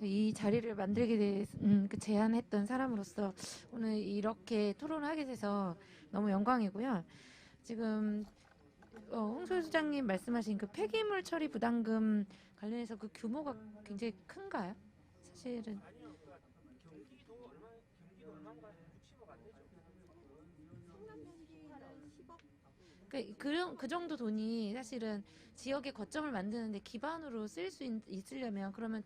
이 자리를 만들게 된 그 제안했던 사람으로서 오늘 이렇게 토론을 하게 돼서 너무 영광이고요. 지금 홍소희 소장님 말씀하신 그 폐기물 처리 부담금 관련해서 그 규모가 굉장히 큰가요? 사실은 그 정도 돈이 사실은 지역의 거점을 만드는데 기반으로 쓸 수 있으려면 그러면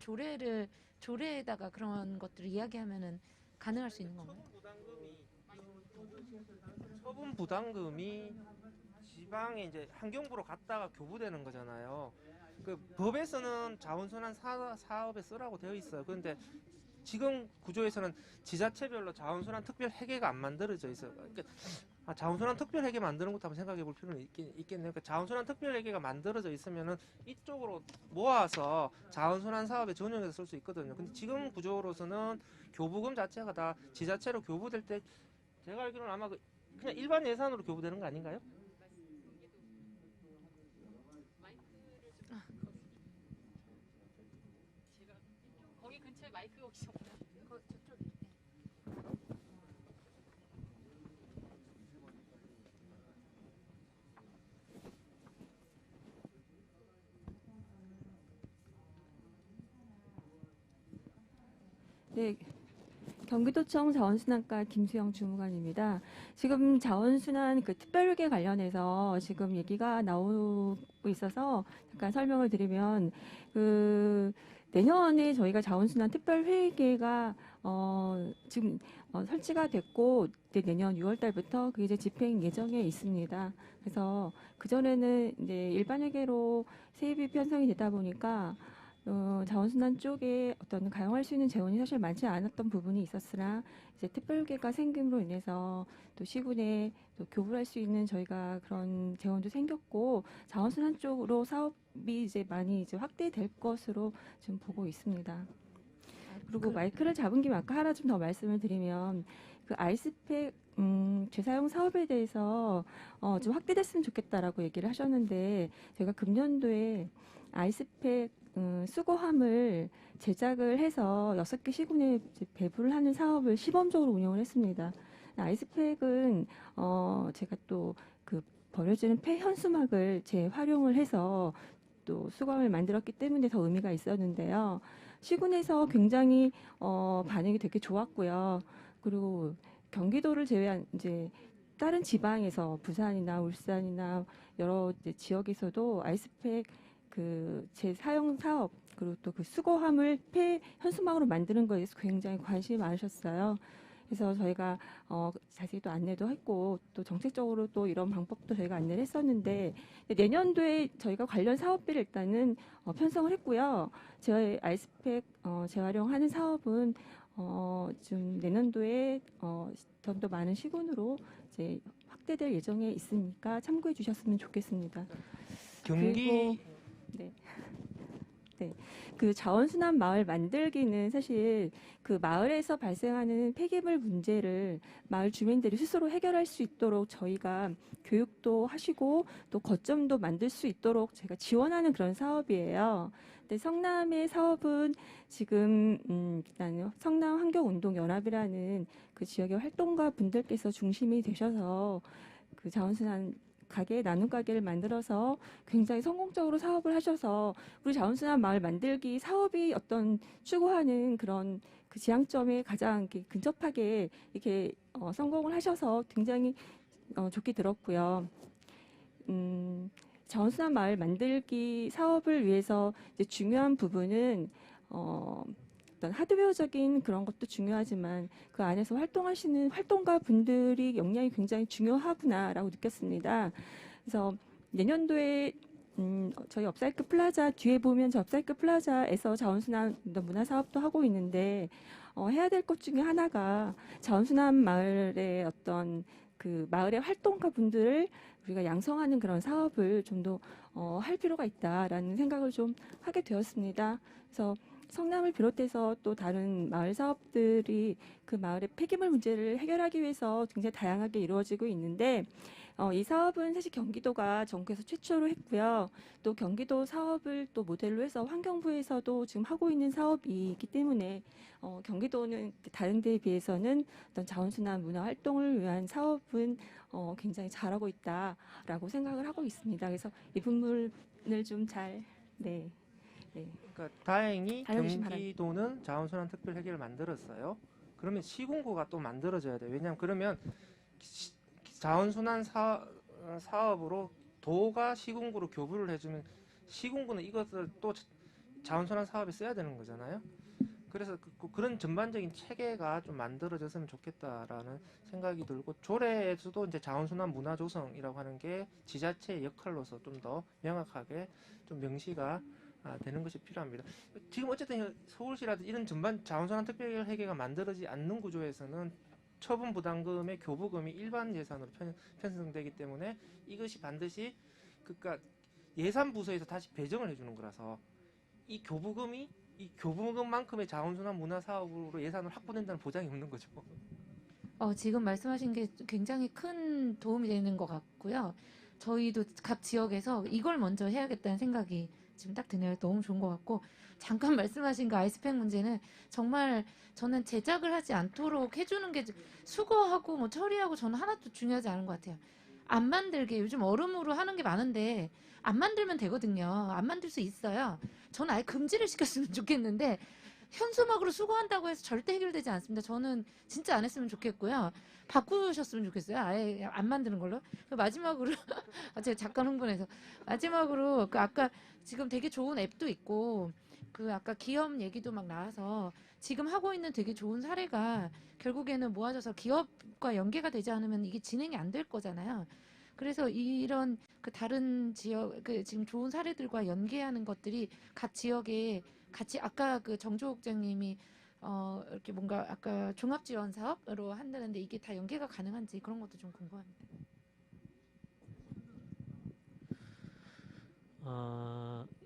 조례에다가 그런 것들을 이야기하면은 가능할 수 있는 건가요? 처분 부담금이 지방에 이제 환경부로 갔다가 교부되는 거잖아요. 그 법에서는 자원순환 사업에 쓰라고 되어 있어요. 그런데 지금 구조에서는 지자체별로 자원순환 특별 회계가 안 만들어져 있어요. 그러니까 자원순환 특별 회계 만드는 것도 한번 생각해 볼 필요는 있겠네요. 그러니까 자원순환 특별 회계가 만들어져 있으면은 이쪽으로 모아서 자원순환 사업에 전용해서 쓸 수 있거든요. 근데 지금 구조로서는 교부금 자체가 다 지자체로 교부될 때, 제가 알기로는 아마 그냥 일반 예산으로 교부되는 거 아닌가요? 거기 근처에 마이크 혹시 없나요? 네, 경기도청 자원순환과 김수영 주무관입니다. 지금 자원순환 그 특별회계 관련해서 지금 얘기가 나오고 있어서 잠깐 설명을 드리면, 내년에 저희가 자원순환 특별회계가 지금 설치가 됐고 내년 6월 달부터 그게 이제 집행 예정에 있습니다. 그래서 그 전에는 이제 일반회계로 세입이 편성이 되다 보니까 자원순환 쪽에 어떤 가용할 수 있는 재원이 사실 많지 않았던 부분이 있었으나, 이제 특별회계가 생김으로 인해서 또 시군에 또 교부할 수 있는 저희가 그런 재원도 생겼고, 자원순환 쪽으로 사업이 이제 많이 이제 확대될 것으로 지금 보고 있습니다. 그리고 마이크를 잡은 김에 아까 하나 좀 더 말씀을 드리면, 그 아이스팩 재사용 사업에 대해서 좀 확대됐으면 좋겠다라고 얘기를 하셨는데, 저희가 금년도에 아이스팩 수거함을 제작을 해서 6개 시군에 배부를 하는 사업을 시범적으로 운영을 했습니다. 아이스팩은 제가 또 그 버려지는 폐현수막을 재활용을 해서 또 수거함을 만들었기 때문에 더 의미가 있었는데요. 시군에서 굉장히 반응이 되게 좋았고요. 그리고 경기도를 제외한 이제 다른 지방에서 부산이나 울산이나 여러 이제 지역에서도 아이스팩 그 재사용 사업, 그리고 또 그 수거함을 폐 현수막으로 만드는 거에 대해서 굉장히 관심이 많으셨어요. 그래서 저희가 자세히 또 안내도 했고, 또 정책적으로 또 이런 방법도 저희가 안내를 했었는데, 내년도에 저희가 관련 사업비를 일단은 편성을 했고요. 저희 아이스팩 재활용하는 사업은 좀 내년도에 좀 더 많은 시군으로 이제 확대될 예정에 있으니까 참고해 주셨으면 좋겠습니다. 경기 네. 그 자원순환 마을 만들기는 사실 그 마을에서 발생하는 폐기물 문제를 마을 주민들이 스스로 해결할 수 있도록 저희가 교육도 하시고 또 거점도 만들 수 있도록 제가 지원하는 그런 사업이에요. 근데 성남의 사업은 지금 일단 성남 환경운동연합이라는 그 지역의 활동가 분들께서 중심이 되셔서 그 자원순환 가게, 나눔 가게를 만들어서 굉장히 성공적으로 사업을 하셔서 우리 자원순환 마을 만들기 사업이 어떤 추구하는 그런 그 지향점에 가장 이렇게 근접하게 이렇게 성공을 하셔서 굉장히 좋게 들었고요. 자원순환 마을 만들기 사업을 위해서 이제 중요한 부분은 어떤 하드웨어적인 그런 것도 중요하지만 그 안에서 활동하시는 활동가 분들이 역량이 굉장히 중요하구나라고 느꼈습니다. 그래서 내년도에 저희 업사이클 플라자 뒤에 보면 저 업사이클 플라자에서 자원순환 문화 사업도 하고 있는데 해야 될 것 중에 하나가 자원순환 마을의 어떤 그 마을의 활동가 분들을 우리가 양성하는 그런 사업을 좀 더 할 필요가 있다라는 생각을 좀 하게 되었습니다. 그래서 성남을 비롯해서 또 다른 마을 사업들이 그 마을의 폐기물 문제를 해결하기 위해서 굉장히 다양하게 이루어지고 있는데 이 사업은 사실 경기도가 전국에서 최초로 했고요. 또 경기도 사업을 또 모델로 해서 환경부에서도 지금 하고 있는 사업이 있기 때문에 경기도는 다른 데에 비해서는 어떤 자원순환 문화 활동을 위한 사업은 굉장히 잘하고 있다라고 생각을 하고 있습니다. 그래서 이 부분을 좀 잘 네. 그러니까 다행히 알려주시면 경기도는 자원순환 특별 회계를 만들었어요. 그러면 시군구가 또 만들어져야 돼요. 왜냐하면 그러면 자원순환 사업으로 도가 시군구로 교부를 해주면 시군구는 이것을 또 자원순환 사업에 써야 되는 거잖아요. 그래서 그런 전반적인 체계가 좀 만들어졌으면 좋겠다라는 생각이 들고 조례에서도 이제 자원순환 문화 조성이라고 하는 게 지자체의 역할로서 좀 더 명확하게 좀 명시가 되는 것이 필요합니다. 지금 어쨌든 서울시라든지 이런 전반 자원순환 특별 회계가 만들어지지 않는 구조에서는 처분 부담금의 교부금이 일반 예산으로 편성되기 때문에 이것이 반드시 그러니까 예산 부서에서 다시 배정을 해주는 거라서 이 교부금만큼의 자원순환 문화 사업으로 예산을 확보된다는 보장이 없는 거죠. 지금 말씀하신 게 굉장히 큰 도움이 되는 것 같고요. 저희도 각 지역에서 이걸 먼저 해야겠다는 생각이 지금 딱 드네요. 너무 좋은 것 같고 잠깐 말씀하신 그 아이스팩 문제는 정말 저는 제작을 하지 않도록 해주는 게 수거하고 뭐 처리하고 저는 하나도 중요하지 않은 것 같아요. 안 만들게 요즘 얼음으로 하는 게 많은데 안 만들면 되거든요. 안 만들 수 있어요. 저는 아예 금지를 시켰으면 좋겠는데 현수막으로 수거한다고 해서 절대 해결되지 않습니다. 저는 진짜 안 했으면 좋겠고요. 바꾸셨으면 좋겠어요. 아예 안 만드는 걸로. 마지막으로 제가 잠깐 흥분해서 마지막으로 그 아까 지금 되게 좋은 앱도 있고 그 아까 기업 얘기도 막 나와서 지금 하고 있는 되게 좋은 사례가 결국에는 모아져서 기업과 연계가 되지 않으면 이게 진행이 안 될 거잖아요. 그래서 이런 그 다른 지역 그 지금 좋은 사례들과 연계하는 것들이 각 지역에 같이 아까 그 정조 국장님이 이렇게 뭔가 아까 종합 지원 사업으로 한다는데 이게 다 연계가 가능한지 그런 것도 좀 궁금합니다.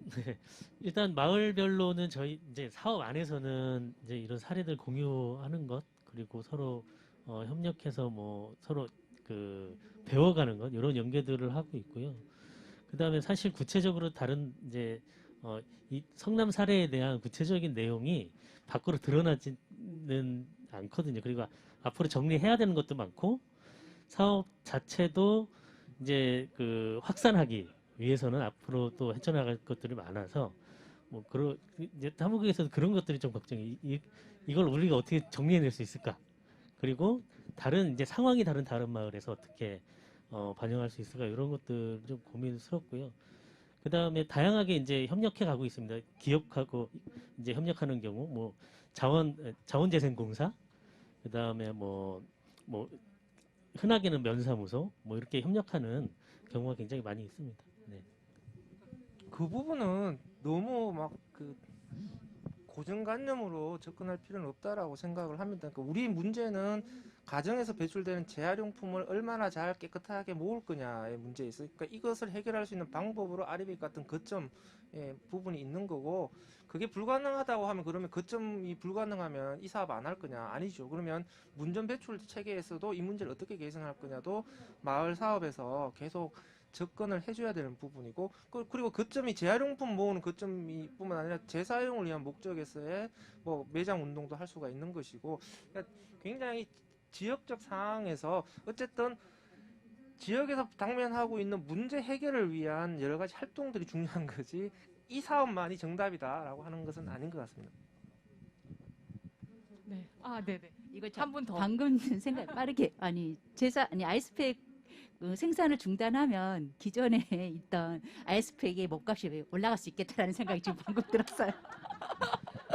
네. 일단 마을별로는 저희 이제 사업 안에서는 이제 이런 사례들 공유하는 것 그리고 서로 협력해서 뭐 서로 그 배워가는 것 이런 연계들을 하고 있고요. 그다음에 사실 구체적으로 다른 이제 이 성남 사례에 대한 구체적인 내용이 밖으로 드러나지는 않거든요. 그리고 앞으로 정리해야 되는 것도 많고 사업 자체도 이제 그 확산하기 위해서는 앞으로 또 헤쳐나갈 것들이 많아서 뭐 이제 사무국에서도 그런 것들이 좀 걱정이 이걸 우리가 어떻게 정리해낼 수 있을까? 그리고 다른 이제 상황이 다른 마을에서 어떻게 반영할 수 있을까 이런 것들 좀 고민스럽고요. 그 다음에 다양하게 이제 협력해 가고 있습니다. 기업하고 이제 협력하는 경우 뭐 자원재생공사 그 다음에 뭐 흔하게는 면사무소 뭐 이렇게 협력하는 경우가 굉장히 많이 있습니다. 네. 그 부분은 너무 막 그 고정관념으로 접근할 필요는 없다라고 생각을 합니다. 그러니까 우리 문제는 가정에서 배출되는 재활용품을 얼마나 잘 깨끗하게 모을 거냐의 문제에 있어요. 그러니까 이것을 해결할 수 있는 방법으로 아리백 같은 거점 부분이 있는 거고 그게 불가능하다고 하면 그러면 거점이 불가능하면 이 사업 안 할 거냐? 아니죠. 그러면 문전 배출 체계에서도 이 문제를 어떻게 개선할 거냐도 마을 사업에서 계속 접근을 해줘야 되는 부분이고 그리고 거점이 재활용품 모으는 거점이 뿐만 아니라 재사용을 위한 목적에서의 뭐 매장 운동도 할 수가 있는 것이고 그러니까 굉장히 지역적 상황에서 어쨌든 지역에서 당면하고 있는 문제 해결을 위한 여러 가지 활동들이 중요한 거지 이 사업만이 정답이다라고 하는 것은 아닌 것 같습니다. 네. 아, 네네. 이거 한 분 더. 방금 생각 빠르게 아니 아이스팩 생산을 중단하면 기존에 있던 아이스팩의 몸값이 올라갈 수 있겠다라는 생각이 지금 방금 들었어요.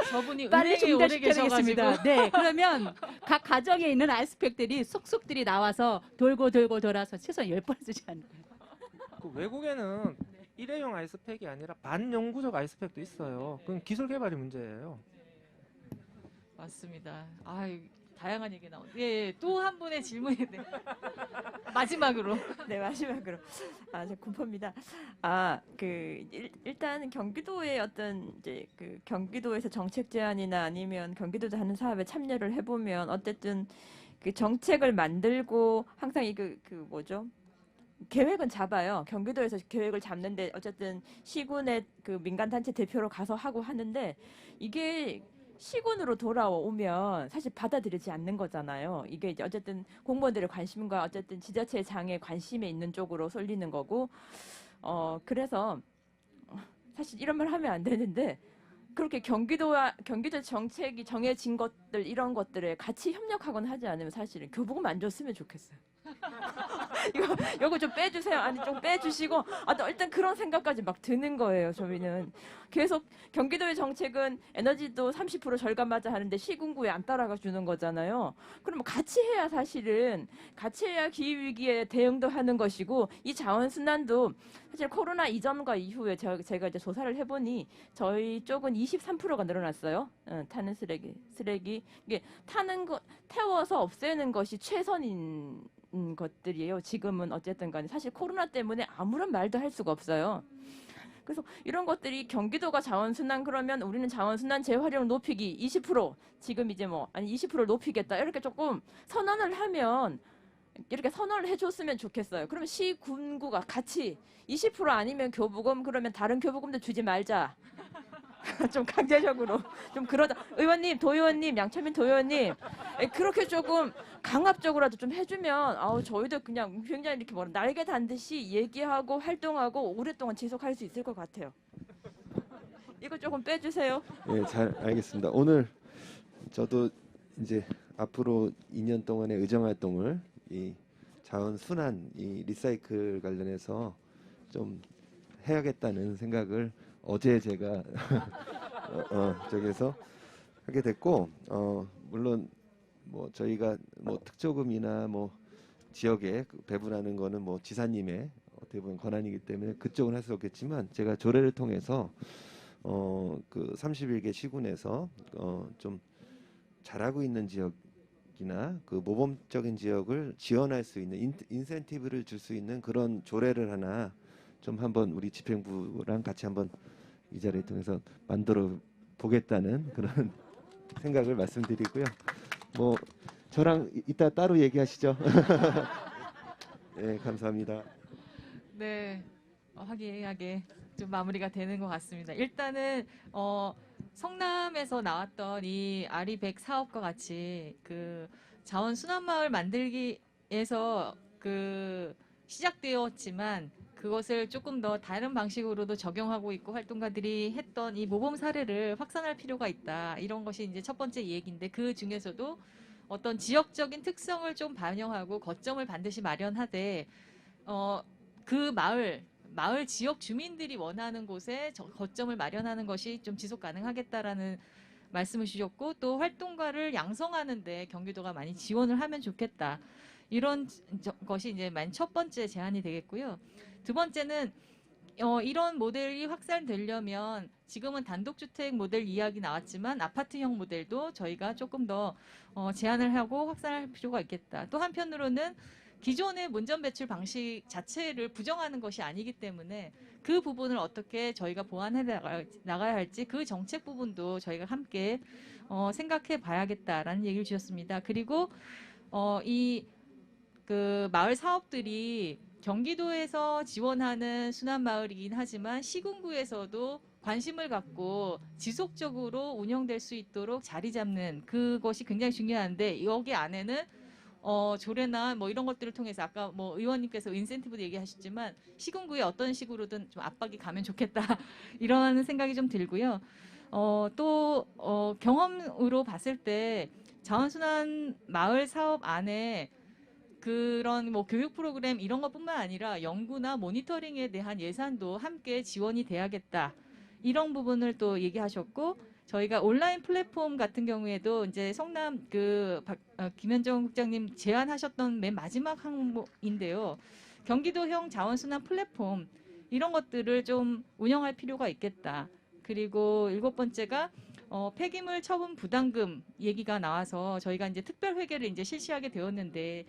저분이 빨리 은행에 오래 중단시켜야겠습니다. 계셔가지고. 네, 그러면 각 가정에 있는 아이스팩들이 속속들이 나와서 돌고 돌아서 최소한 10번 쓰지 않을까요? 그 외국에는 일회용 아이스팩이 아니라 반영구적 아이스팩도 있어요. 그건 기술 개발이 문제예요. 맞습니다. 아유, 다양한 얘기 나오네. 예, 또 한 분의 질문이 네. 마지막으로. 네, 마지막으로. 저 군포입니다. 일단 경기도의 어떤 이제 그 경기도에서 정책 제안이나 아니면 경기도에서 하는 사업에 참여를 해보면 어쨌든 그 정책을 만들고 항상 뭐죠? 계획은 잡아요. 경기도에서 계획을 잡는데 어쨌든 시군의 그 민간단체 대표로 가서 하고 하는데 이게 시군으로 돌아오면 사실 받아들이지 않는 거잖아요. 이게 이제 어쨌든 공무원들의 관심과 어쨌든 지자체 장에 관심에 있는 쪽으로 쏠리는 거고, 그래서 사실 이런 말 하면 안 되는데 그렇게 경기도 정책이 정해진 것들 이런 것들에 같이 협력하거나 하지 않으면 사실은 교부금 안 줬으면 좋겠어요. 이거 좀 빼주세요. 아니 좀 빼주시고 일단 그런 생각까지 막 드는 거예요. 저희는 계속 경기도의 정책은 에너지도 30% 절감하자 하는데 시군구에 안 따라가 주는 거잖아요. 그럼 같이 해야 사실은 같이 해야 기후위기에 대응도 하는 것이고 이 자원순환도 사실 코로나 이전과 이후에 제가 이제 조사를 해보니 저희 쪽은 23%가 늘어났어요. 타는 쓰레기 이게 태워서 없애는 것이 최선인 것들이에요. 지금은 어쨌든 간에 사실 코로나 때문에 아무런 말도 할 수가 없어요. 그래서 이런 것들이 경기도가 자원순환 그러면 우리는 자원순환 재활용 높이기 20% 지금 이제 20%를 높이겠다 이렇게 조금 선언을 하면 이렇게 선언을 해줬으면 좋겠어요. 그러면 시군구가 같이 20% 아니면 교부금 그러면 다른 교부금도 주지 말자. 좀 강제적으로 좀 그러다 의원님, 도의원님, 양철민 도의원님 그렇게 조금 강압적으로라도 좀 해주면 저희도 그냥 굉장히 이렇게 날개 단듯이 얘기하고 활동하고 오랫동안 지속할 수 있을 것 같아요. 이거 조금 빼주세요. 네, 잘 알겠습니다. 오늘 저도 이제 앞으로 2년 동안의 의정 활동을 이 자원 순환, 이 리사이클 관련해서 좀 해야겠다는 생각을 어제 제가 저기서 하게 됐고 물론 저희가 특조금이나 지역에 배분하는 거는 지사님의 어떻게 보면 권한이기 때문에 그쪽은 할 수 없겠지만 제가 조례를 통해서 그 31개 시군에서 좀 잘하고 있는 지역이나 그 모범적인 지역을 지원할 수 있는 인센티브를 줄 수 있는 그런 조례를 하나 좀 한번 우리 집행부랑 같이 한번 이 자리를 통해서 만들어 보겠다는 그런 생각을 말씀드리고요. 저랑 이따 따로 얘기하시죠. 네, 감사합니다. 네, 화기애애하게 좀 마무리가 되는 것 같습니다. 일단은 성남에서 나왔던 이 아리백 사업과 같이 그 자원 순환마을 만들기에서 그 시작되었지만 그것을 조금 더 다른 방식으로도 적용하고 있고 활동가들이 했던 이 모범 사례를 확산할 필요가 있다. 이런 것이 이제 첫 번째 얘기인데 그 중에서도 어떤 지역적인 특성을 좀 반영하고 거점을 반드시 마련하되 그 마을 지역 주민들이 원하는 곳에 거점을 마련하는 것이 좀 지속 가능하겠다라는 말씀을 주셨고 또 활동가를 양성하는데 경기도가 많이 지원을 하면 좋겠다. 이런 것이 이제 첫 번째 제안이 되겠고요. 두 번째는 이런 모델이 확산되려면 지금은 단독주택 모델 이야기 나왔지만 아파트형 모델도 저희가 조금 더 제안을 하고 확산할 필요가 있겠다. 또 한편으로는 기존의 문전 배출 방식 자체를 부정하는 것이 아니기 때문에 그 부분을 어떻게 저희가 보완해 나가야 할지 그 정책 부분도 저희가 함께 생각해 봐야겠다라는 얘기를 주셨습니다. 그리고 이 그 마을 사업들이 경기도에서 지원하는 순환마을이긴 하지만 시군구에서도 관심을 갖고 지속적으로 운영될 수 있도록 자리 잡는 그것이 굉장히 중요한데 여기 안에는 조례나 뭐 이런 것들을 통해서 아까 뭐 의원님께서 인센티브도 얘기하셨지만 시군구에 어떤 식으로든 좀 압박이 가면 좋겠다 이런 생각이 좀 들고요. 또 경험으로 봤을 때 자원순환 마을 사업 안에 그런 뭐 교육 프로그램 이런 것뿐만 아니라 연구나 모니터링에 대한 예산도 함께 지원이 돼야겠다. 이런 부분을 또 얘기하셨고 저희가 온라인 플랫폼 같은 경우에도 이제 성남 김현정 국장님 제안하셨던 맨 마지막 항목인데요. 경기도형 자원순환 플랫폼 이런 것들을 좀 운영할 필요가 있겠다. 그리고 7번째가 폐기물 처분 부담금 얘기가 나와서 저희가 이제 특별 회계를 이제 실시하게 되었는데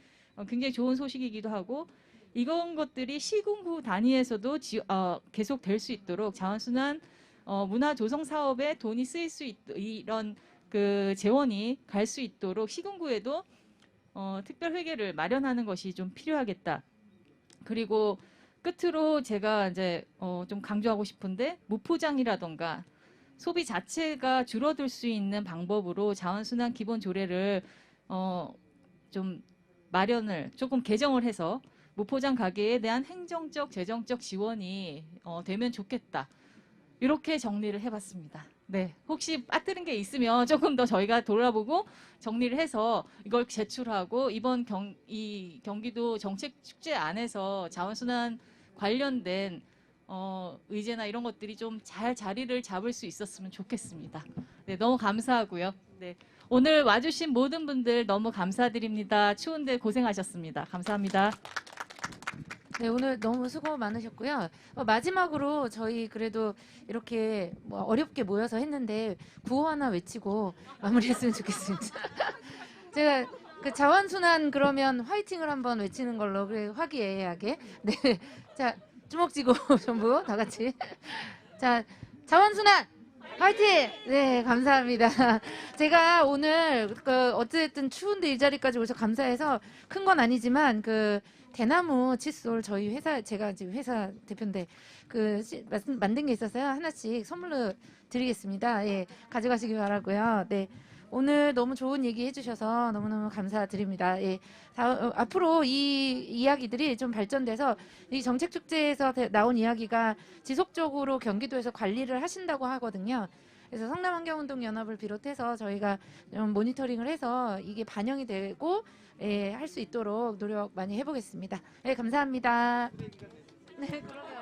굉장히 좋은 소식이기도 하고 이런 것들이 시군구 단위에서도 계속 될 수 있도록 자원순환 문화 조성 사업에 돈이 쓰일 수 이런 그 재원이 갈 수 있도록 시군구에도 특별 회계를 마련하는 것이 좀 필요하겠다. 그리고 끝으로 제가 이제 좀 강조하고 싶은데 무포장이라던가 소비 자체가 줄어들 수 있는 방법으로 자원순환 기본 조례를 좀 마련을 조금 개정을 해서 무포장 가게에 대한 행정적, 재정적 지원이 되면 좋겠다. 이렇게 정리를 해봤습니다. 네, 혹시 빠뜨린 게 있으면 조금 더 저희가 돌아보고 정리를 해서 이걸 제출하고 이번 경기도 정책 축제 안에서 자원순환 관련된 의제나 이런 것들이 좀 잘 자리를 잡을 수 있었으면 좋겠습니다. 네, 너무 감사하고요. 네, 오늘 와주신 모든 분들 너무 감사드립니다. 추운데 고생하셨습니다. 감사합니다. 네, 오늘 너무 수고 많으셨고요. 마지막으로 저희 그래도 이렇게 뭐 어렵게 모여서 했는데 구호 하나 외치고 마무리했으면 좋겠습니다. 제가 그 자원순환 그러면 화이팅을 한번 외치는 걸로 그래 화기애애하게. 네, 자 주먹 쥐고 전부 다 같이. 자 자원순환 화이팅! 네, 감사합니다. 제가 오늘 어쨌든 추운데 이 자리까지 오셔서 감사해서 큰 건 아니지만 대나무 칫솔 저희 회사 제가 지금 회사 대표인데 만든 게 있어서요. 하나씩 선물로 드리겠습니다. 예, 가져가시기 바라고요. 네. 오늘 너무 좋은 얘기 해주셔서 너무너무 감사드립니다. 예, 앞으로 이 이야기들이 좀 발전돼서 이 정책축제에서 나온 이야기가 지속적으로 경기도에서 관리를 하신다고 하거든요. 그래서 성남환경운동연합을 비롯해서 저희가 좀 모니터링을 해서 이게 반영이 되고 할 수 있도록 노력 많이 해보겠습니다. 네, 감사합니다. 네, 그러면.